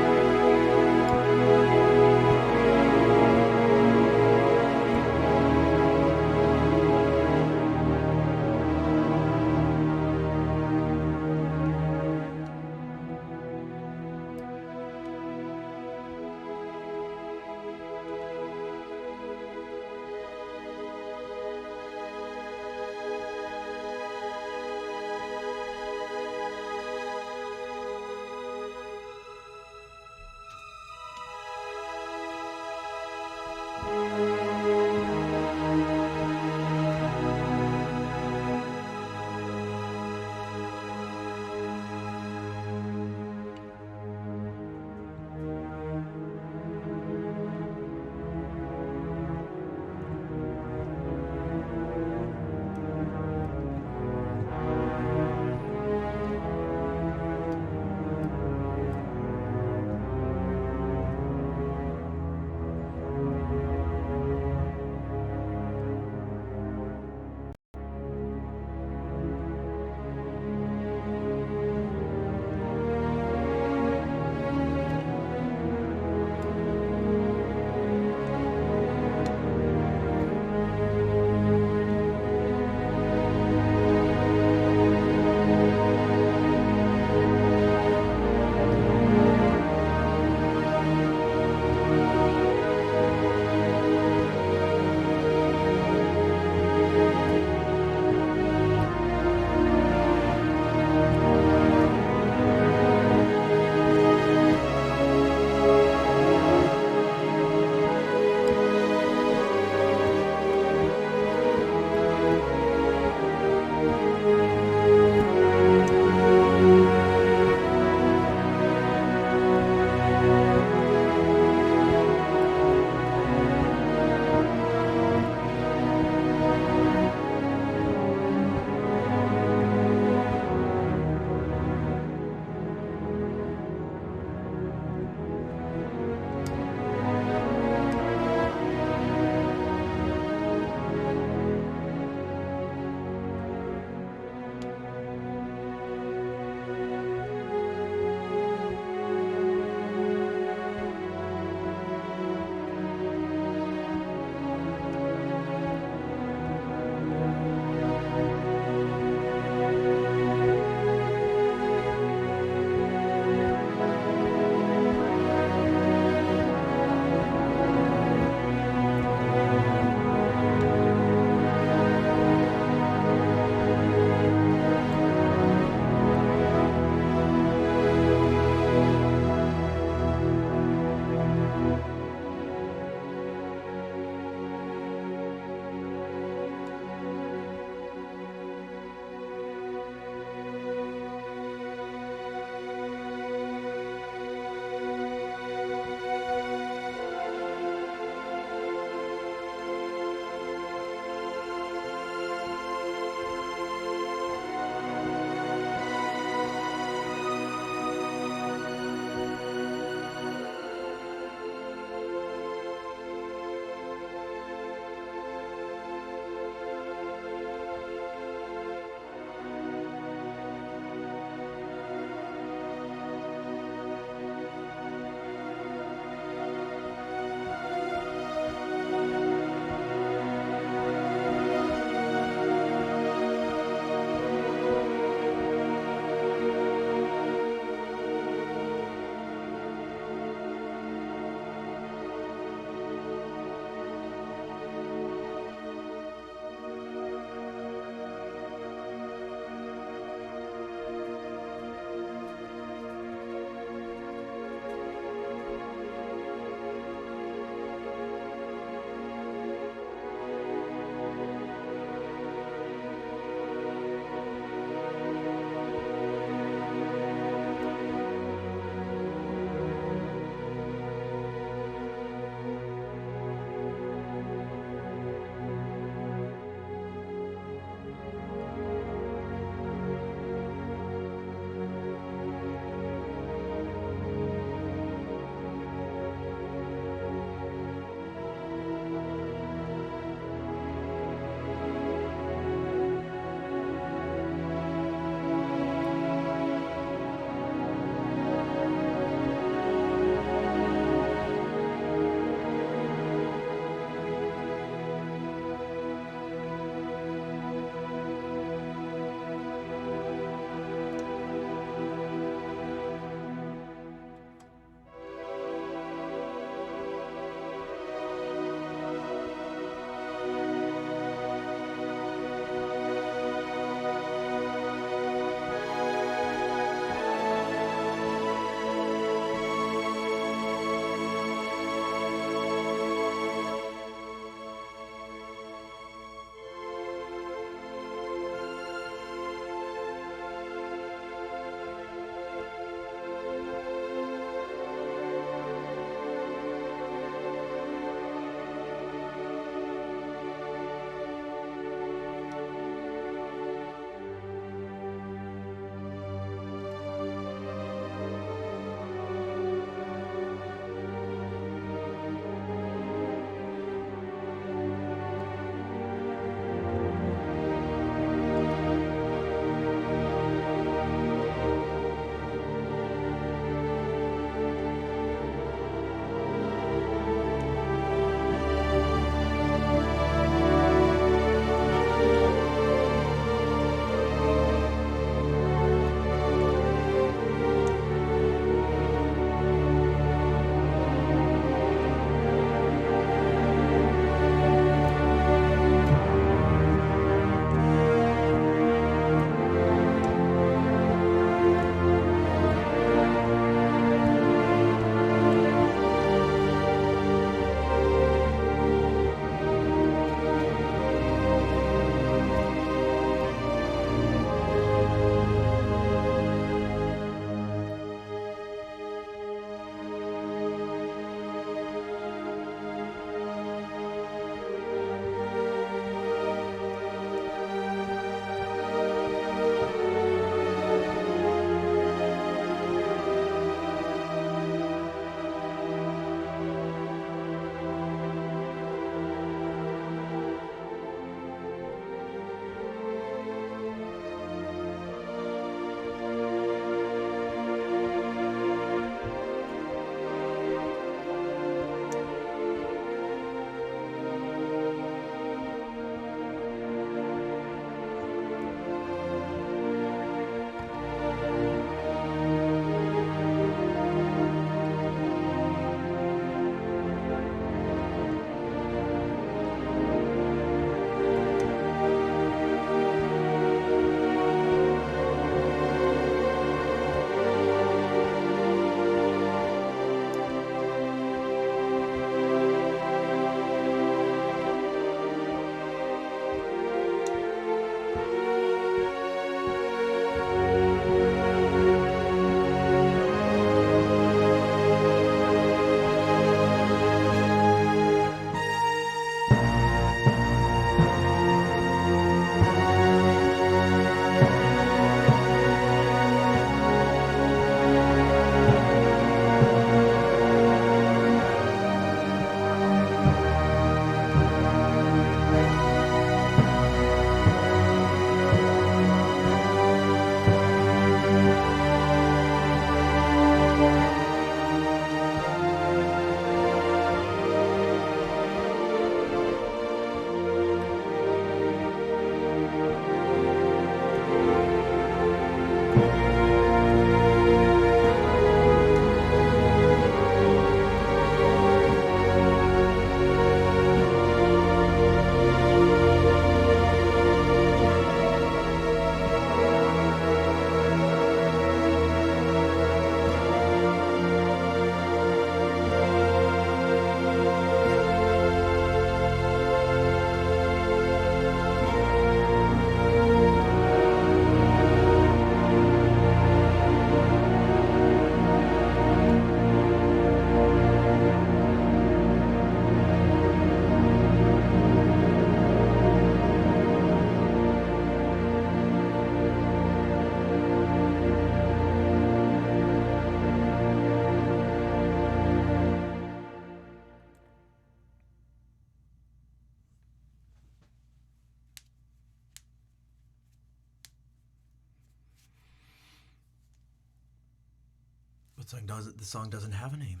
The song doesn't have a name.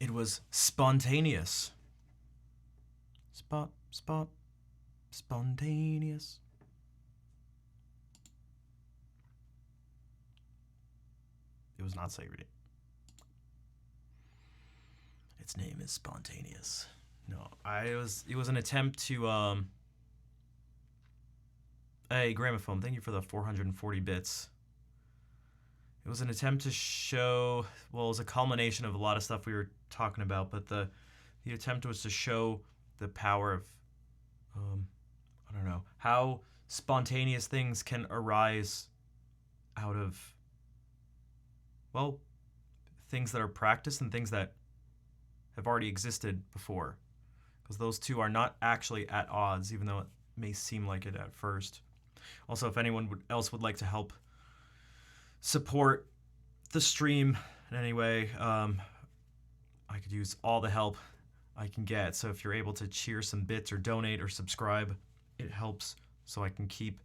It was Spontaneous. Spontaneous. It was not Sacred. Its name is Spontaneous. No, it was an attempt to Hey, Gramophone, thank you for the 440 bits. It was an attempt to show, well, it was a culmination of a lot of stuff we were talking about, but the attempt was to show the power of, I don't know, how spontaneous things can arise out of, well, things that are practiced and things that have already existed before. Because those two are not actually at odds, even though it may seem like it at first. Also, if anyone else would like to help support the stream in any way, I could use all the help I can get. So if you're able to cheer some bits or donate or subscribe, it helps so I can keep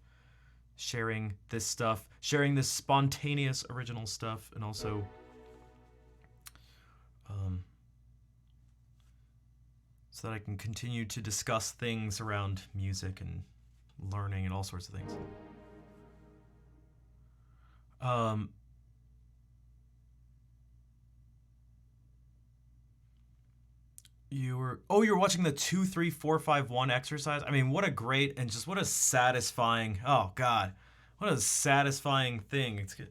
sharing this stuff, sharing this spontaneous original stuff, and also so that I can continue to discuss things around music and learning and all sorts of things. You're watching the 2, 3, 4, 5, 1 exercise. I mean, what a great and just what a satisfying. Oh God, what a satisfying thing. It's good.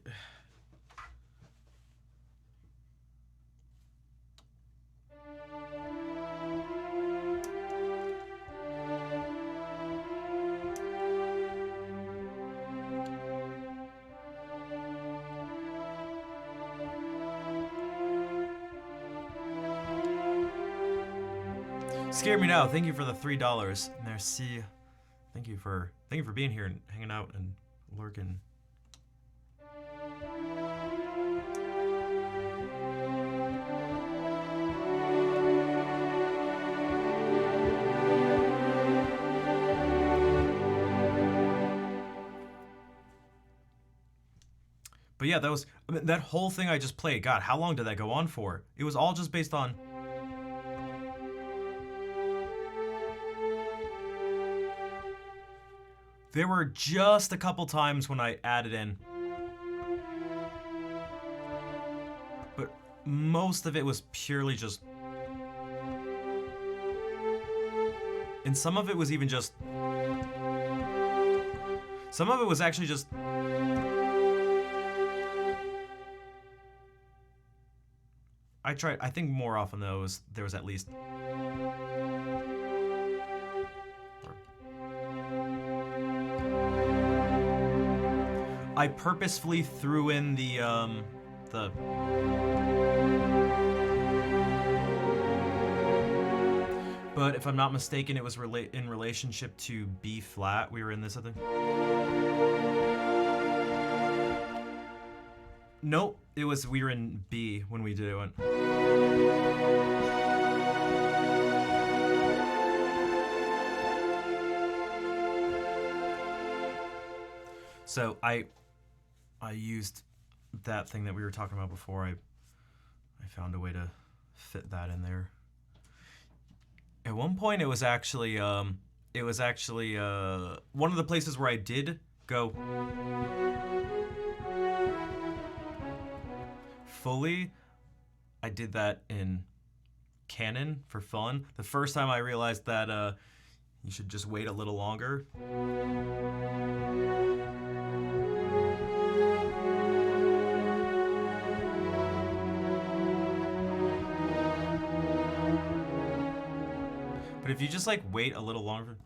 Scare me now. Thank you for the $3. Merci. Thank you for being here and hanging out and lurking. But yeah, that whole thing I just played. God, how long did that go on for? It was all just based on. There were just a couple times when I added in, but most of it was purely just, and some of it was even just, some of it was actually just, I think more often though there was at least, I purposefully threw in the but if I'm not mistaken, it was in relationship to B flat. We were in this, I think. Nope, we were in B when we did it. So I used that thing that we were talking about before. I found a way to fit that in there. At one point, it was actually one of the places where I did go fully. I did that in Canon for fun. The first time I realized that you should just wait a little longer. But if you just like wait a little longer.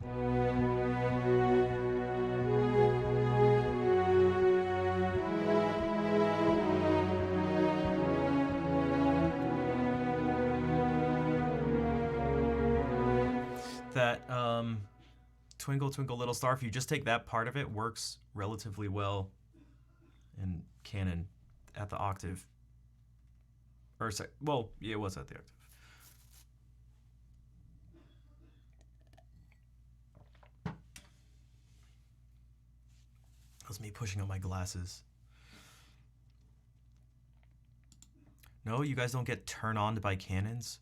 That Twinkle Twinkle Little Star, if you just take that part of it, works relatively well in Canon at the octave. Well, yeah, it was at the octave. That was me pushing up my glasses. No, you guys don't get turned on by cannons?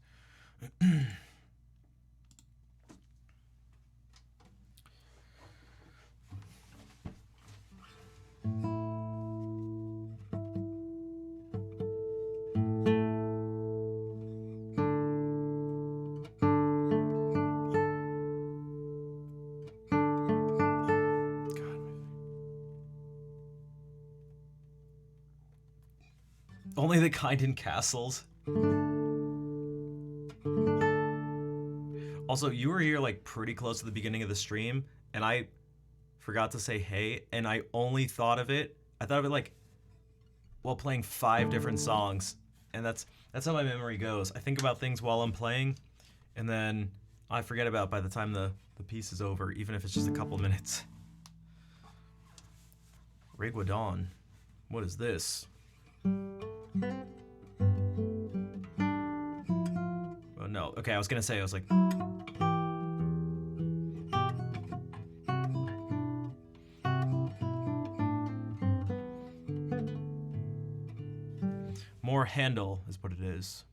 Only the kind in castles. Also, you were here like pretty close to the beginning of the stream, and I forgot to say hey, and I only thought of it. I thought of it like while playing 5 different songs, and that's how my memory goes. I think about things while I'm playing, and then I forget about by the time the piece is over, even if it's just a couple minutes. Rigwadon. What is this? Oh no. Okay, I was gonna say, I was like... More Handel is what it is.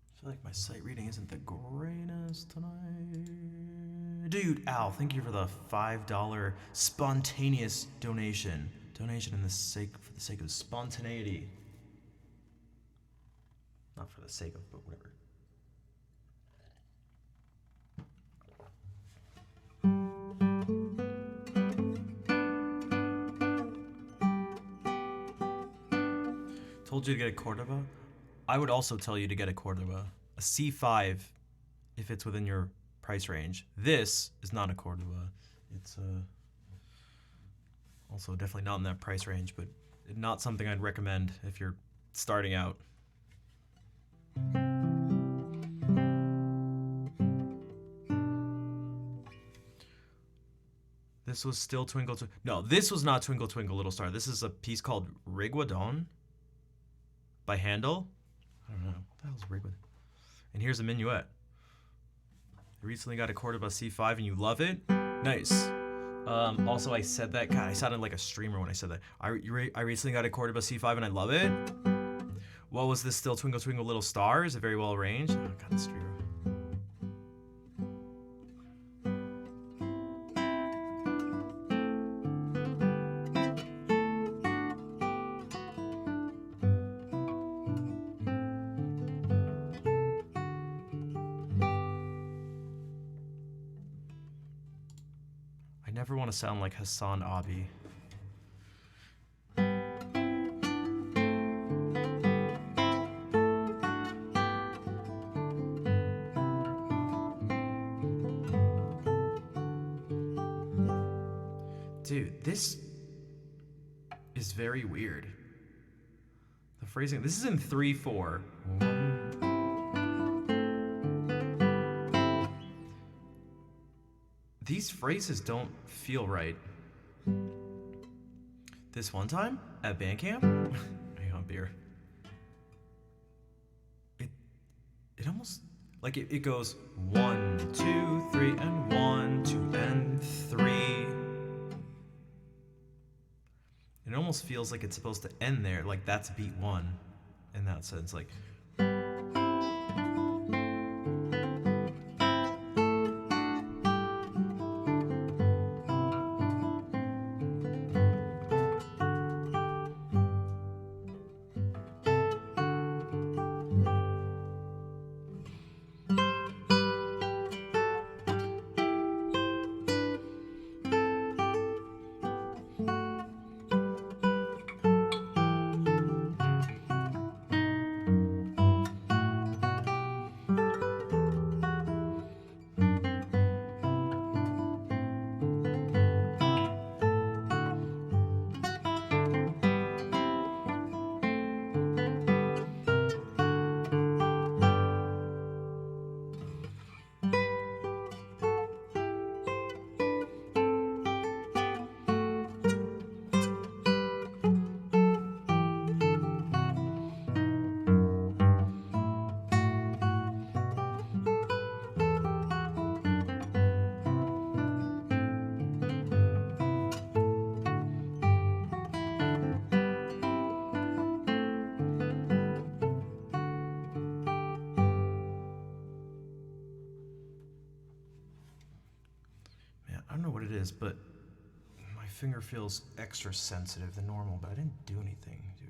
I feel like my sight reading isn't the greatest tonight. Dude, Al, thank you for the $5 spontaneous donation. Donation for the sake of spontaneity. Not for the sake of, but whatever. Told you to get a Cordoba? I would also tell you to get a Cordoba. A C5 if it's within your price range. This is not a Cordoba. It's also definitely not in that price range, but not something I'd recommend if you're starting out. This was still Twinkle Twinkle. No, this was not Twinkle Twinkle Little Star. This is a piece called Rigwadon by Handel. I don't know. What the hell's Rigwadon? And here's a minuet. You recently got a Cordoba C5 and you love it? Nice. Also, I said that. God, I sounded like a streamer when I said that. I recently got a Cordoba C5 and I love it. What was this still Twinkle Twinkle Little Star? Is it very well arranged? Oh, God, the streamer. I never want to sound like Hassan Abi. Dude, this is very weird. The phrasing, this is in 3/4. These phrases don't feel right. This one time at band camp, hang on, beer. It almost like it goes 1, 2, 3, and 1, 2, and 3. It almost feels like it's supposed to end there, like that's beat 1 in that sense. Like, I don't know what it is, but my finger feels extra sensitive than normal, but I didn't do anything, dude.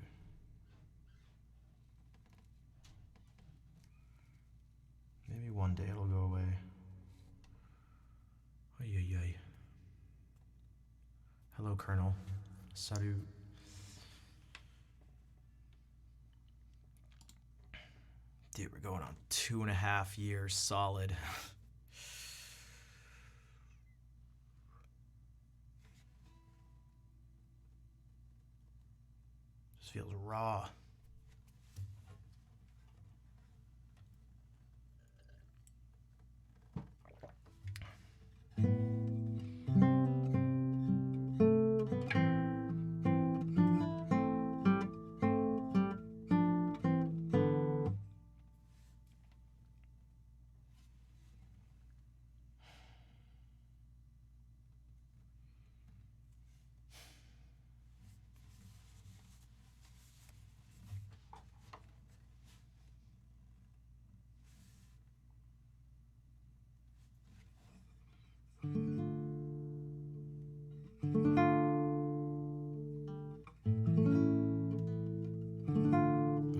Maybe one day it'll go away. Ay, ay, ay. Hello, Colonel. Salut. Dude, we're going on 2.5 years solid. Feels raw.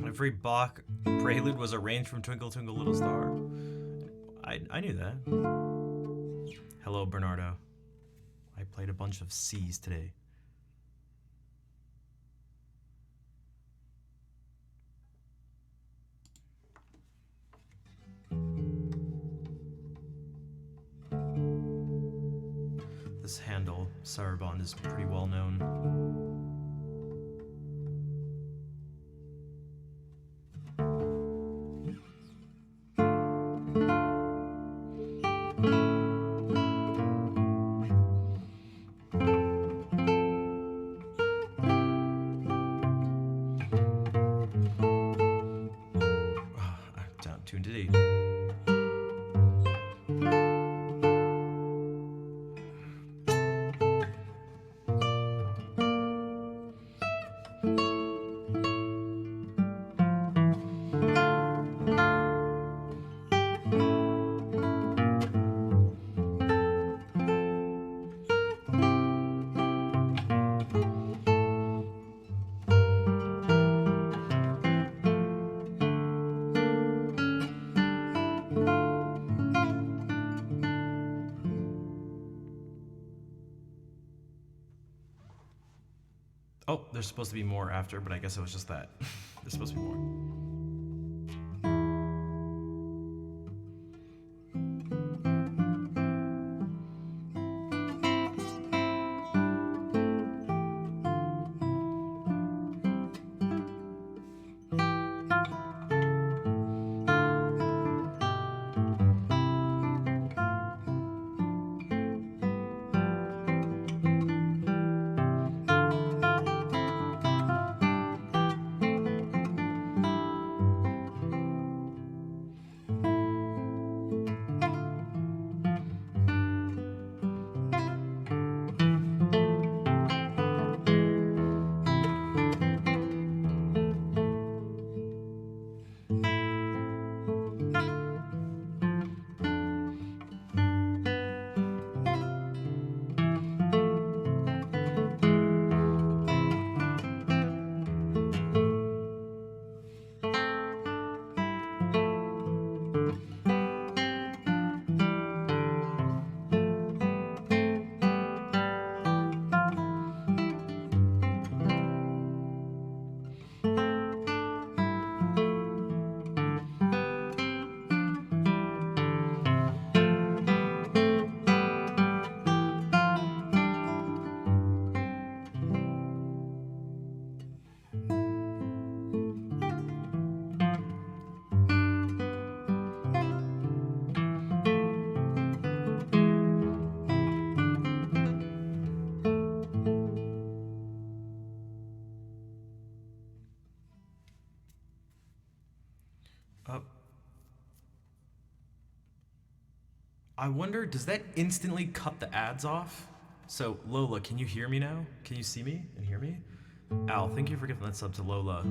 Every Bach prelude was arranged from Twinkle Twinkle Little Star. I knew that. Hello, Bernardo. I played a bunch of C's today. This Handel Sarabande is pretty well known. Tuned to D. Oh, there's supposed to be more after, but I guess it was just that. There's supposed to be more. I wonder, does that instantly cut the ads off? So, Lola, can you hear me now? Can you see me and hear me? Al, thank you for giving that sub to Lola.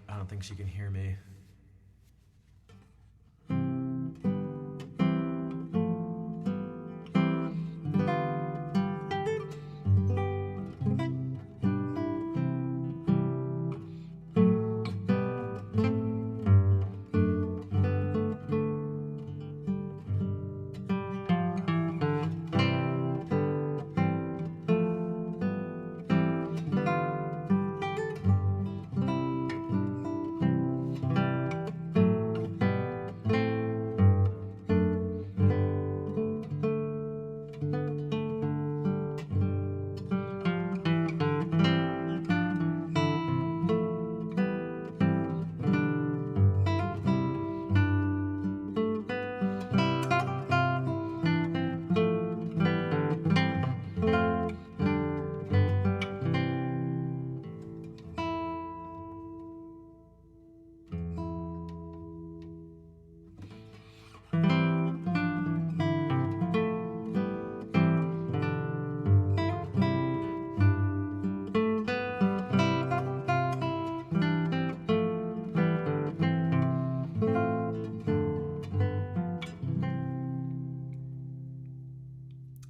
I don't think she can hear me.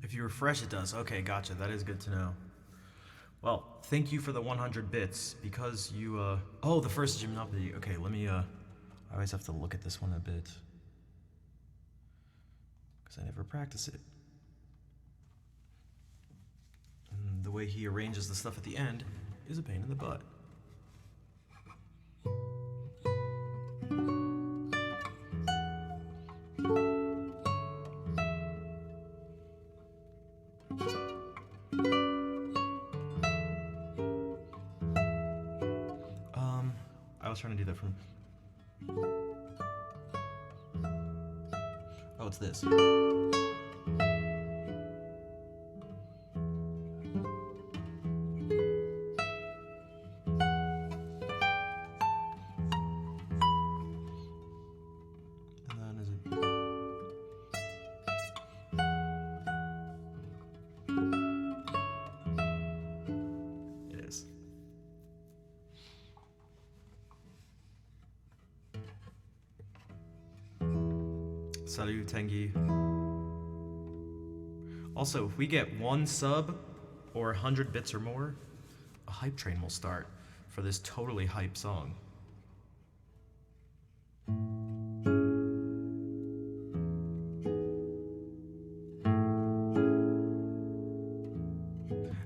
If you refresh, it does. Okay, gotcha. That is good to know. Well, thank you for the 100 bits because you, oh, the first Gymnopody. Okay, let me, I always have to look at this one a bit because I never practice it. And the way he arranges the stuff at the end is a pain in the butt. I was trying to do that from... Oh, it's this. And then is it... It is. Salut, Tengi. Also, if we get 1 sub or 100 bits or more, a hype train will start for this totally hype song.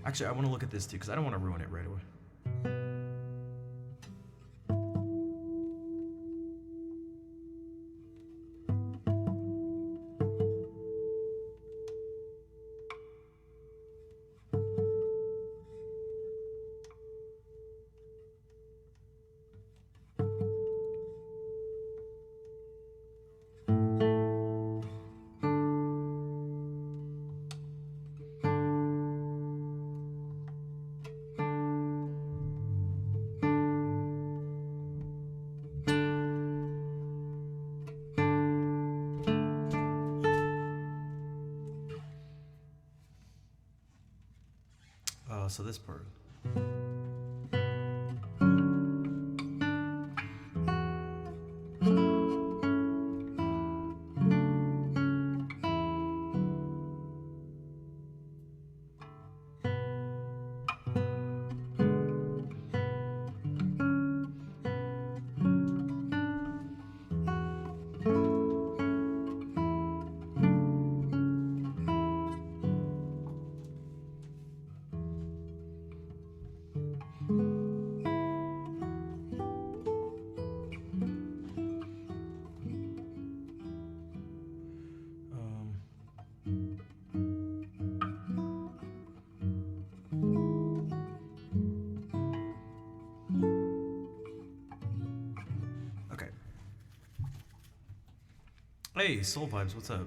Actually, I want to look at this too, because I don't want to ruin it right away. So this part. Hey, Soul Vibes, what's up?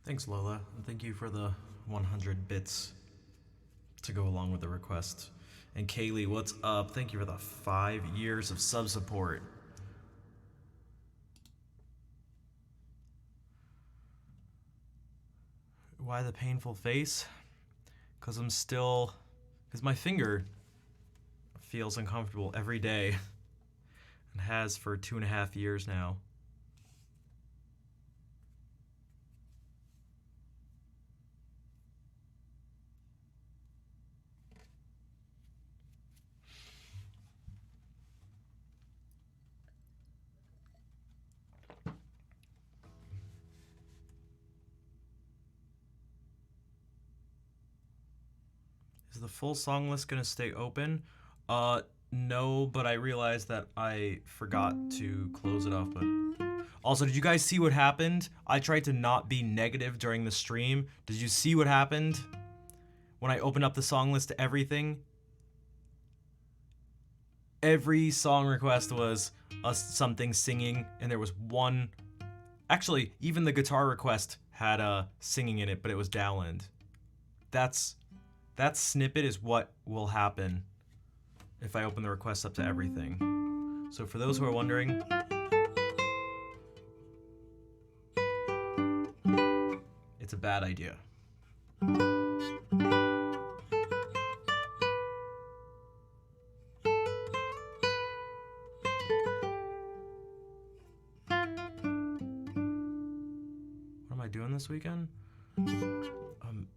Thanks, Lola, and thank you for the 100 bits to go along with the request. And Kaylee, what's up? Thank you for the 5 years of sub support. Why the painful face? Because my finger feels uncomfortable every day and has for 2.5 years now. Is the full song list gonna stay open? No, but I realized that I forgot to close it off. But also, did you guys see what happened? I tried to not be negative during the stream. Did you see what happened when I opened up the song list to everything? Every song request was something singing, and there was one. Actually, even the guitar request had singing in it, but it was Dowland. That snippet is what will happen if I open the request up to everything. So for those who are wondering, it's a bad idea. this weekend?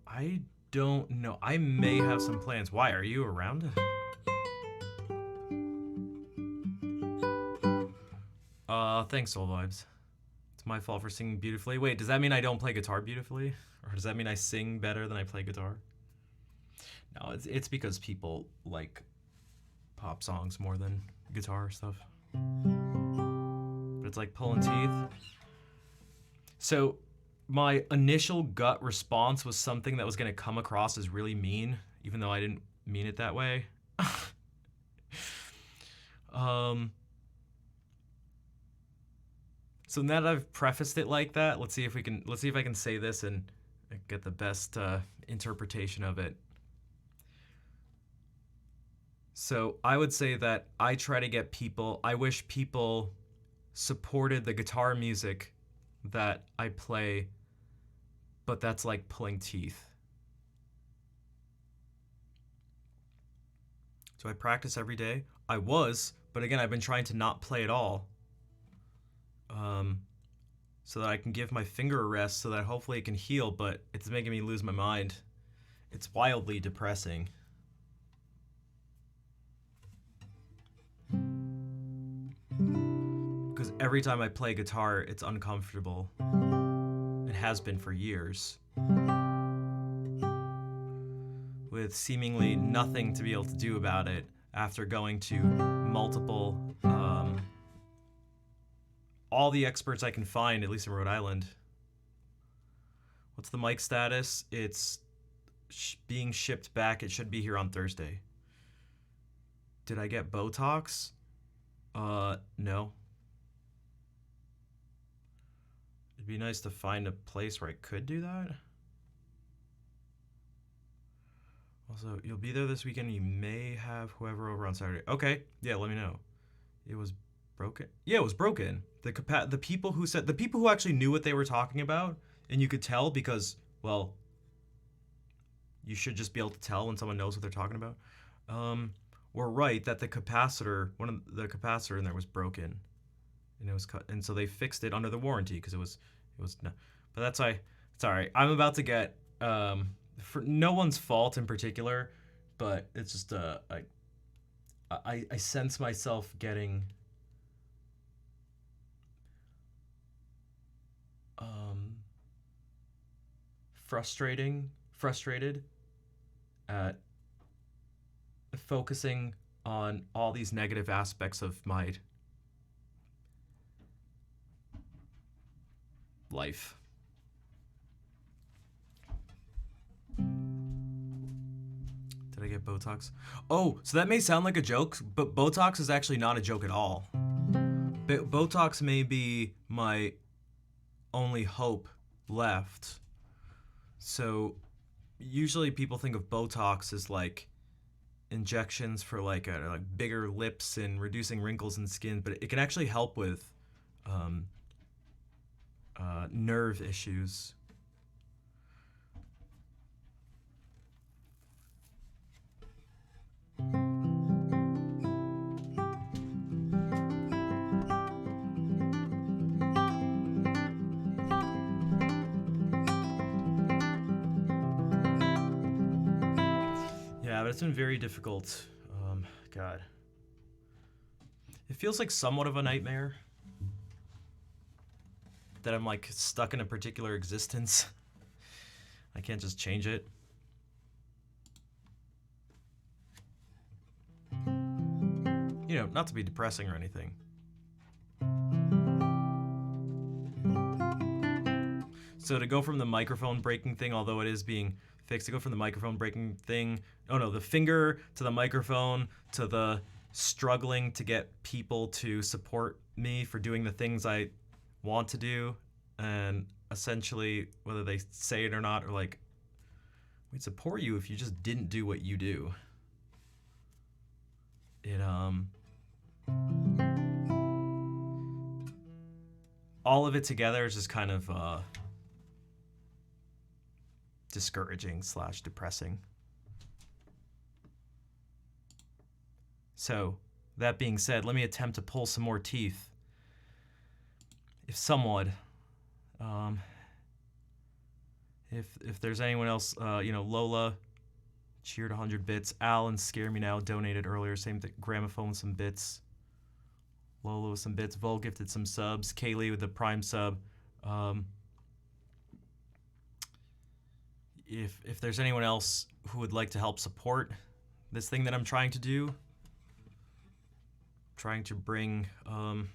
I don't know. I may have some plans. Why? Are you around? Thanks, Soul Vibes. It's my fault for singing beautifully. Wait, does that mean I don't play guitar beautifully? Or does that mean I sing better than I play guitar? No, it's because people like pop songs more than guitar stuff. But it's like pulling teeth. So my initial gut response was something that was going to come across as really mean, even though I didn't mean it that way. So now that I've prefaced it like that, let's see if I can say this and get the best interpretation of it. So I would say that I wish people supported the guitar music that I play, but that's like pulling teeth. So I practice every day. But again, I've been trying to not play at all. So that I can give my finger a rest so that hopefully it can heal, but it's making me lose my mind. It's wildly depressing. Because every time I play guitar, it's uncomfortable. It has been for years. With seemingly nothing to be able to do about it after going to multiple, all the experts I can find, at least in Rhode Island. What's the mic status? It's being shipped back. It should be here on Thursday. Did I get Botox? No. It'd be nice to find a place where I could do that. Also, you'll be there this weekend. You may have whoever over on Saturday. Okay, yeah, let me know. It was broken. Yeah, it was broken. The people who actually knew what they were talking about, and you could tell because, well, you should just be able to tell when someone knows what they're talking about. Were right that one of the capacitor in there was broken, and it was cut, and so they fixed it under the warranty because it was no. But it's all right. I'm about to get for no one's fault in particular, but it's just I sense myself getting frustrated at focusing on all these negative aspects of my life. Did I get Botox? Oh, so that may sound like a joke, but Botox is actually not a joke at all. Botox may be my only hope left. So usually people think of Botox as like injections for like bigger lips and reducing wrinkles in skin, but it can actually help with nerve issues. Yeah, but it's been very difficult. God. It feels like somewhat of a nightmare. That I'm like stuck in a particular existence. I can't just change it. You know, not to be depressing or anything. So to go from the microphone breaking thing, although it is being fixed, to go from the microphone breaking thing, the finger to the microphone to the struggling to get people to support me for doing the things I want to do, and essentially whether they say it or not, or like, we'd support you if you just didn't do what you do. It all of it together is just kind of discouraging / depressing. So, that being said, let me attempt to pull some more teeth. If somewhat. If there's anyone else, Lola cheered 100 bits. Alan Scare Me Now donated earlier. Same thing. Gramophone with some bits. Lola with some bits. Vol gifted some subs. Kaylee with the Prime sub. If there's anyone else who would like to help support this thing that I'm trying to do, trying to bring some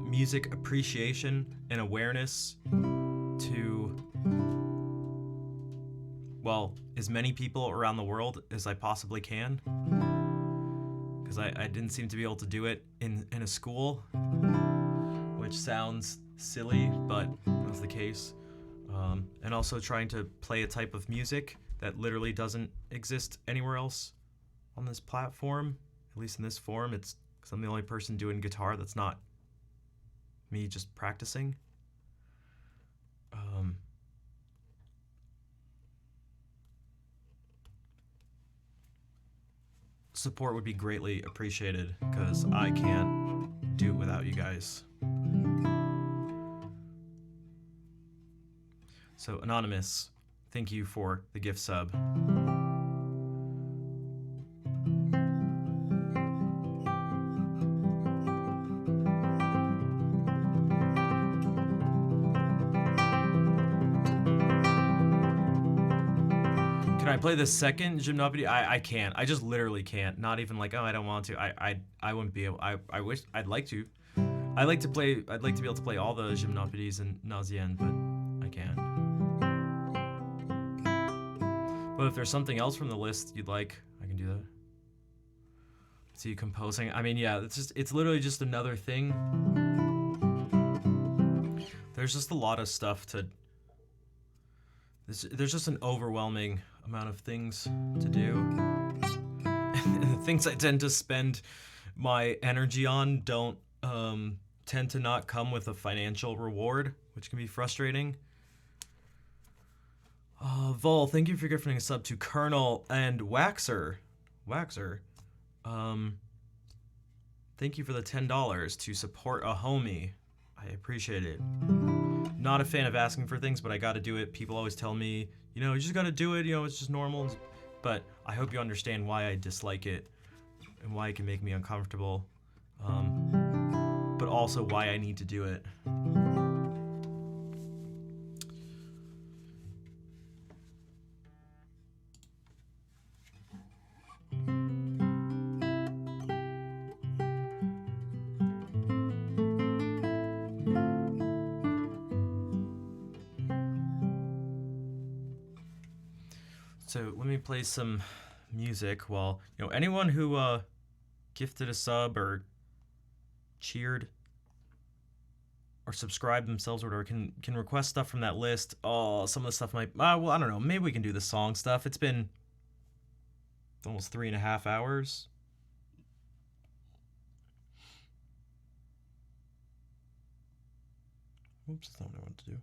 music appreciation and awareness to, well, as many people around the world as I possibly can, because I didn't seem to be able to do it in a school, which sounds silly, but was the case. And also trying to play a type of music that literally doesn't exist anywhere else on this platform, at least in this form. It's because I'm the only person doing guitar that's not me just practicing. Support would be greatly appreciated because I can't do it without you guys. So, Anonymous, thank you for the gift sub. Can I play the second Gymnopedy? I can't. I just literally can't. Not even like, oh, I don't want to. I wouldn't be able. I wish I'd like to. I'd like to be able to play all the Gymnopedies and Nausien, but I can't. But if there's something else from the list you'd like, I can do that. See, composing. I mean, yeah, it's literally just another thing. There's just a lot of stuff to. There's just an overwhelming amount of things to do. And the things I tend to spend my energy on don't tend to not come with a financial reward, which can be frustrating. Vol, thank you for gifting a sub to Colonel and Waxer. Thank you for the $10 to support a homie. I appreciate it. Not a fan of asking for things, but I gotta do it. People always tell me, you just gotta do it, it's just normal. But I hope you understand why I dislike it and why it can make me uncomfortable. But also why I need to do it. So let me play some music while, anyone who gifted a sub or cheered or subscribed themselves or whatever can request stuff from that list. Oh, some of the stuff might, well, I don't know. Maybe we can do the song stuff. It's been almost 3.5 hours. Oops, that's not what I wanted to do.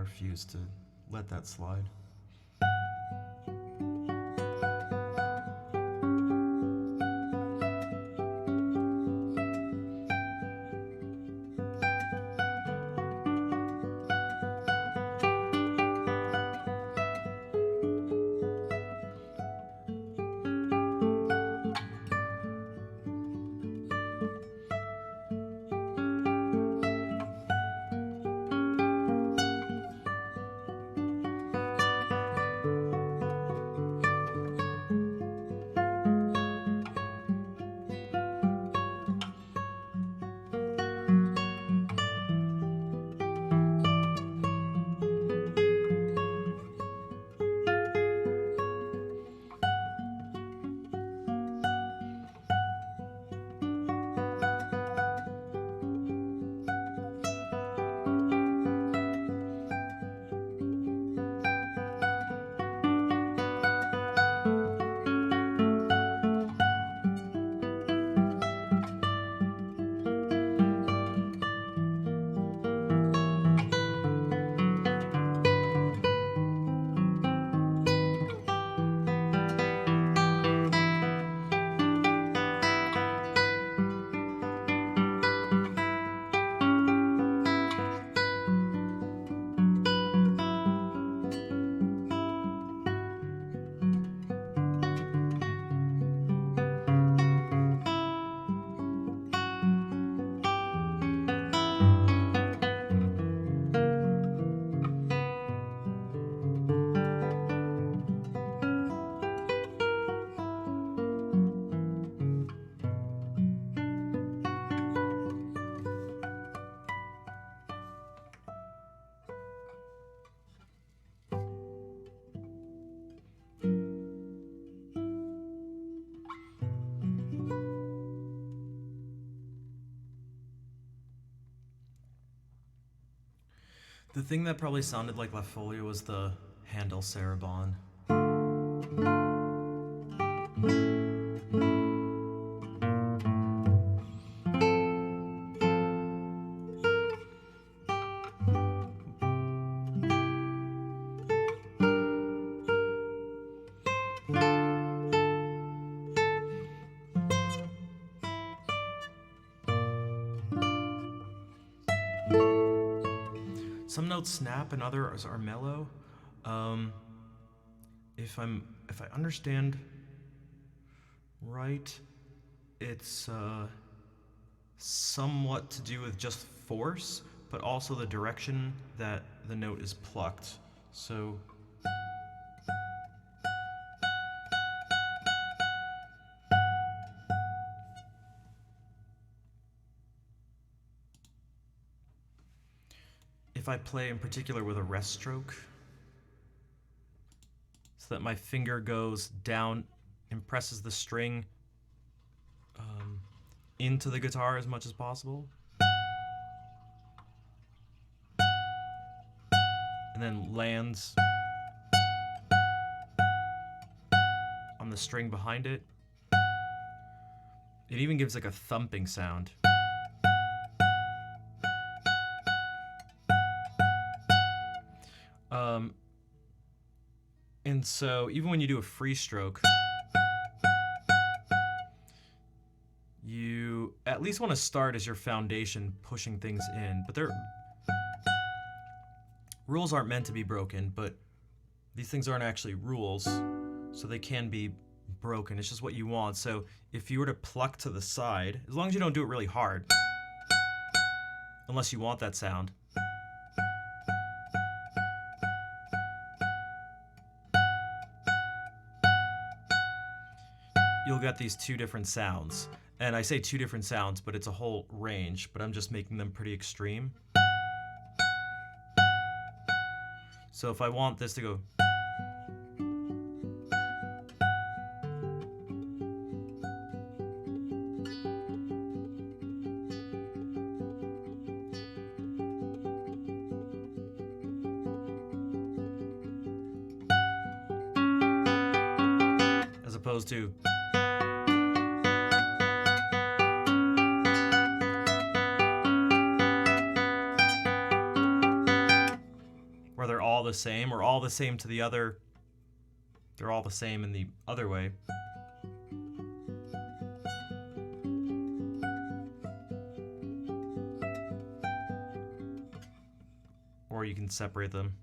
Refuse to let that slide. The thing that probably sounded like La Folia was the Handel Sarabande. Some notes snap and others are mellow. If I understand right, it's somewhat to do with just force, but also the direction that the note is plucked. So if I play in particular with a rest stroke, so that my finger goes down and presses the string into the guitar as much as possible, and then lands on the string behind it. It even gives like a thumping sound. And so even when you do a free stroke, you at least want to start as your foundation pushing things in. But rules aren't meant to be broken, but these things aren't actually rules, so they can be broken. It's just what you want. So if you were to pluck to the side, as long as you don't do it really hard, unless you want that sound, you'll get these two different sounds. And I say two different sounds, but it's a whole range, but I'm just making them pretty extreme. So if I want this to go, as opposed to, where they're all the same, or all the same to the other, they're all the same in the other way. Or you can separate them.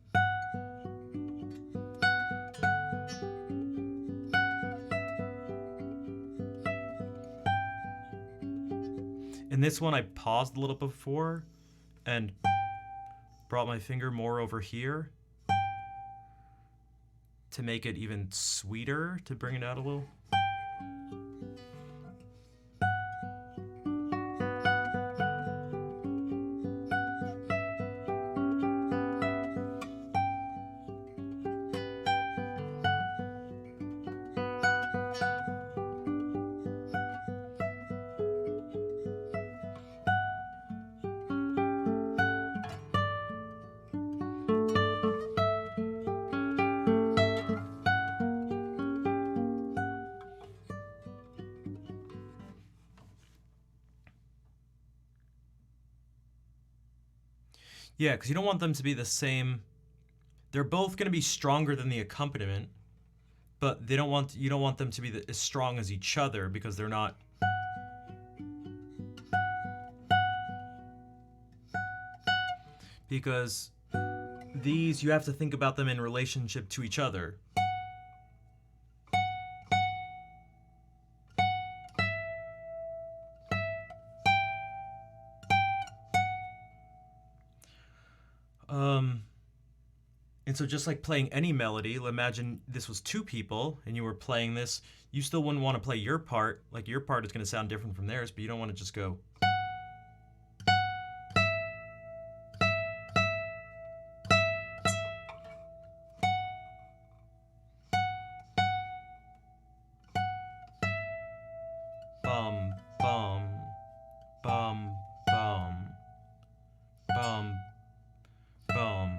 In this one, I paused a little before and brought my finger more over here to make it even sweeter, to bring it out a little. Yeah, because you don't want them to be the same. They're both going to be stronger than the accompaniment, but you don't want them to be as strong as each other, because they're not. Because these, you have to think about them in relationship to each other. And so just like playing any melody, imagine this was two people and you were playing this, you still wouldn't want to play your part. Like, your part is going to sound different from theirs, but you don't want to just go. Bum, bum, bum, bum, bum, bum.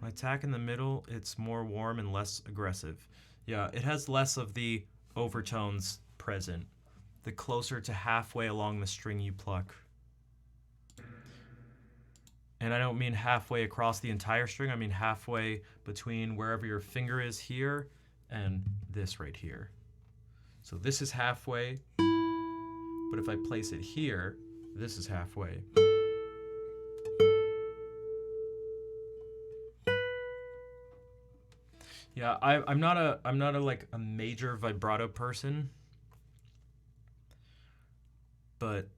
My attack in the middle, it's more warm and less aggressive. Yeah, it has less of the overtones present. The closer to halfway along the string you pluck. And I don't mean halfway across the entire string, I mean halfway between wherever your finger is here and this right here. So this is halfway, but if I place it here, this is halfway. Yeah, I'm not a like a major vibrato person, but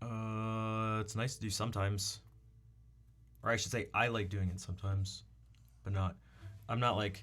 it's nice to do sometimes. Or I should say I like doing it sometimes, but I'm not like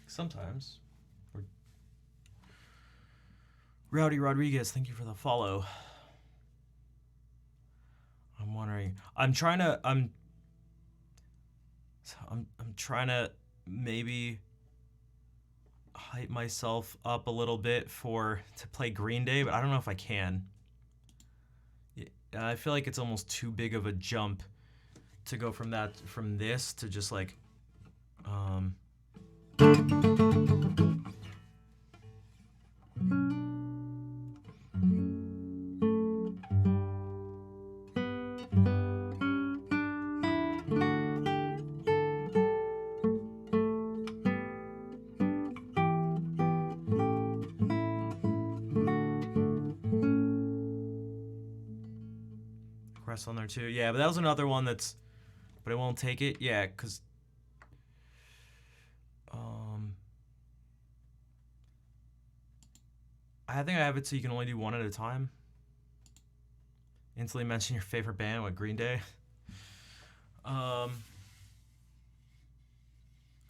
sometimes. Rowdy Rodriguez, thank you for the follow. I'm wondering. I'm trying to maybe hype myself up a little bit to play Green Day, but I don't know if I can. I feel like it's almost too big of a jump to go from this to just like Crest on there too. Yeah, but that was another one but I won't take it. Yeah, because I think I have it so you can only do one at a time. Instantly mention your favorite band, what, Green Day? I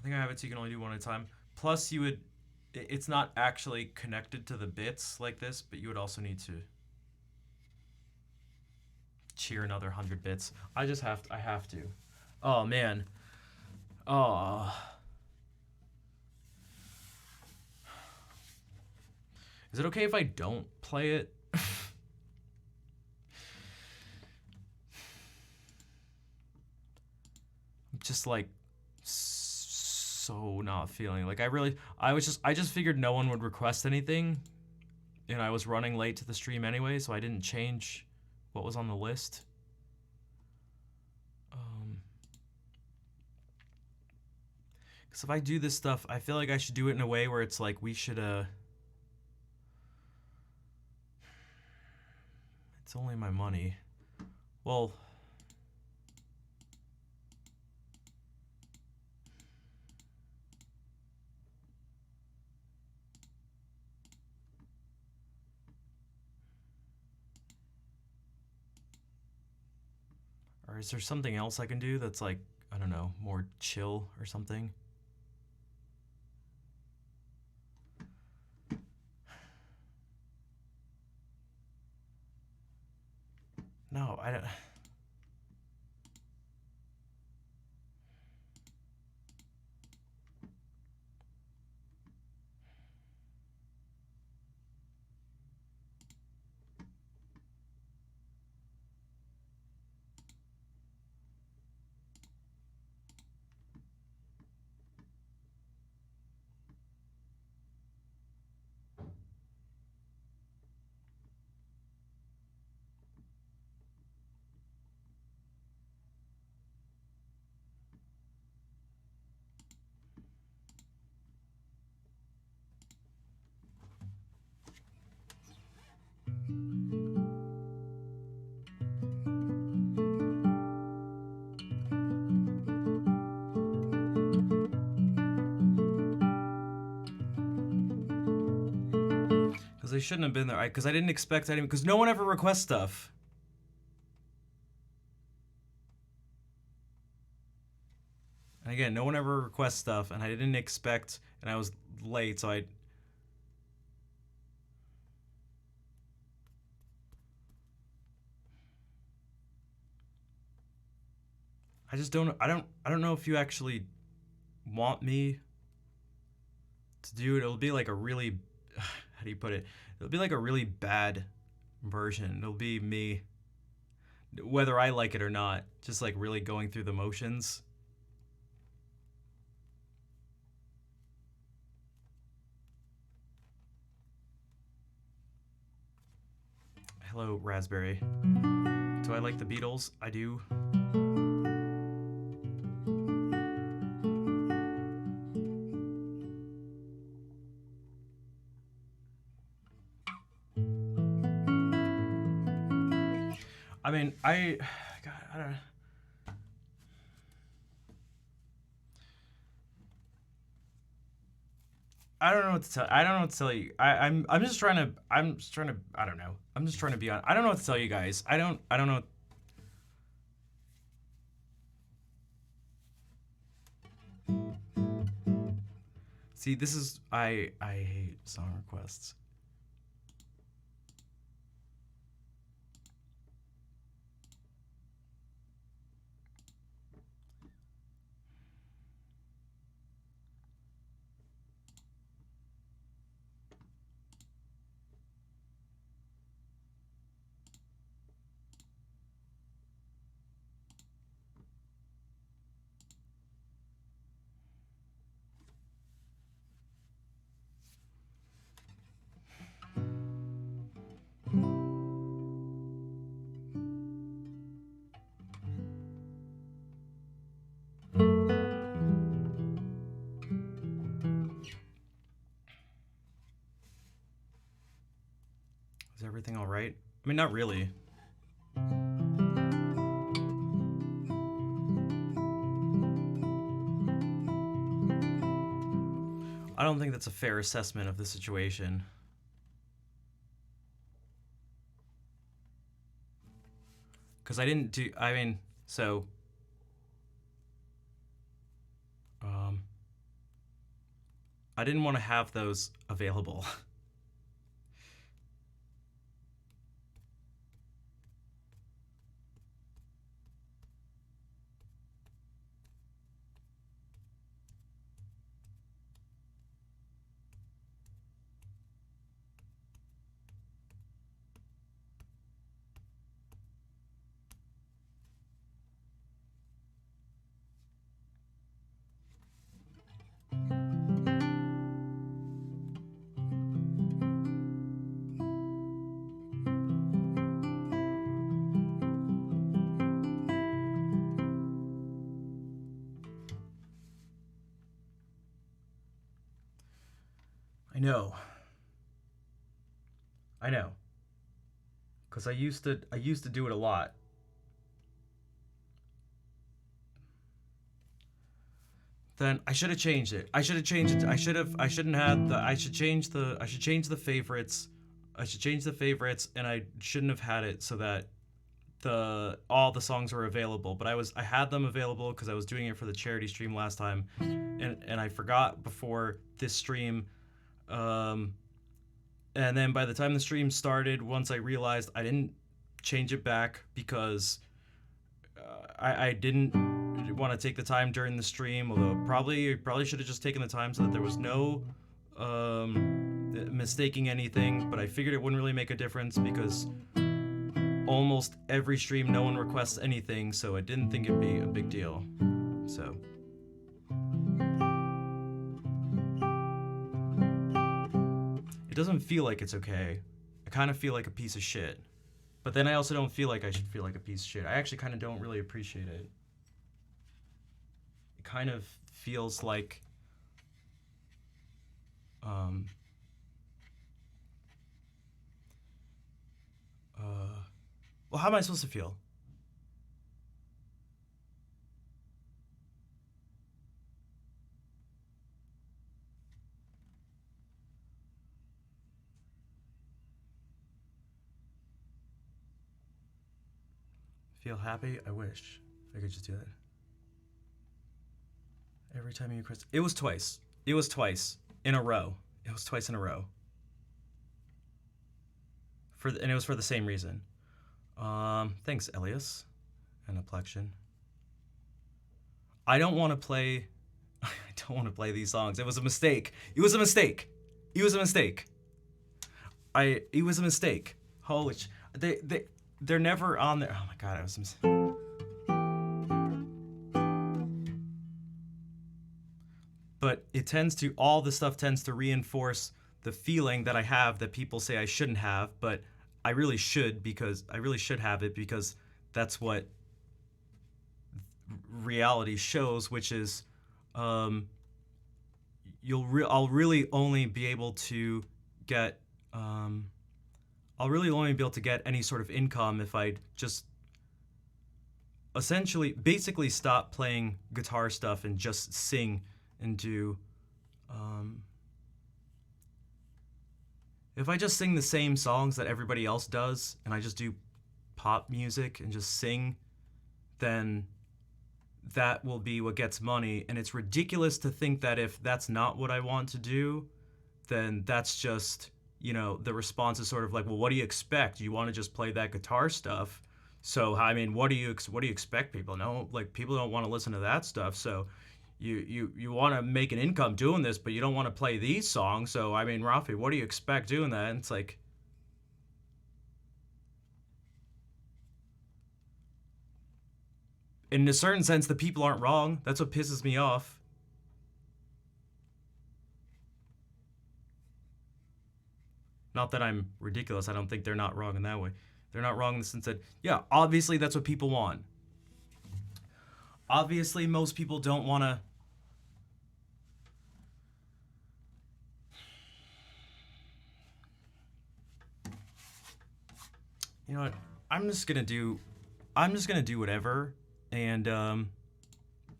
think I have it so you can only do one at a time. Plus, it's not actually connected to the bits like this, but you would also need to cheer another 100 bits. I have to. Oh, man. Oh. Is it okay if I don't play it? I'm just like so not feeling like I just figured no one would request anything, and I was running late to the stream anyway, so I didn't change what was on the list. Because if I do this stuff, I feel like I should do it in a way where it's like we should it's only my money. Well, or is there something else I can do that's like, I don't know, more chill or something? No, I don't. They shouldn't have been there, because I didn't expect anything, because no one ever requests stuff. And again, no one ever requests stuff, and I didn't expect, and I was late, so I just don't. I don't know if you actually want me to do it. It'll be like a really, how do you put it? It'll be like a really bad version. It'll be me, whether I like it or not, just like really going through the motions. Hello, Raspberry. Do I like the Beatles? I do. I mean, God, I don't. I don't know what to tell. I don't know what to tell you. I'm just trying to. I'm just trying to. I don't know. I'm just trying to be on. I don't know what to tell you guys. I don't. I don't know. See, this is. I hate song requests. Is everything all right? I mean, not really. I don't think that's a fair assessment of the situation. Because I didn't do. I mean, so. I didn't want to have those available. I know. I know. Cause I used to do it a lot. Then I should have changed it. I should have changed it. I shouldn't have the I should change the favorites. I should change the favorites, and I shouldn't have had it so that the all the songs were available. But I had them available because I was doing it for the charity stream last time, and I forgot before this stream. And then by the time the stream started, once I realized I didn't change it back because I didn't want to take the time during the stream. Although probably should have just taken the time so that there was no mistaking anything. But I figured it wouldn't really make a difference because almost every stream no one requests anything, so I didn't think it'd be a big deal. So. It doesn't feel like it's okay. I kind of feel like a piece of shit. But then I also don't feel like I should feel like a piece of shit. I actually kind of don't really appreciate it. It kind of feels like well, how am I supposed to feel? Feel happy? I wish I could just do that. Every time you Chris, it was twice. It was twice in a row. It was twice in a row. And it was for the same reason. Thanks, Elias and Aplexion. I don't want to play. I don't want to play these songs. It was a mistake. It was a mistake. It was a mistake. It was a mistake. Holy they're never on there. Oh my god, it was a mistake. But all the stuff tends to reinforce the feeling that I have that people say I shouldn't have, but I really should have it because that's what reality shows, which is I'll really only be able to get any sort of income if I just basically stop playing guitar stuff and just sing and do if I just sing the same songs that everybody else does and I just do pop music and just sing, then that will be what gets money. And it's ridiculous to think that if that's not what I want to do, then that's just, the response is sort of like, well, what do you expect? You want to just play that guitar stuff. So, I mean, what do you expect people? No, like people don't want to listen to that stuff. So you want to make an income doing this, but you don't want to play these songs. So, I mean, Rafi, what do you expect doing that? And it's like, in a certain sense, the people aren't wrong. That's what pisses me off. Not that I'm ridiculous. I don't think they're not wrong in that way. They're not wrong in the sense that, yeah, obviously that's what people want. Obviously, most people don't want to. You know what? I'm just gonna do whatever. And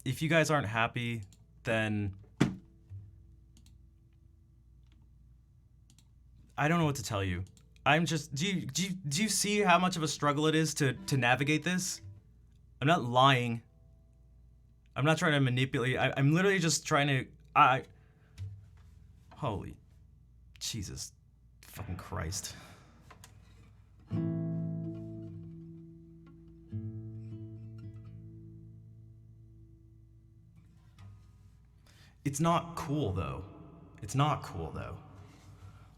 if you guys aren't happy, then I don't know what to tell you. I'm just. Do you see how much of a struggle it is to navigate this? I'm not lying. I'm not trying to manipulate. I'm literally just trying to. Holy, Jesus, fucking Christ. It's not cool though. It's not cool though.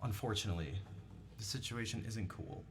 Unfortunately, the situation isn't cool.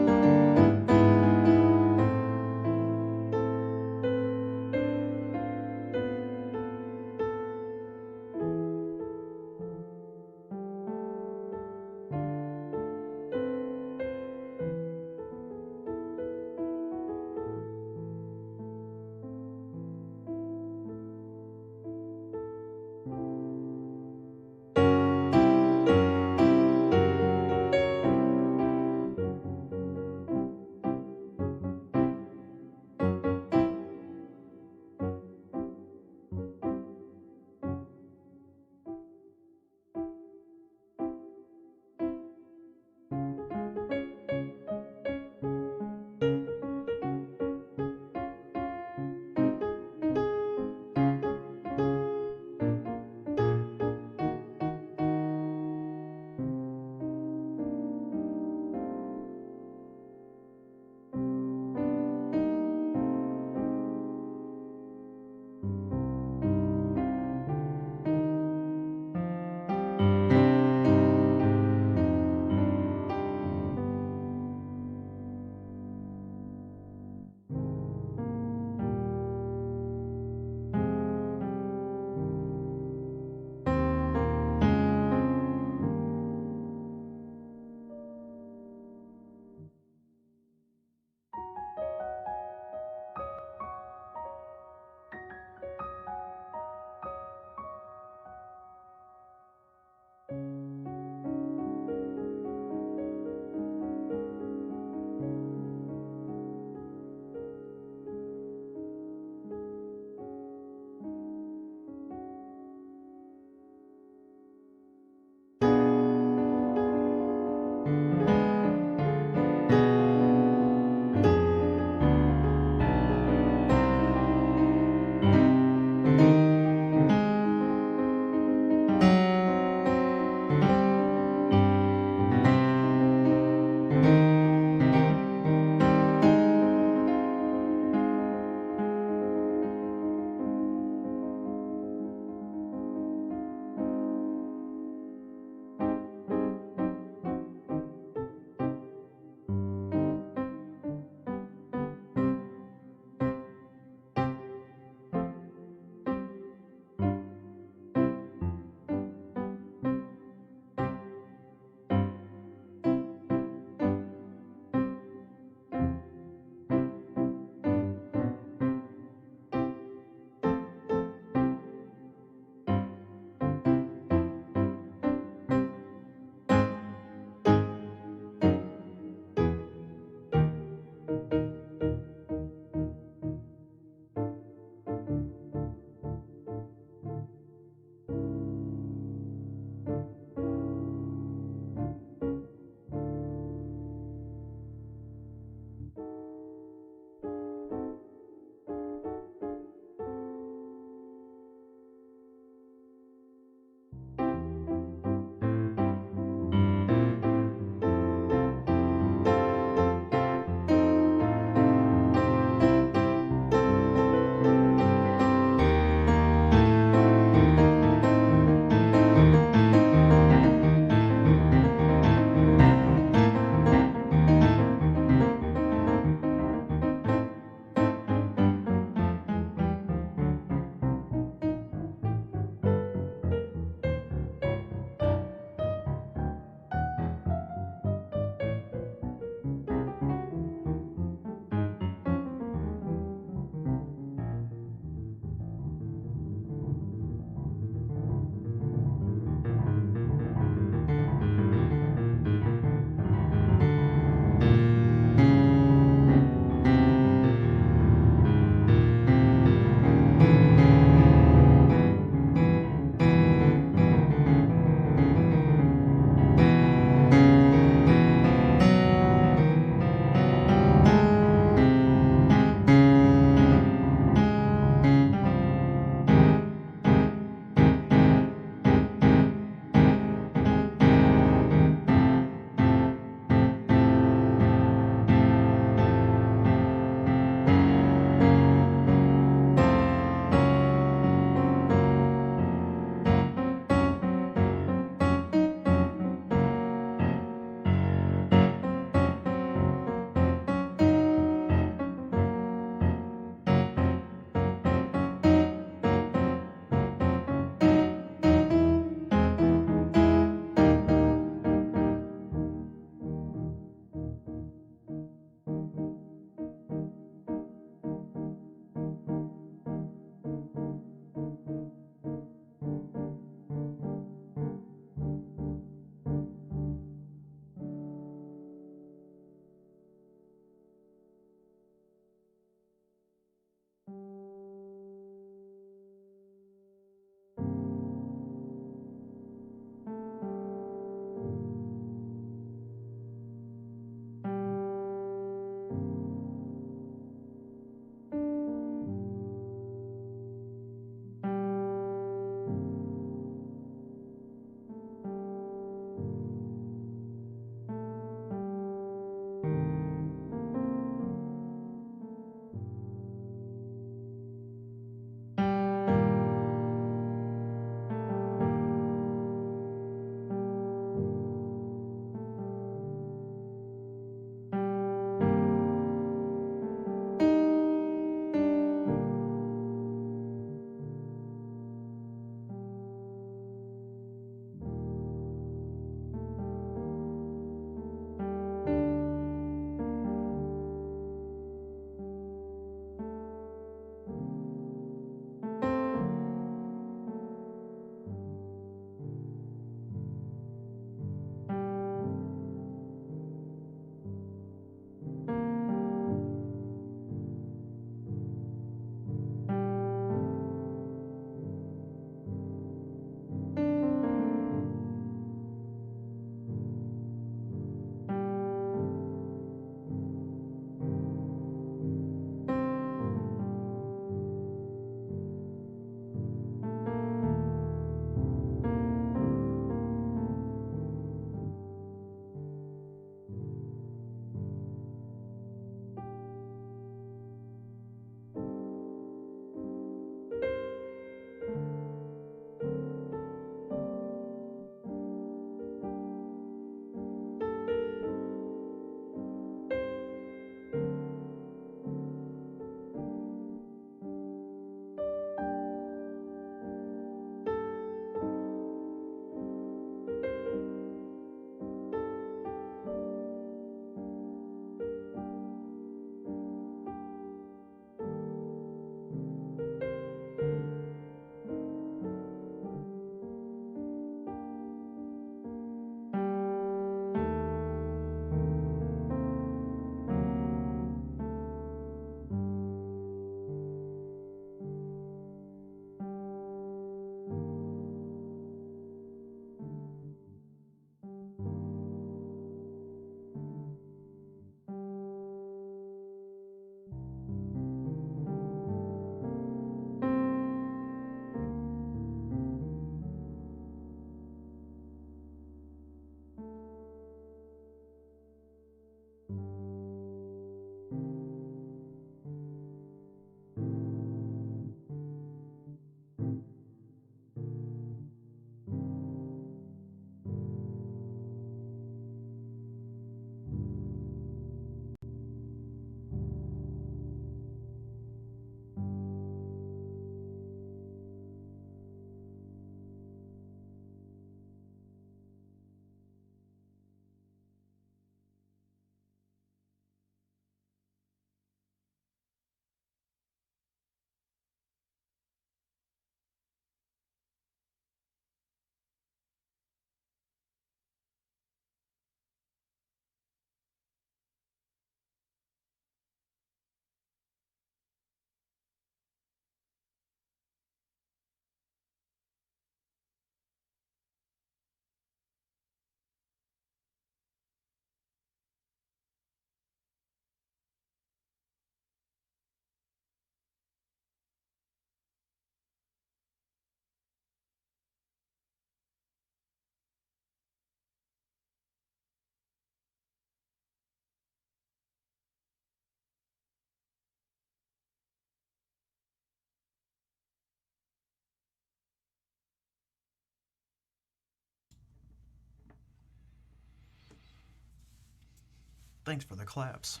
Thanks for the claps.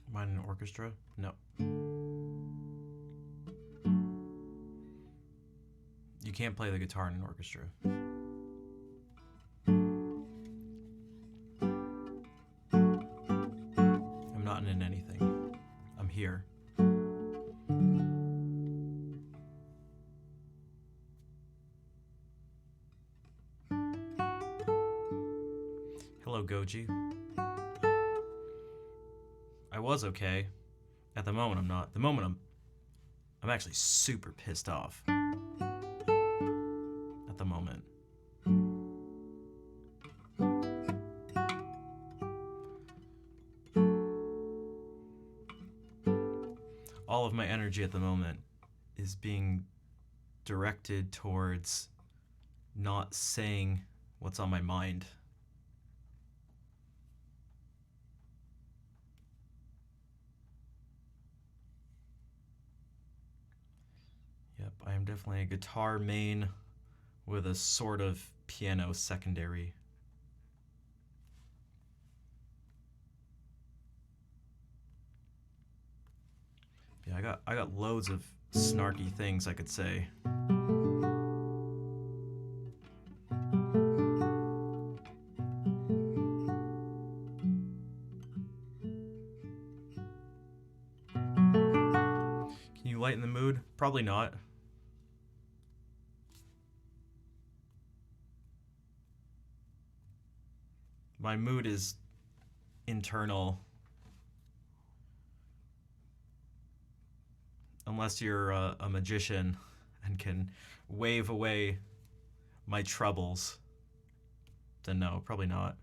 Am I in an orchestra? No. You can't play the guitar in an orchestra. I'm not in anything. I'm here. Hello, Goji. I was okay. At the moment, I'm not. The moment, I'm actually super pissed off. At the moment. All of my energy at the moment is being directed towards not saying what's on my mind. Yep, I am definitely a guitar main with a sort of piano secondary. Yeah, I got loads of snarky things I could say. Can you lighten the mood? Probably not. My mood is internal. Unless you're a magician and can wave away my troubles, then no, probably not.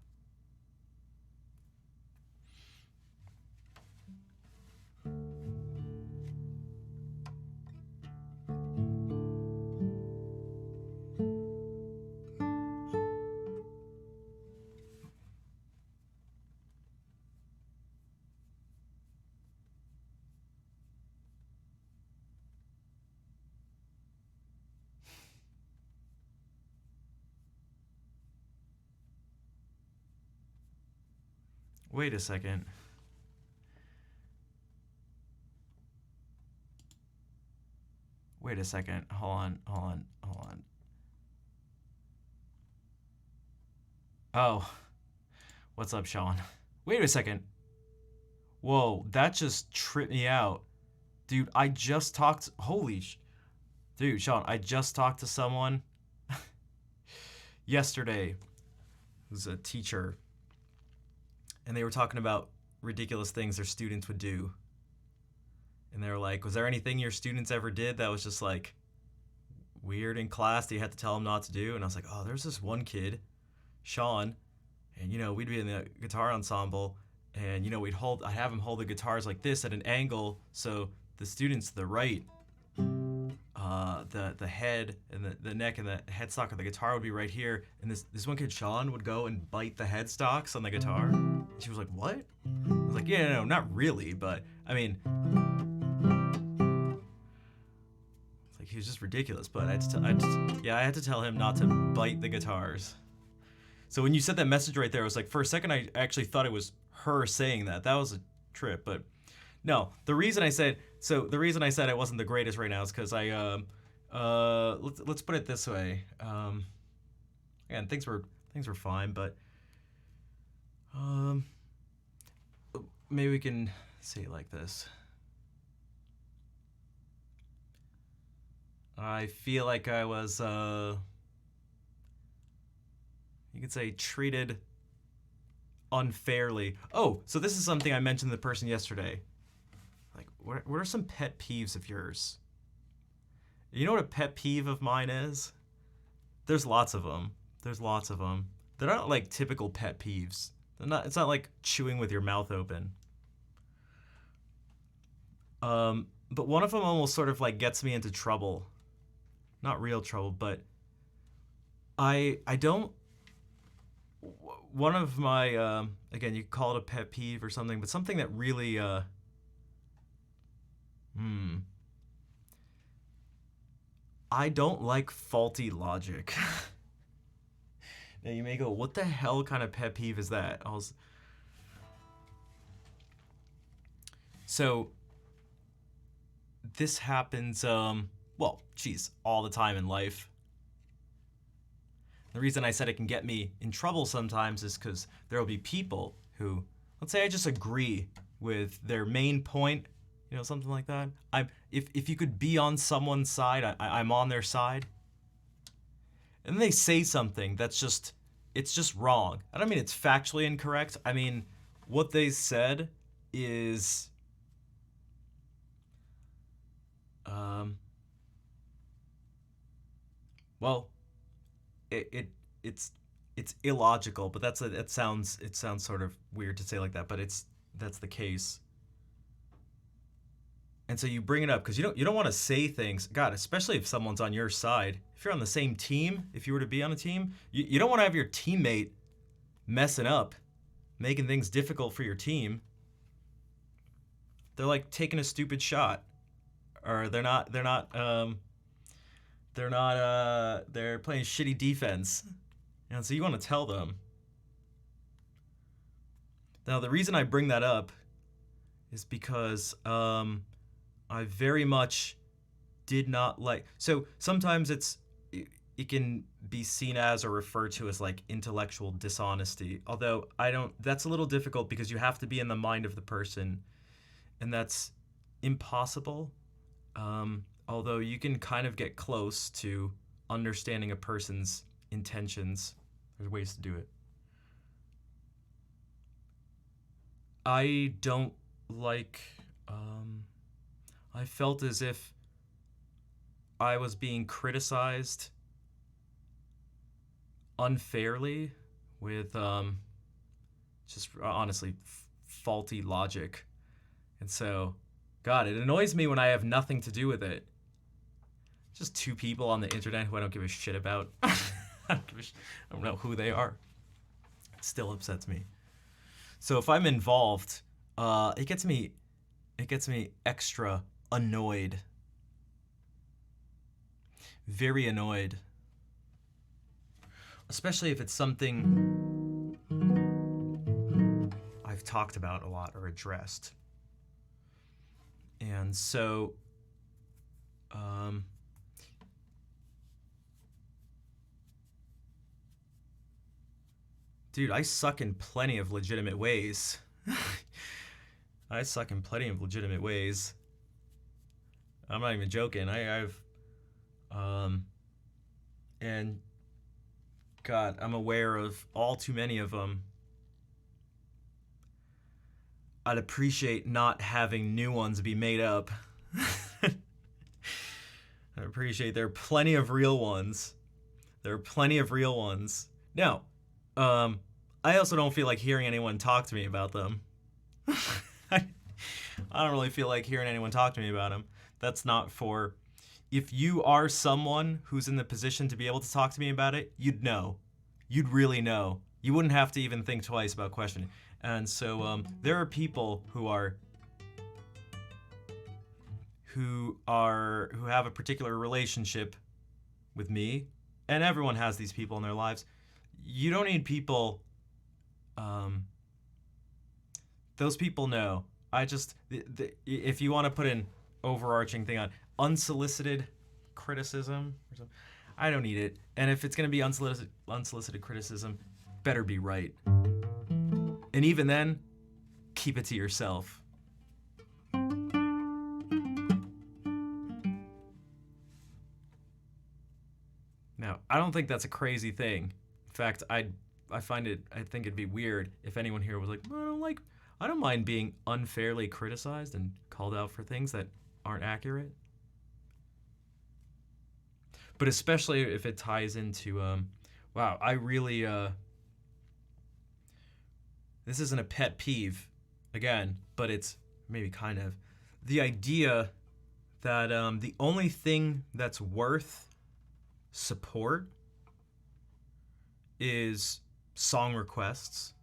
Wait a second. Wait a second. Hold on. Oh. What's up, Sean? Wait a second. Whoa, that just tripped me out. Dude, I just talked... Dude, Sean, I just talked to someone yesterday who's a teacher, and they were talking about ridiculous things their students would do. And they were like, was there anything your students ever did that was just like weird in class that you had to tell them not to do? And I was like, oh, there's this one kid, Sean, and we'd be in the guitar ensemble, and I'd have him hold the guitars like this at an angle so the students to the right the head and the neck and the headstock of the guitar would be right here, and this one kid Sean would go and bite the headstocks on the guitar. And she was like, "What?" I was like, "Yeah, no, not really, but I mean." It's like he was just ridiculous, but I had to tell him not to bite the guitars. So when you said that message right there, I was like, for a second I actually thought it was her saying that. That was a trip, but no. The reason I said it wasn't the greatest right now is because let's put it this way. Again, things were fine, but maybe we can say it like this. I feel like I was you could say treated unfairly. Oh, so this is something I mentioned to the person yesterday. Like, what are some pet peeves of yours? You know what a pet peeve of mine is? There's lots of them. They're not like typical pet peeves. It's not like chewing with your mouth open. But one of them almost sort of like gets me into trouble. Not real trouble, but I don't. One of my again, you could call it a pet peeve or something, but something that really I don't like faulty logic. Now you may go, what the hell kind of pet peeve is that? So this happens all the time in life. The reason I said it can get me in trouble sometimes is because there will be people who, let's say I just agree with their main point, something like that. If you could be on someone's side, I'm on their side. And they say something it's just wrong. I don't mean it's factually incorrect. I mean, what they said is, it's illogical, but it sounds sort of weird to say like that, but that's the case. And so you bring it up because you don't want to say things, God, especially if someone's on your side. If you're on the same team, if you were to be on a team, you don't want to have your teammate messing up, making things difficult for your team. They're like taking a stupid shot, or they're playing shitty defense. And so you want to tell them. Now, the reason I bring that up is because I very much did not like. So sometimes it can be seen as or referred to as like intellectual dishonesty. Although that's a little difficult because you have to be in the mind of the person, and that's impossible. Although you can kind of get close to understanding a person's intentions. There's ways to do it. I don't like. I felt as if I was being criticized unfairly with just honestly faulty logic. And so, God, it annoys me when I have nothing to do with it. Just two people on the internet who I don't give a shit about. I don't know who they are. It still upsets me. So if I'm involved, it gets me extra annoyed. Very annoyed. Especially if it's something I've talked about a lot or addressed. And so, dude, I suck in plenty of legitimate ways. I suck in plenty of legitimate ways. I'm not even joking. And God, I'm aware of all too many of them. I'd appreciate not having new ones be made up. I appreciate there are plenty of real ones. Now, I also don't feel like hearing anyone talk to me about them. I don't really feel like hearing anyone talk to me about them. That's not for if you are someone who's in the position to be able to talk to me about it, you'd know. You'd really know. You wouldn't have to even think twice about questioning. And so there are people who have a particular relationship with me, and everyone has these people in their lives. You don't need people. Those people know. If you want to put an overarching thing on unsolicited criticism or something, I don't need it. And if it's going to be unsolicited criticism, better be right. And even then, keep it to yourself. Now, I don't think that's a crazy thing. In fact, I think it'd be weird if anyone here was like, I don't mind being unfairly criticized and called out for things that aren't accurate. But especially if it ties into, wow, I really, this isn't a pet peeve, again, but it's maybe kind of, the idea that the only thing that's worth support is song requests,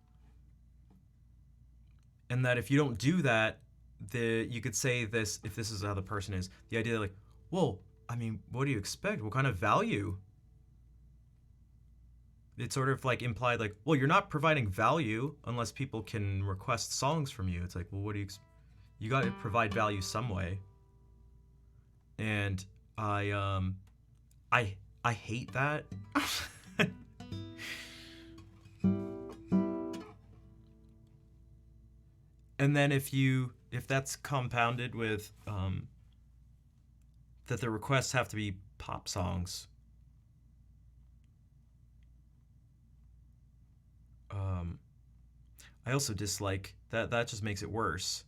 and that if you don't do that, you could say this, if this is how the person is, the idea that, like, well, I mean, what do you expect? What kind of value? It's sort of like implied, like, well, you're not providing value unless people can request songs from you. It's like, well, what do you got to provide value some way. And I hate that. And then if that's compounded with that the requests have to be pop songs, I also dislike that. That just makes it worse.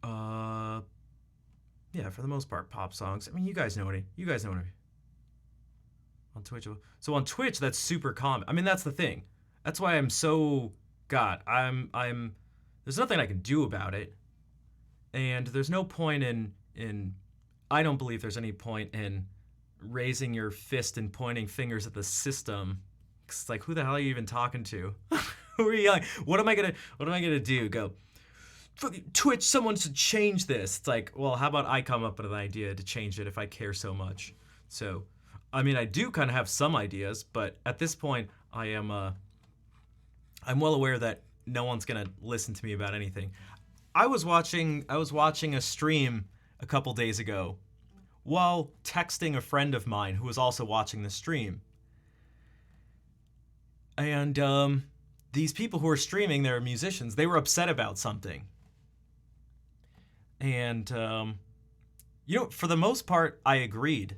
Yeah, for the most part, pop songs. I mean, you guys know what I mean. On Twitch. So on Twitch, that's super common. I mean, that's the thing. That's why I'm so, God, there's nothing I can do about it. And there's no point in I don't believe there's any point in raising your fist and pointing fingers at the system. It's like, who the hell are you even talking to? Who are you yelling? What am I gonna do? Go, Twitch, someone should change this. It's like, well, how about I come up with an idea to change it if I care so much? So, I mean, I do kind of have some ideas, but at this point, I'm well aware that no one's gonna listen to me about anything. I was watching a stream a couple days ago while texting a friend of mine who was also watching the stream. And these people who were streaming, they're musicians, they were upset about something. And for the most part, I agreed.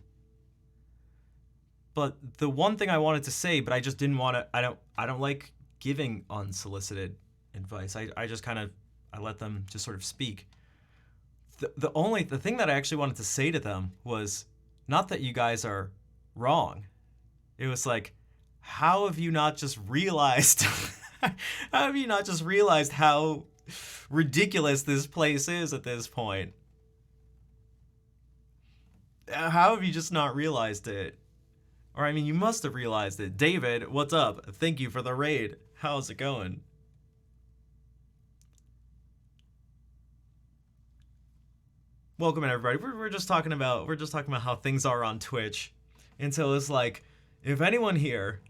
But the one thing I wanted to say, but I just didn't want to, I don't like giving unsolicited advice. I just kind of, I let them just sort of speak. The thing that I actually wanted to say to them was not that you guys are wrong. It was like, how have you not just realized how ridiculous this place is at this point? How have you just not realized it? Or, I mean, you must have realized it. David, what's up? Thank you for the raid. How's it going? Welcome in, everybody. We're just talking about how things are on Twitch. And so it's like, if anyone here,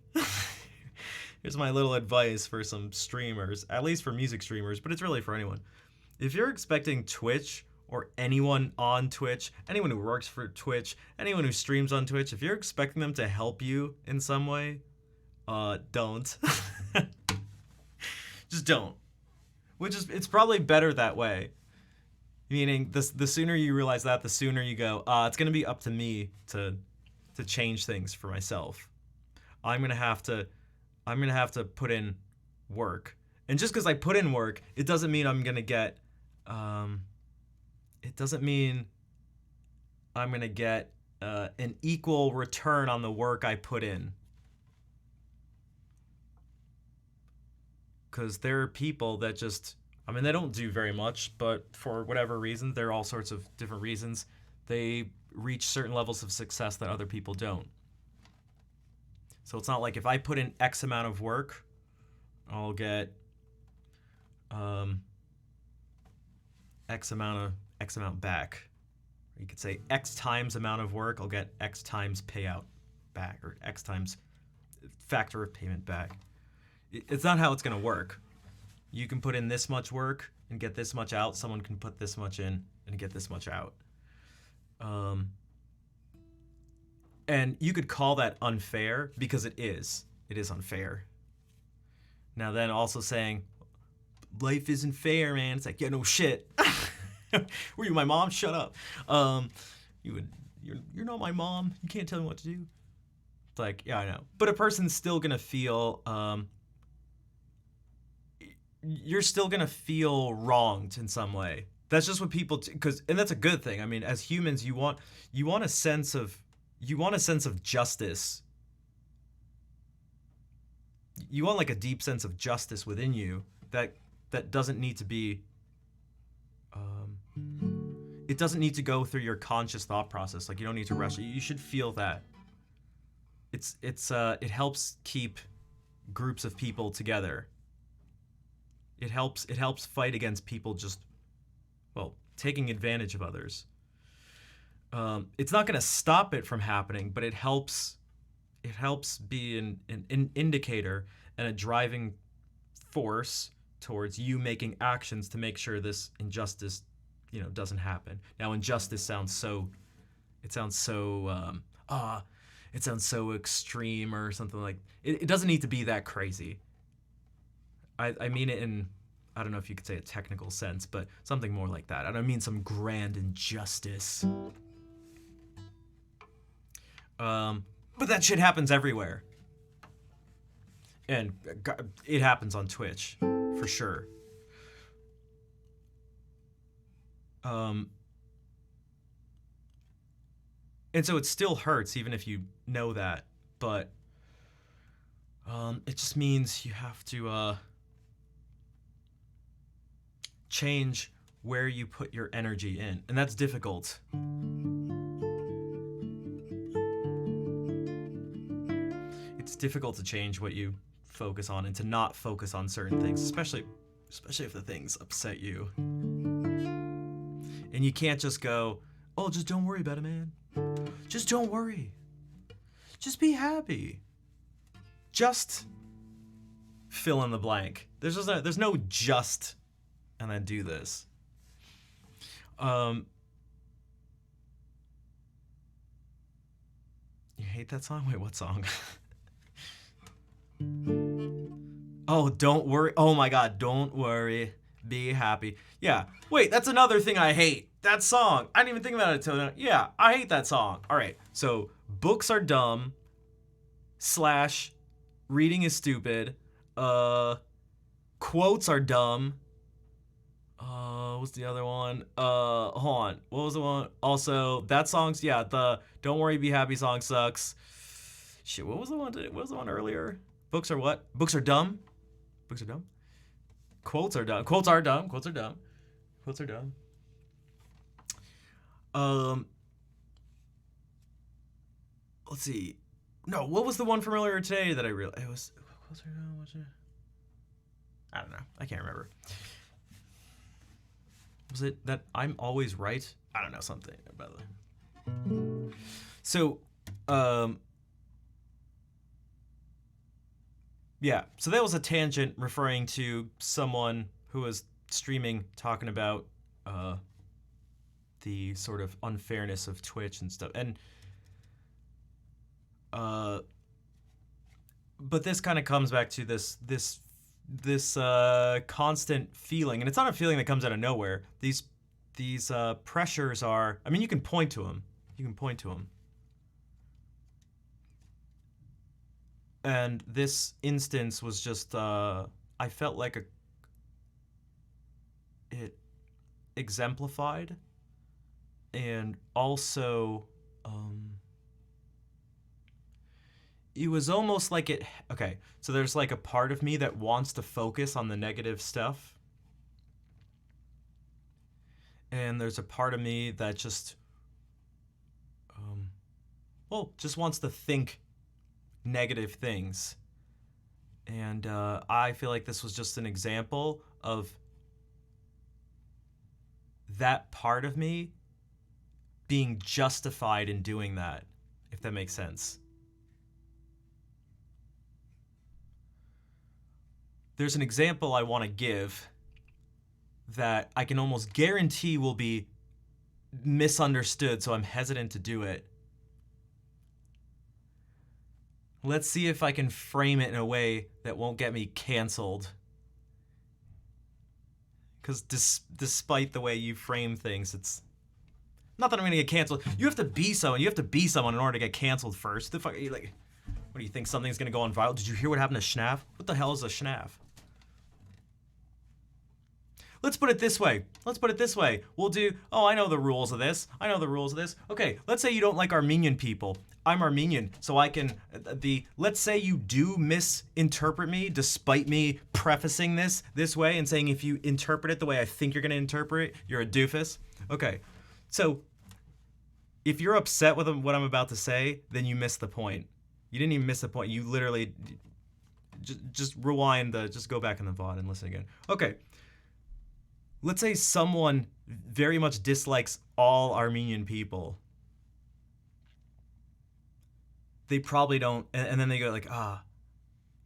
here's my little advice for some streamers, at least for music streamers, but it's really for anyone. If you're expecting Twitch or anyone on Twitch, anyone who works for Twitch, anyone who streams on Twitch, if you're expecting them to help you in some way, don't. Just don't. It's probably better that way. Meaning, the sooner you realize that, the sooner you go, it's gonna be up to me to change things for myself. I'm gonna have to put in work. And just because I put in work, it doesn't mean I'm gonna get it doesn't mean I'm gonna get an equal return on the work I put in. Because there are people that just I mean, they don't do very much, but for whatever reason, there are all sorts of different reasons, they reach certain levels of success that other people don't. So it's not like if I put in X amount of work, I'll get X amount back. You could say X times amount of work, I'll get X times payout back, or X times factor of payment back. It's not how it's going to work. You can put in this much work and get this much out. Someone can put this much in and get this much out. And you could call that unfair because it is. It is unfair. Now then also saying, life isn't fair, man. It's like, yeah, no shit. Were you my mom? Shut up. You're not my mom. You can't tell me what to do. It's like, yeah, I know. But a person's still going to feel, you're still going to feel wronged in some way. That's just what people, and that's a good thing. I mean, as humans, you want a sense of justice. You want like a deep sense of justice within you that doesn't need to be, it doesn't need to go through your conscious thought process. Like, you don't need to rush it. You should feel that. It helps keep groups of people together. It helps fight against people just, well, taking advantage of others. It's not going to stop it from happening, but it helps be an indicator and a driving force towards you making actions to make sure this injustice, doesn't happen. Now, injustice sounds so extreme or something like. It doesn't need to be that crazy. I mean it in, I don't know if you could say a technical sense, but something more like that. I don't mean some grand injustice. But that shit happens everywhere. And it happens on Twitch, for sure. And so it still hurts even if you know that, but it just means you have to change where you put your energy in, and that's difficult. It's difficult to change what you focus on and to not focus on certain things, especially if the things upset you. And you can't just go, oh, just don't worry about it, man. Just don't worry. Just be happy. Just fill in the blank. There's no just and then do this. You hate that song? Wait, what song? Oh, don't worry. Oh my God, don't worry. Be happy. Yeah. Wait, that's another thing I hate. That song. I didn't even think about it until now. Yeah, I hate that song. All right. So, books are dumb. / reading is stupid. Quotes are dumb. What's the other one? Hold on. What was the one? Also, that song's, yeah, the Don't Worry, Be Happy song sucks. Shit, what was the one earlier? Books are what? Books are dumb? Books are dumb? Quotes are dumb. Quotes are dumb. Quotes are dumb. Quotes are dumb. Let's see. No, what was the one from earlier today that I realized? It was quotes are dumb. What's it? I don't know. I can't remember. Was it that I'm always right? I don't know, something about that. So, yeah, so that was a tangent referring to someone who was streaming talking about the sort of unfairness of Twitch and stuff. And but this kind of comes back to this constant feeling, and it's not a feeling that comes out of nowhere. These pressures are, I mean, you can point to them. And this instance was just, I felt like it exemplified, and also, it was almost like okay, so there's like a part of me that wants to focus on the negative stuff, And there's a part of me that just, just wants to think negative things. And I feel like this was just an example of that part of me being justified in doing that, if that makes sense. There's an example I want to give that I can almost guarantee will be misunderstood, so I'm hesitant to do it. Let's see if I can frame it in a way that won't get me canceled. Because despite the way you frame things, it's not that I'm going to get canceled. You have to be someone. You have to be someone in order to get canceled first. The fuck, like, what do you think? Something's going to go on viral? Did you hear what happened to Schnav? What the hell is a Schnav? Let's put it this way. We'll do, I know the rules of this. Okay, let's say you don't like Armenian people. I'm Armenian, so I can, let's say you do misinterpret me despite me prefacing this way and saying if you interpret it the way I think you're going to interpret it, you're a doofus. Okay, so if you're upset with what I'm about to say, then you missed the point. You didn't even miss the point. You literally, just rewind, just go back in the VOD and listen again. Okay. Let's say someone very much dislikes all Armenian people. They probably don't, and then they go like,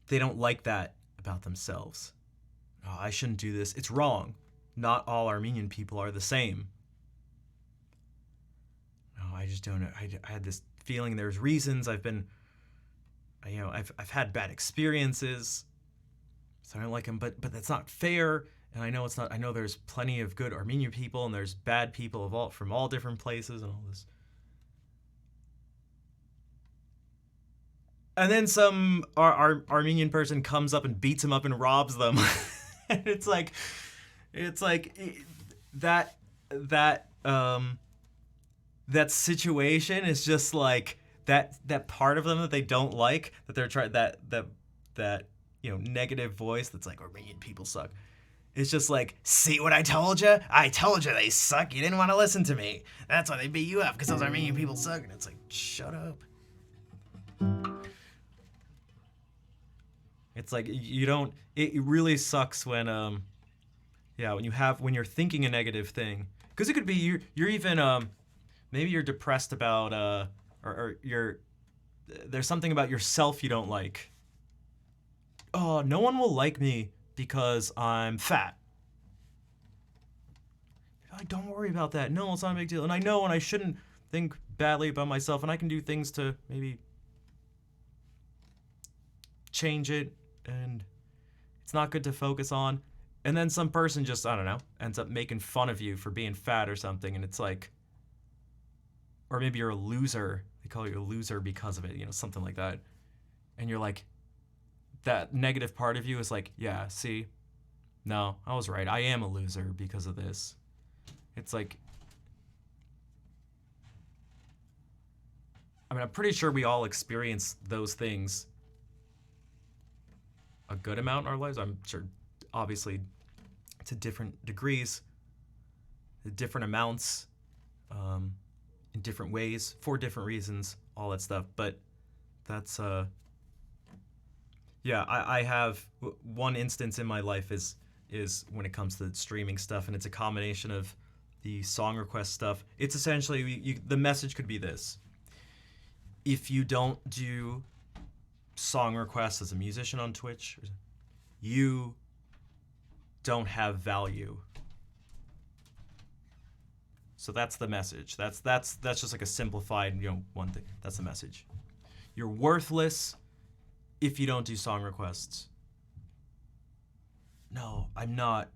they don't like that about themselves. Oh, I shouldn't do this. It's wrong. Not all Armenian people are the same. No, I just don't know. I had this feeling there's reasons. I've had bad experiences, so I don't like them, but that's not fair. And I know it's not. I know there's plenty of good Armenian people, and there's bad people from all different places, and all this. And then some Armenian person comes up and beats him up and robs them. And it's like that situation is just like that part of them that they don't like, that they're trying, that negative voice that's like Armenian people suck. It's just like, see what I told you? I told you they suck. You didn't want to listen to me. That's why they beat you up, because those Armenian people suck. And it's like, shut up. It's like, you don't, it really sucks when when you're thinking a negative thing. Because it could be, you're even, maybe you're depressed about, or there's something about yourself you don't like. Oh, no one will like me because I'm fat. Like, don't worry about that. No, it's not a big deal. And I know, and I shouldn't think badly about myself, and I can do things to maybe change it, and it's not good to focus on. And then some person just, I don't know, ends up making fun of you for being fat or something, and it's like, or maybe you're a loser. They call you a loser because of it, something like that. And you're like, that negative part of you is like, yeah, see, no, I was right. I am a loser because of this. It's like, I mean, I'm pretty sure we all experience those things a good amount in our lives. I'm sure, obviously, to different degrees, different amounts, in different ways, for different reasons, all that stuff. But that's, I have one instance in my life is when it comes to streaming stuff, and it's a combination of the song request stuff. It's essentially, the message could be this: if you don't do song requests as a musician on Twitch, you don't have value. So that's the message. That's just like a simplified, one thing. That's the message. You're worthless if you don't do song requests. No, I'm not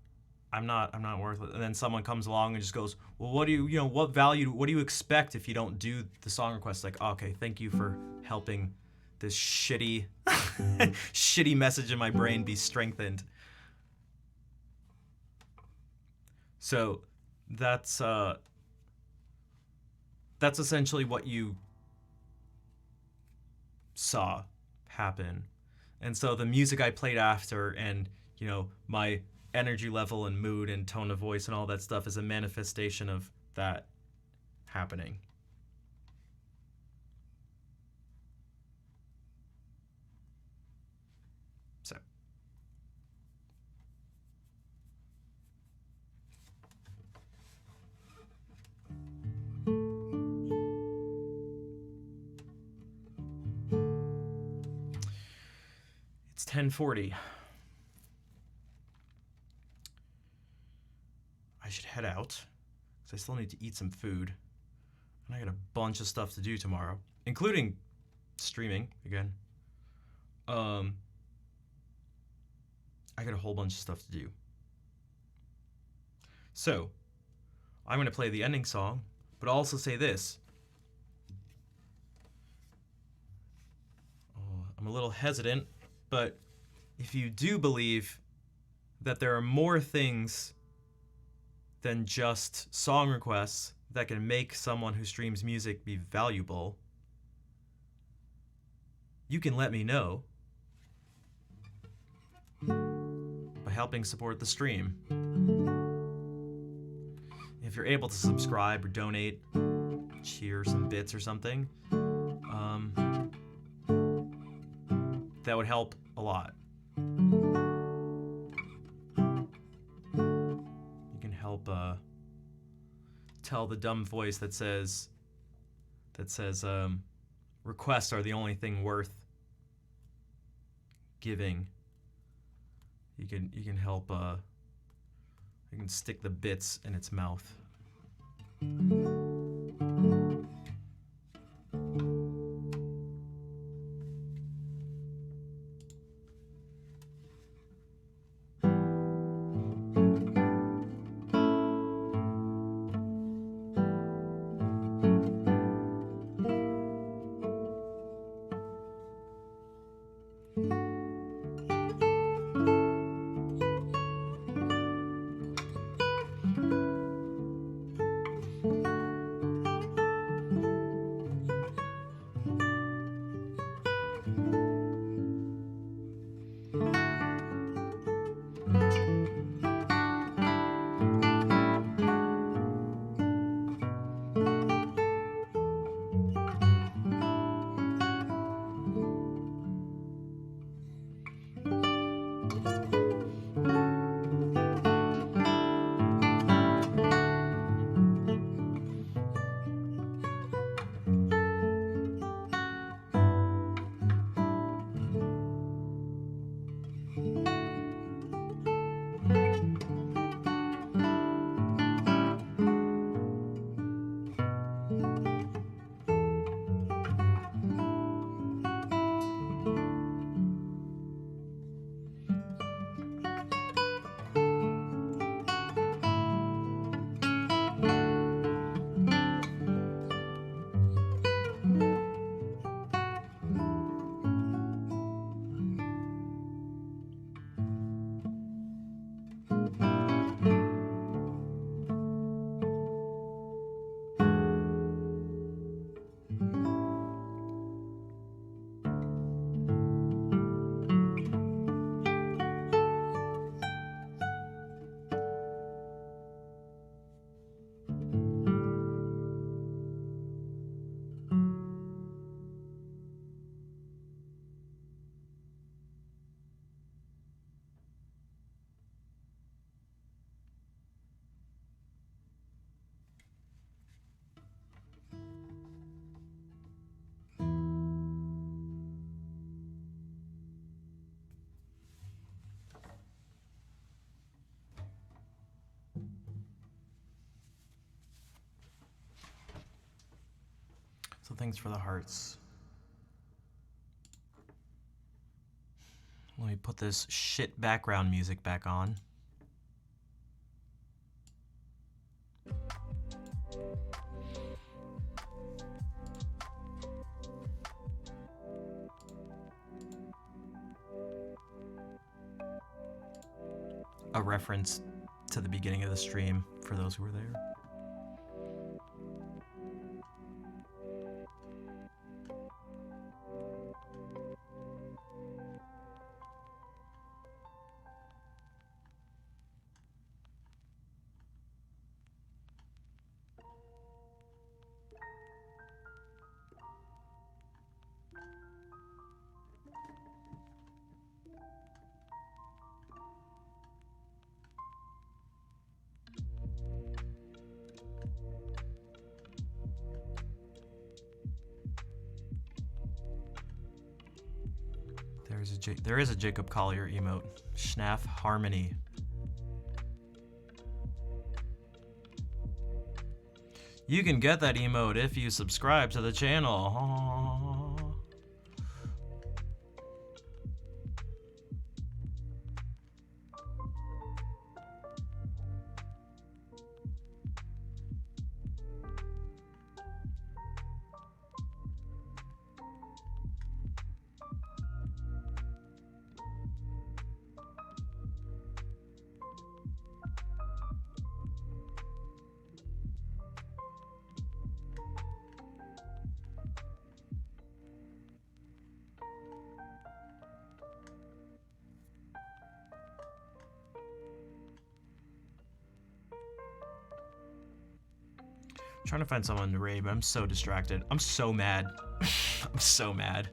worthless. And then someone comes along and just goes, well, what do you expect if you don't do the song requests? Like, okay, thank you for helping this shitty shitty message in my brain be strengthened. So that's essentially what you saw happen. And so the music I played after, and my energy level and mood and tone of voice and all that stuff is a manifestation of that happening. So. It's 10:40. I should head out because I still need to eat some food. And I got a bunch of stuff to do tomorrow, including streaming again. I got a whole bunch of stuff to do. So, I'm going to play the ending song, but I'll also say this. I'm a little hesitant, but if you do believe that there are more things than just song requests that can make someone who streams music be valuable, you can let me know by helping support the stream. If you're able to subscribe or donate, cheer some bits or something, that would help a lot. You can help tell the dumb voice that says requests are the only thing worth giving. You can help you can stick the bits in its mouth. So thanks for the hearts. Let me put this shit background music back on. A reference to the beginning of the stream for those who were there. There is a Jacob Collier emote. Schnaff Harmony. You can get that emote if you subscribe to the channel. Trying to find someone to raid, but I'm so distracted. I'm so mad. I'm so mad.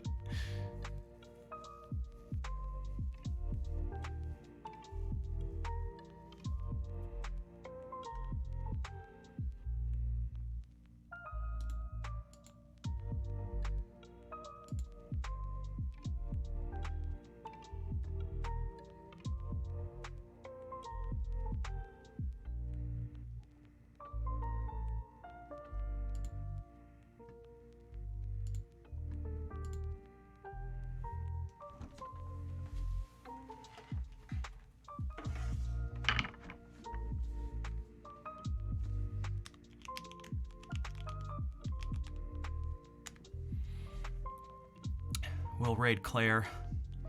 We'll raid Claire.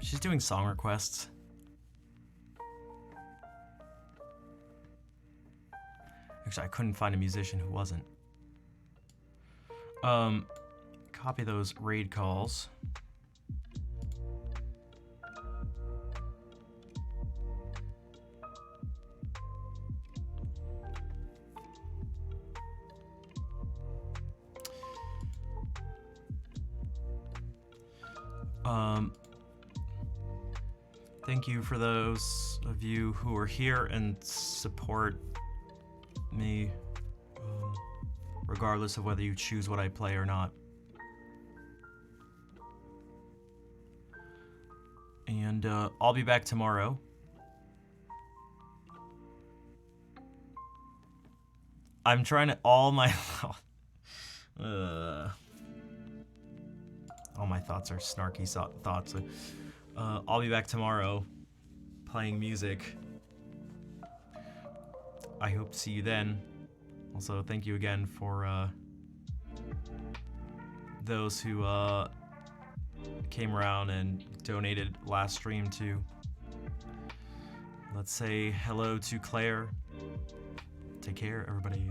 She's doing song requests. Actually, I couldn't find a musician who wasn't. Copy those raid calls. Thank you for those of you who are here and support me, regardless of whether you choose what I play or not. And I'll be back tomorrow. I'm trying to all my thoughts are snarky thoughts. I'll be back tomorrow playing music. I hope to see you then. Also, thank you again for those who came around and donated last stream too. Let's say hello to Claire. Take care, everybody.